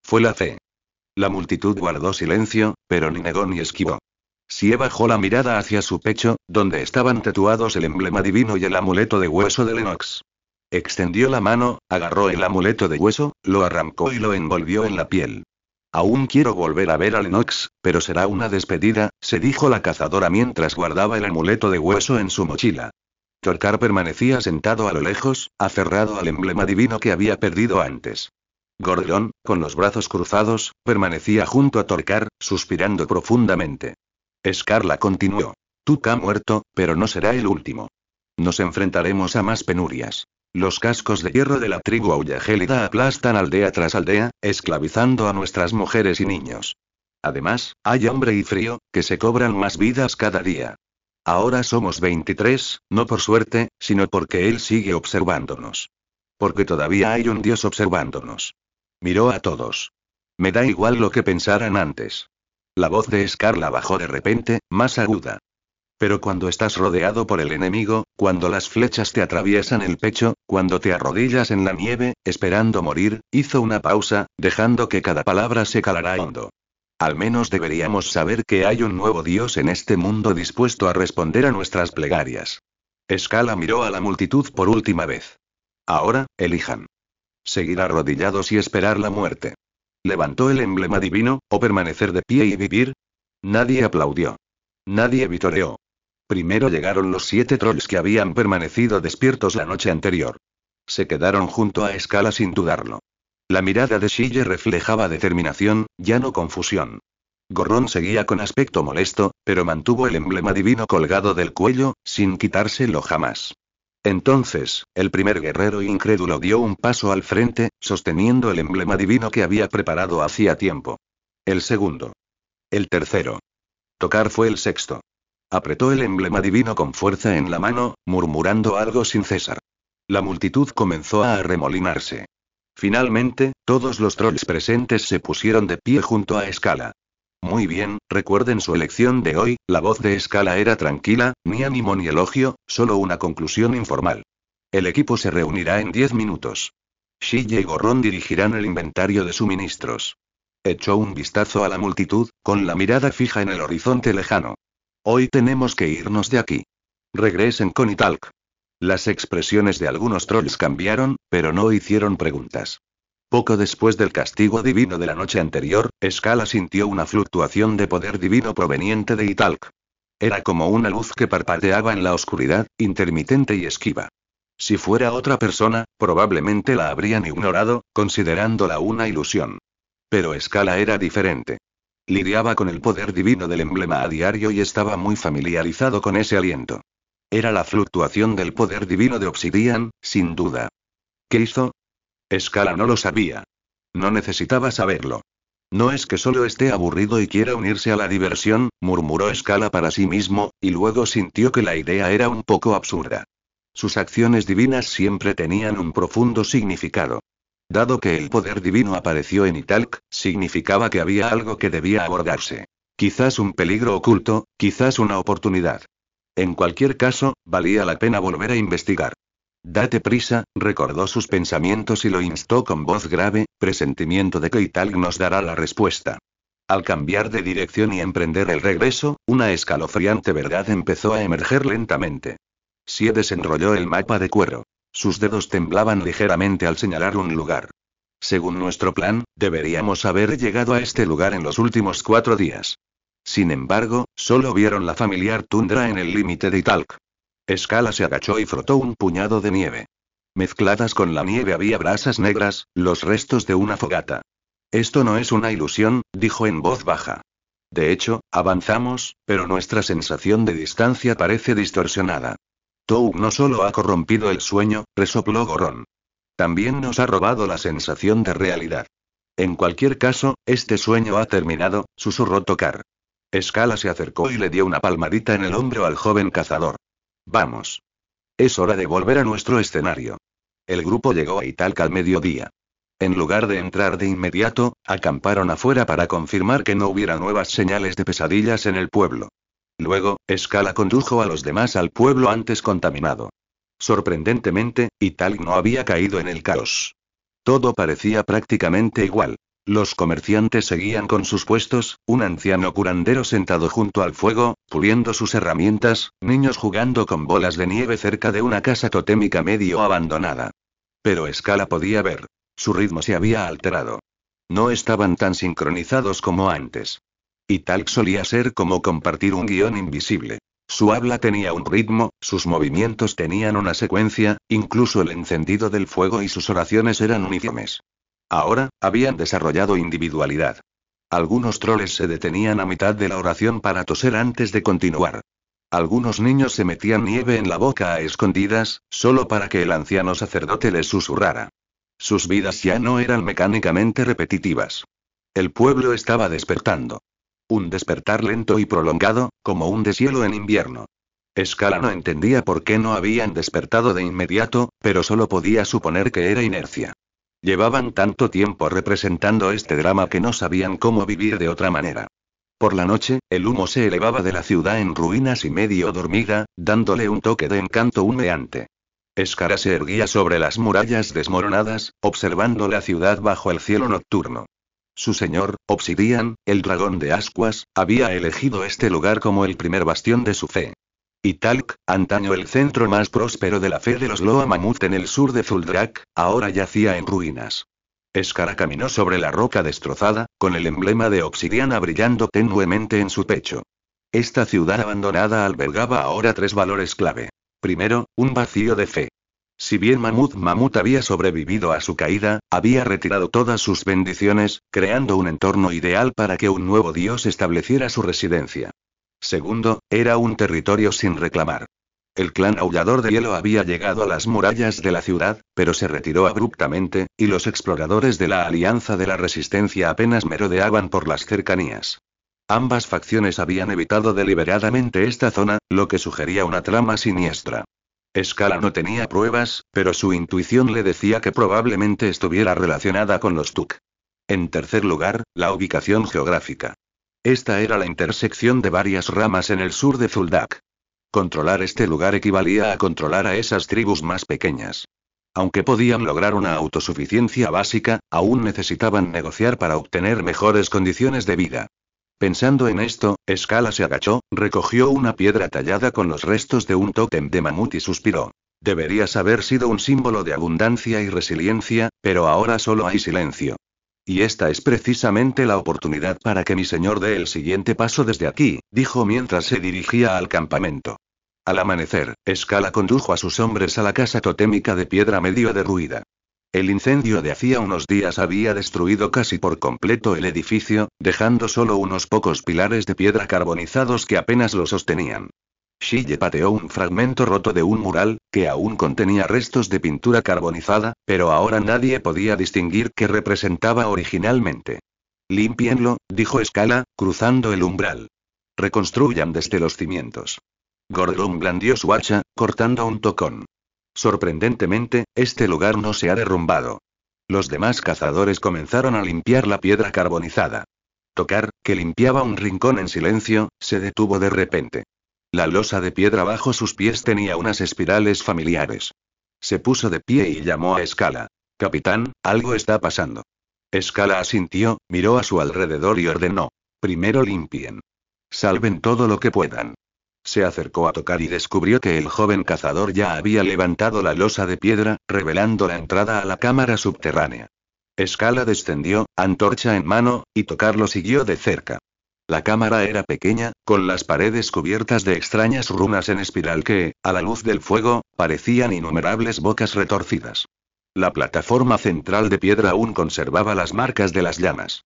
Speaker 1: Fue la fe. La multitud guardó silencio, pero ni negó ni esquivó. Sie bajó la mirada hacia su pecho, donde estaban tatuados el emblema divino y el amuleto de hueso de Lennox. Extendió la mano, agarró el amuleto de hueso, lo arrancó y lo envolvió en la piel. Aún quiero volver a ver a Lennox, pero será una despedida, se dijo la cazadora mientras guardaba el amuleto de hueso en su mochila. Torcar permanecía sentado a lo lejos, aferrado al emblema divino que había perdido antes. Gorgon, con los brazos cruzados, permanecía junto a Torcar, suspirando profundamente. Scarla continuó. Tuk ha muerto, pero no será el último. Nos enfrentaremos a más penurias. Los cascos de hierro de la tribu Aulagélida aplastan aldea tras aldea, esclavizando a nuestras mujeres y niños. Además, hay hambre y frío, que se cobran más vidas cada día. Ahora somos 23, no por suerte, sino porque él sigue observándonos. Porque todavía hay un Dios observándonos. Miró a todos. Me da igual lo que pensaran antes. La voz de Scarla bajó de repente, más aguda. Pero cuando estás rodeado por el enemigo, cuando las flechas te atraviesan el pecho, cuando te arrodillas en la nieve, esperando morir, hizo una pausa, dejando que cada palabra se calara hondo. Al menos deberíamos saber que hay un nuevo Dios en este mundo dispuesto a responder a nuestras plegarias. Scala miró a la multitud por última vez. Ahora, elijan. Seguir arrodillados y esperar la muerte. ¿Levantó el emblema divino, o permanecer de pie y vivir? Nadie aplaudió. Nadie vitoreó. Primero llegaron los 7 trolls que habían permanecido despiertos la noche anterior. Se quedaron junto a Scala sin dudarlo. La mirada de Shille reflejaba determinación, ya no confusión. Gorron seguía con aspecto molesto, pero mantuvo el emblema divino colgado del cuello, sin quitárselo jamás. Entonces, el primer guerrero incrédulo dio un paso al frente, sosteniendo el emblema divino que había preparado hacía tiempo. El segundo. El tercero. Torcar fue el sexto. Apretó el emblema divino con fuerza en la mano, murmurando algo sin cesar. La multitud comenzó a arremolinarse. Finalmente, todos los trolls presentes se pusieron de pie junto a Scala. Muy bien, recuerden su elección de hoy, la voz de Scala era tranquila, ni ánimo ni elogio, solo una conclusión informal. El equipo se reunirá en 10 minutos. Shille y Gorron dirigirán el inventario de suministros. Echó un vistazo a la multitud, con la mirada fija en el horizonte lejano. Hoy tenemos que irnos de aquí. Regresen con Italk. Las expresiones de algunos trolls cambiaron, pero no hicieron preguntas. Poco después del castigo divino de la noche anterior, Scala sintió una fluctuación de poder divino proveniente de Italk. Era como una luz que parpadeaba en la oscuridad, intermitente y esquiva. Si fuera otra persona, probablemente la habrían ignorado, considerándola una ilusión. Pero Scala era diferente. Lidiaba con el poder divino del emblema a diario y estaba muy familiarizado con ese aliento. Era la fluctuación del poder divino de Obsidian, sin duda. ¿Qué hizo? Scala no lo sabía. No necesitaba saberlo. No es que solo esté aburrido y quiera unirse a la diversión, murmuró Scala para sí mismo, y luego sintió que la idea era un poco absurda. Sus acciones divinas siempre tenían un profundo significado. Dado que el poder divino apareció en Italk, significaba que había algo que debía abordarse. Quizás un peligro oculto, quizás una oportunidad. En cualquier caso, valía la pena volver a investigar. Date prisa, recordó sus pensamientos y lo instó con voz grave, presentimiento de que Italk nos dará la respuesta. Al cambiar de dirección y emprender el regreso, una escalofriante verdad empezó a emerger lentamente. Sie desenrolló el mapa de cuero. Sus dedos temblaban ligeramente al señalar un lugar. Según nuestro plan, deberíamos haber llegado a este lugar en los últimos 4 días. Sin embargo, solo vieron la familiar tundra en el límite de Italk. Scala se agachó y frotó un puñado de nieve. Mezcladas con la nieve había brasas negras, los restos de una fogata. Esto no es una ilusión, dijo en voz baja. De hecho, avanzamos, pero nuestra sensación de distancia parece distorsionada. Toug no solo ha corrompido el sueño, resopló Goron. También nos ha robado la sensación de realidad. En cualquier caso, este sueño ha terminado, susurró Tokar. Scala se acercó y le dio una palmadita en el hombro al joven cazador. Vamos. Es hora de volver a nuestro escenario. El grupo llegó a Italk al mediodía. En lugar de entrar de inmediato, acamparon afuera para confirmar que no hubiera nuevas señales de pesadillas en el pueblo. Luego, Scala condujo a los demás al pueblo antes contaminado. Sorprendentemente, Italk no había caído en el caos. Todo parecía prácticamente igual. Los comerciantes seguían con sus puestos, un anciano curandero sentado junto al fuego, puliendo sus herramientas, niños jugando con bolas de nieve cerca de una casa totémica medio abandonada. Pero Scala podía ver. Su ritmo se había alterado. No estaban tan sincronizados como antes. Italk solía ser como compartir un guión invisible. Su habla tenía un ritmo, sus movimientos tenían una secuencia, incluso el encendido del fuego y sus oraciones eran uniformes. Ahora, habían desarrollado individualidad. Algunos troles se detenían a mitad de la oración para toser antes de continuar. Algunos niños se metían nieve en la boca a escondidas, solo para que el anciano sacerdote les susurrara. Sus vidas ya no eran mecánicamente repetitivas. El pueblo estaba despertando. Un despertar lento y prolongado, como un deshielo en invierno. Scala no entendía por qué no habían despertado de inmediato, pero solo podía suponer que era inercia. Llevaban tanto tiempo representando este drama que no sabían cómo vivir de otra manera. Por la noche, el humo se elevaba de la ciudad en ruinas y medio dormida, dándole un toque de encanto humeante. Scala se erguía sobre las murallas desmoronadas, observando la ciudad bajo el cielo nocturno. Su señor, Obsidian, el dragón de ascuas, había elegido este lugar como el primer bastión de su fe. Italk, antaño el centro más próspero de la fe de los Loa Mamut en el sur de Zuldrak, ahora yacía en ruinas. Scala caminó sobre la roca destrozada, con el emblema de obsidiana brillando tenuemente en su pecho. Esta ciudad abandonada albergaba ahora 3 valores clave. Primero, un vacío de fe. Si bien Mamut había sobrevivido a su caída, había retirado todas sus bendiciones, creando un entorno ideal para que un nuevo dios estableciera su residencia. Segundo, era un territorio sin reclamar. El clan Aullador de Hielo había llegado a las murallas de la ciudad, pero se retiró abruptamente, y los exploradores de la Alianza de la Resistencia apenas merodeaban por las cercanías. Ambas facciones habían evitado deliberadamente esta zona, lo que sugería una trama siniestra. Scala no tenía pruebas, pero su intuición le decía que probablemente estuviera relacionada con los Tuk. En tercer lugar, la ubicación geográfica. Esta era la intersección de varias ramas en el sur de Zuldrak. Controlar este lugar equivalía a controlar a esas tribus más pequeñas. Aunque podían lograr una autosuficiencia básica, aún necesitaban negociar para obtener mejores condiciones de vida. Pensando en esto, Scala se agachó, recogió una piedra tallada con los restos de un tótem de mamut y suspiró. Deberías haber sido un símbolo de abundancia y resiliencia, pero ahora solo hay silencio. Y esta es precisamente la oportunidad para que mi señor dé el siguiente paso desde aquí, dijo mientras se dirigía al campamento. Al amanecer, Scala condujo a sus hombres a la casa totémica de piedra medio derruida. El incendio de hacía unos días había destruido casi por completo el edificio, dejando solo unos pocos pilares de piedra carbonizados que apenas lo sostenían. Shille pateó un fragmento roto de un mural, que aún contenía restos de pintura carbonizada, pero ahora nadie podía distinguir qué representaba originalmente. Límpienlo, dijo Scala, cruzando el umbral. Reconstruyan desde los cimientos. Gordon blandió su hacha, cortando un tocón. Sorprendentemente, este lugar no se ha derrumbado. Los demás cazadores comenzaron a limpiar la piedra carbonizada. Tokar, que limpiaba un rincón en silencio, se detuvo de repente. La losa de piedra bajo sus pies tenía unas espirales familiares. Se puso de pie y llamó a Scala. Capitán, algo está pasando. Scala asintió, miró a su alrededor y ordenó. Primero limpien. Salven todo lo que puedan. Se acercó a tocar y descubrió que el joven cazador ya había levantado la losa de piedra, revelando la entrada a la cámara subterránea. Scala descendió, antorcha en mano, y Tocar lo siguió de cerca. La cámara era pequeña, con las paredes cubiertas de extrañas runas en espiral que, a la luz del fuego, parecían innumerables bocas retorcidas. La plataforma central de piedra aún conservaba las marcas de las llamas.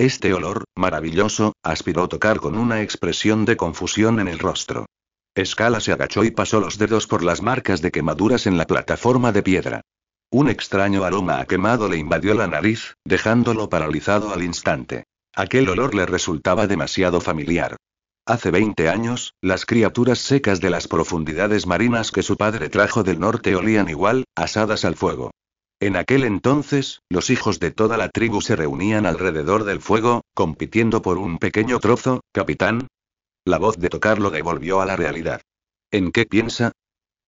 Speaker 1: Este olor, maravilloso, aspiró Tocar con una expresión de confusión en el rostro. Scala se agachó y pasó los dedos por las marcas de quemaduras en la plataforma de piedra. Un extraño aroma a quemado le invadió la nariz, dejándolo paralizado al instante. Aquel olor le resultaba demasiado familiar. Hace 20 años, las criaturas secas de las profundidades marinas que su padre trajo del norte olían igual, asadas al fuego. En aquel entonces, los hijos de toda la tribu se reunían alrededor del fuego, compitiendo por un pequeño trozo, capitán. La voz de Tocar lo devolvió a la realidad. ¿En qué piensa?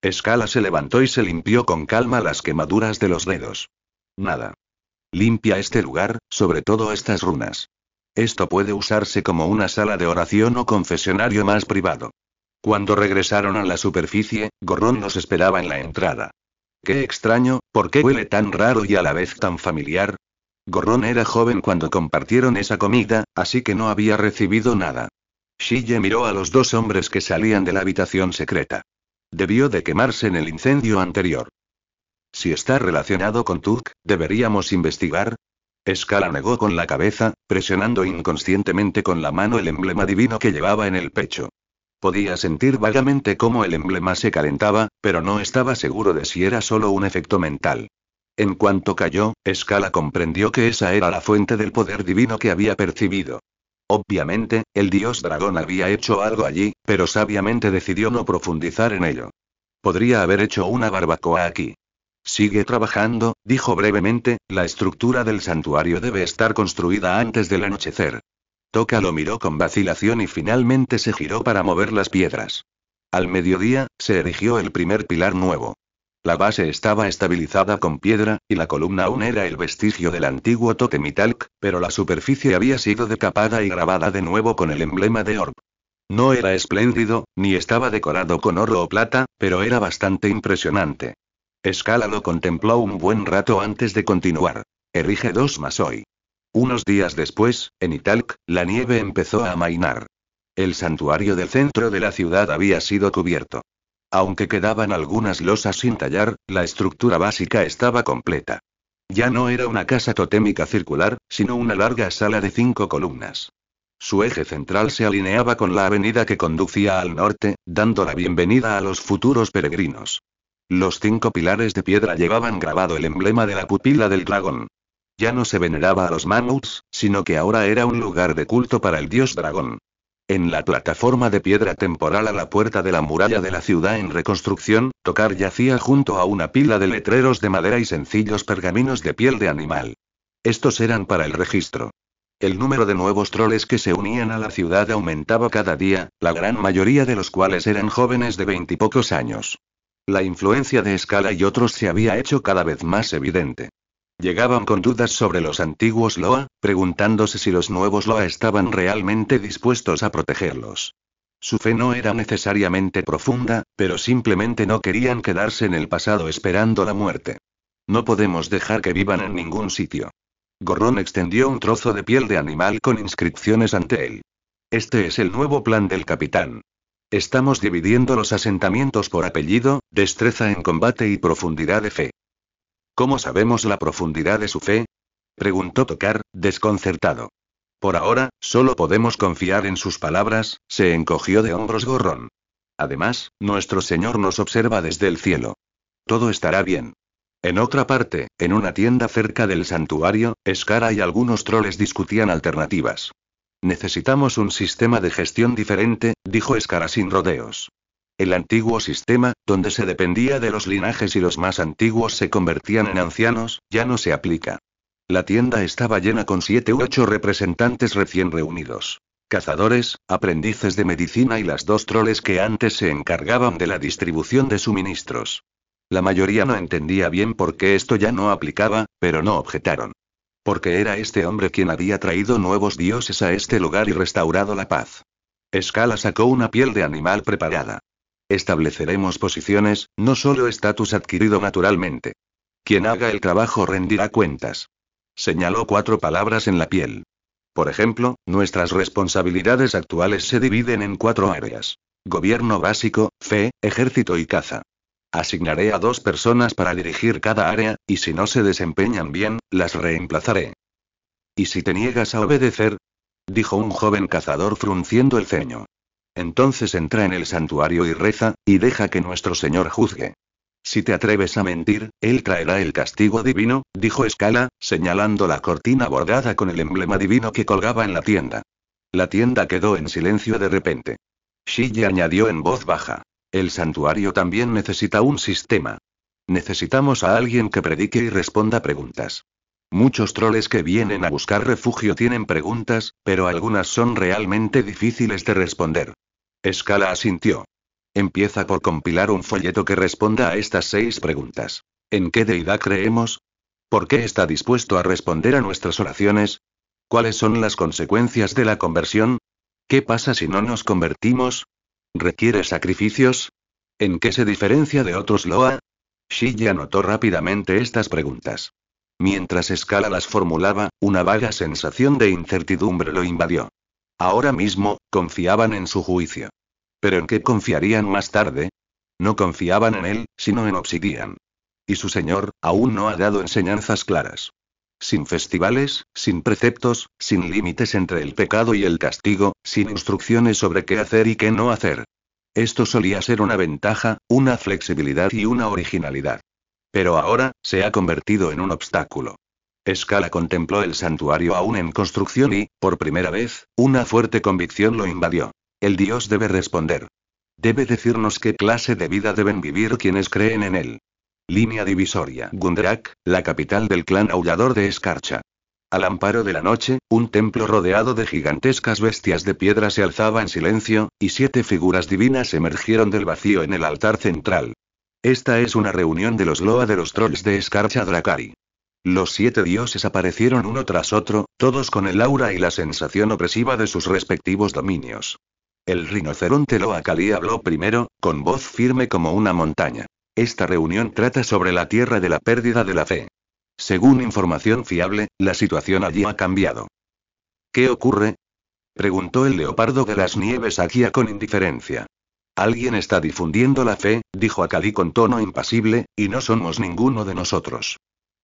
Speaker 1: Scala se levantó y se limpió con calma las quemaduras de los dedos. Nada. Limpia este lugar, sobre todo estas runas. Esto puede usarse como una sala de oración o confesionario más privado. Cuando regresaron a la superficie, Gorrón los esperaba en la entrada. Qué extraño, ¿por qué huele tan raro y a la vez tan familiar? Gorrón era joven cuando compartieron esa comida, así que no había recibido nada. Shille miró a los dos hombres que salían de la habitación secreta. Debió de quemarse en el incendio anterior. Si está relacionado con Tuk, ¿deberíamos investigar? Scala negó con la cabeza, presionando inconscientemente con la mano el emblema divino que llevaba en el pecho. Podía sentir vagamente cómo el emblema se calentaba, pero no estaba seguro de si era solo un efecto mental. En cuanto cayó, Scala comprendió que esa era la fuente del poder divino que había percibido. Obviamente, el dios dragón había hecho algo allí, pero sabiamente decidió no profundizar en ello. Podría haber hecho una barbacoa aquí. Sigue trabajando, dijo brevemente, la estructura del santuario debe estar construida antes del anochecer. Toca lo miró con vacilación y finalmente se giró para mover las piedras. Al mediodía, se erigió el primer pilar nuevo. La base estaba estabilizada con piedra, y la columna aún era el vestigio del antiguo tótem Italc, pero la superficie había sido decapada y grabada de nuevo con el emblema de Orb. No era espléndido, ni estaba decorado con oro o plata, pero era bastante impresionante. Scala lo contempló un buen rato antes de continuar. Erige 2 más hoy. Unos días después, en Italc, la nieve empezó a amainar. El santuario del centro de la ciudad había sido cubierto. Aunque quedaban algunas losas sin tallar, la estructura básica estaba completa. Ya no era una casa totémica circular, sino una larga sala de 5 columnas. Su eje central se alineaba con la avenida que conducía al norte, dando la bienvenida a los futuros peregrinos. Los 5 pilares de piedra llevaban grabado el emblema de la pupila del dragón. Ya no se veneraba a los mamuts, sino que ahora era un lugar de culto para el dios dragón. En la plataforma de piedra temporal a la puerta de la muralla de la ciudad en reconstrucción, Tocar yacía junto a una pila de letreros de madera y sencillos pergaminos de piel de animal. Estos eran para el registro. El número de nuevos troles que se unían a la ciudad aumentaba cada día, la gran mayoría de los cuales eran jóvenes de 20 y pocos años. La influencia de Scala y otros se había hecho cada vez más evidente. Llegaban con dudas sobre los antiguos Loa, preguntándose si los nuevos Loa estaban realmente dispuestos a protegerlos. Su fe no era necesariamente profunda, pero simplemente no querían quedarse en el pasado esperando la muerte. No podemos dejar que vivan en ningún sitio. Gorrón extendió un trozo de piel de animal con inscripciones ante él. Este es el nuevo plan del capitán. Estamos dividiendo los asentamientos por apellido, destreza en combate y profundidad de fe. ¿Cómo sabemos la profundidad de su fe? Preguntó Tocar, desconcertado. Por ahora, solo podemos confiar en sus palabras, se encogió de hombros Gorrón. Además, nuestro Señor nos observa desde el cielo. Todo estará bien. En otra parte, en una tienda cerca del santuario, Scala y algunos troles discutían alternativas. Necesitamos un sistema de gestión diferente, dijo Scala sin rodeos. El antiguo sistema, donde se dependía de los linajes y los más antiguos se convertían en ancianos, ya no se aplica. La tienda estaba llena con 7 u 8 representantes recién reunidos. Cazadores, aprendices de medicina y las 2 troles que antes se encargaban de la distribución de suministros. La mayoría no entendía bien por qué esto ya no aplicaba, pero no objetaron. Porque era este hombre quien había traído nuevos dioses a este lugar y restaurado la paz. Scala sacó una piel de animal preparada. Estableceremos posiciones, no solo estatus adquirido naturalmente. Quien haga el trabajo rendirá cuentas. Señaló 4 palabras en la piel. Por ejemplo, nuestras responsabilidades actuales se dividen en 4 áreas. Gobierno básico, fe, ejército y caza. Asignaré a 2 personas para dirigir cada área, y si no se desempeñan bien, las reemplazaré. ¿Y si te niegas a obedecer? Dijo un joven cazador frunciendo el ceño. Entonces entra en el santuario y reza, y deja que nuestro Señor juzgue. Si te atreves a mentir, Él traerá el castigo divino, dijo Scala, señalando la cortina bordada con el emblema divino que colgaba en la tienda. La tienda quedó en silencio de repente. Shige añadió en voz baja. El santuario también necesita un sistema. Necesitamos a alguien que predique y responda preguntas. Muchos troles que vienen a buscar refugio tienen preguntas, pero algunas son realmente difíciles de responder. Scala asintió. Empieza por compilar un folleto que responda a estas 6 preguntas. ¿En qué deidad creemos? ¿Por qué está dispuesto a responder a nuestras oraciones? ¿Cuáles son las consecuencias de la conversión? ¿Qué pasa si no nos convertimos? ¿Requiere sacrificios? ¿En qué se diferencia de otros Loa? Shige anotó rápidamente estas preguntas. Mientras Scala las formulaba, una vaga sensación de incertidumbre lo invadió. Ahora mismo, confiaban en su juicio. ¿Pero en qué confiarían más tarde? No confiaban en él, sino en Obsidian. Y su señor, aún no ha dado enseñanzas claras. Sin festivales, sin preceptos, sin límites entre el pecado y el castigo, sin instrucciones sobre qué hacer y qué no hacer. Esto solía ser una ventaja, una flexibilidad y una originalidad. Pero ahora, se ha convertido en un obstáculo. Scala contempló el santuario aún en construcción y, por primera vez, una fuerte convicción lo invadió. El dios debe responder. Debe decirnos qué clase de vida deben vivir quienes creen en él. Línea divisoria. Gundrak, la capital del clan aullador de Escarcha. Al amparo de la noche, un templo rodeado de gigantescas bestias de piedra se alzaba en silencio, y 7 figuras divinas emergieron del vacío en el altar central. Esta es una reunión de los Loa de los trolls de Escarcha Drakari. Los 7 dioses aparecieron uno tras otro, todos con el aura y la sensación opresiva de sus respectivos dominios. El rinoceronte Loa Kali habló primero, con voz firme como una montaña. Esta reunión trata sobre la tierra de la pérdida de la fe. Según información fiable, la situación allí ha cambiado. ¿Qué ocurre? Preguntó el leopardo de las nieves Akia con indiferencia. Alguien está difundiendo la fe, dijo Akali con tono impasible, y no somos ninguno de nosotros.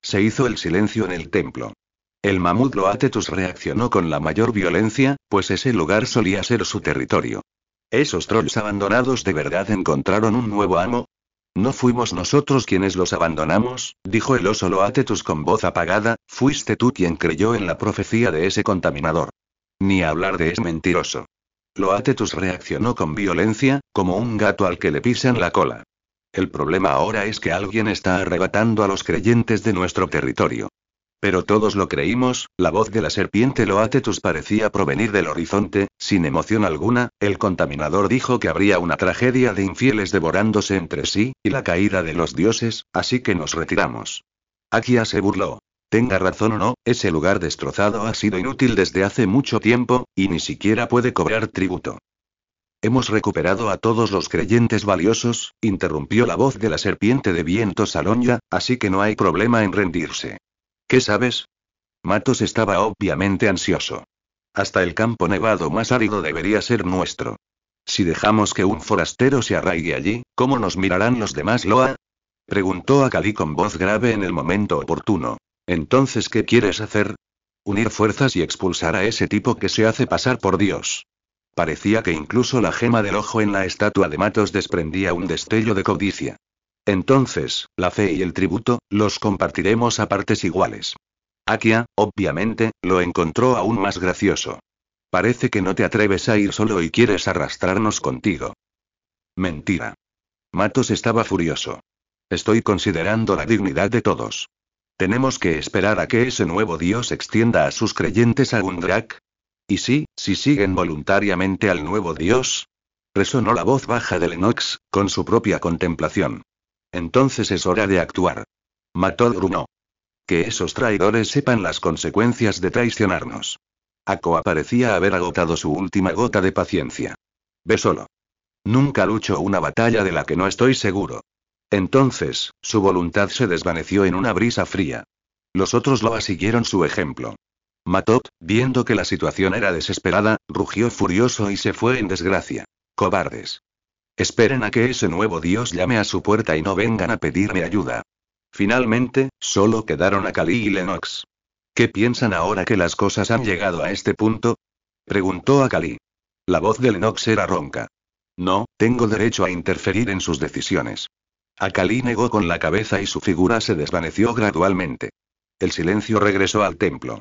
Speaker 1: Se hizo el silencio en el templo. El mamut Loatetus reaccionó con la mayor violencia, pues ese lugar solía ser su territorio. ¿Esos trolls abandonados de verdad encontraron un nuevo amo? No fuimos nosotros quienes los abandonamos, dijo el oso Loatetus con voz apagada, fuiste tú quien creyó en la profecía de ese contaminador. Ni hablar de ese mentiroso. Loatetus reaccionó con violencia, como un gato al que le pisan la cola. El problema ahora es que alguien está arrebatando a los creyentes de nuestro territorio. Pero todos lo creímos, la voz de la serpiente Loatetus parecía provenir del horizonte, sin emoción alguna, el contaminador dijo que habría una tragedia de infieles devorándose entre sí, y la caída de los dioses, así que nos retiramos. Akia se burló. Tenga razón o no, ese lugar destrozado ha sido inútil desde hace mucho tiempo, y ni siquiera puede cobrar tributo. Hemos recuperado a todos los creyentes valiosos, interrumpió la voz de la serpiente de viento Salonya, así que no hay problema en rendirse. ¿Qué sabes? Matos estaba obviamente ansioso. Hasta el campo nevado más árido debería ser nuestro. Si dejamos que un forastero se arraigue allí, ¿cómo nos mirarán los demás Loa? Preguntó Akali con voz grave en el momento oportuno. Entonces, ¿qué quieres hacer? Unir fuerzas y expulsar a ese tipo que se hace pasar por Dios. Parecía que incluso la gema del ojo en la estatua de Matos desprendía un destello de codicia. Entonces, la fe y el tributo, los compartiremos a partes iguales. Akia, obviamente, lo encontró aún más gracioso. Parece que no te atreves a ir solo y quieres arrastrarnos contigo. Mentira. Matos estaba furioso. Estoy considerando la dignidad de todos. ¿Tenemos que esperar a que ese nuevo dios extienda a sus creyentes a Gundrak? ¿Y si siguen voluntariamente al nuevo dios? Resonó la voz baja de Lennox, con su propia contemplación. Entonces es hora de actuar. Mató grunó. Que esos traidores sepan las consecuencias de traicionarnos. Akoa parecía haber agotado su última gota de paciencia. Ve solo. Nunca lucho una batalla de la que no estoy seguro. Entonces, su voluntad se desvaneció en una brisa fría. Los otros Loa siguieron su ejemplo. Matot, viendo que la situación era desesperada, rugió furioso y se fue en desgracia. Cobardes. Esperen a que ese nuevo dios llame a su puerta y no vengan a pedirme ayuda. Finalmente, solo quedaron Akali y Lennox. ¿Qué piensan ahora que las cosas han llegado a este punto? Preguntó Akali. La voz de Lennox era ronca. No, tengo derecho a interferir en sus decisiones. Akali negó con la cabeza y su figura se desvaneció gradualmente. El silencio regresó al templo.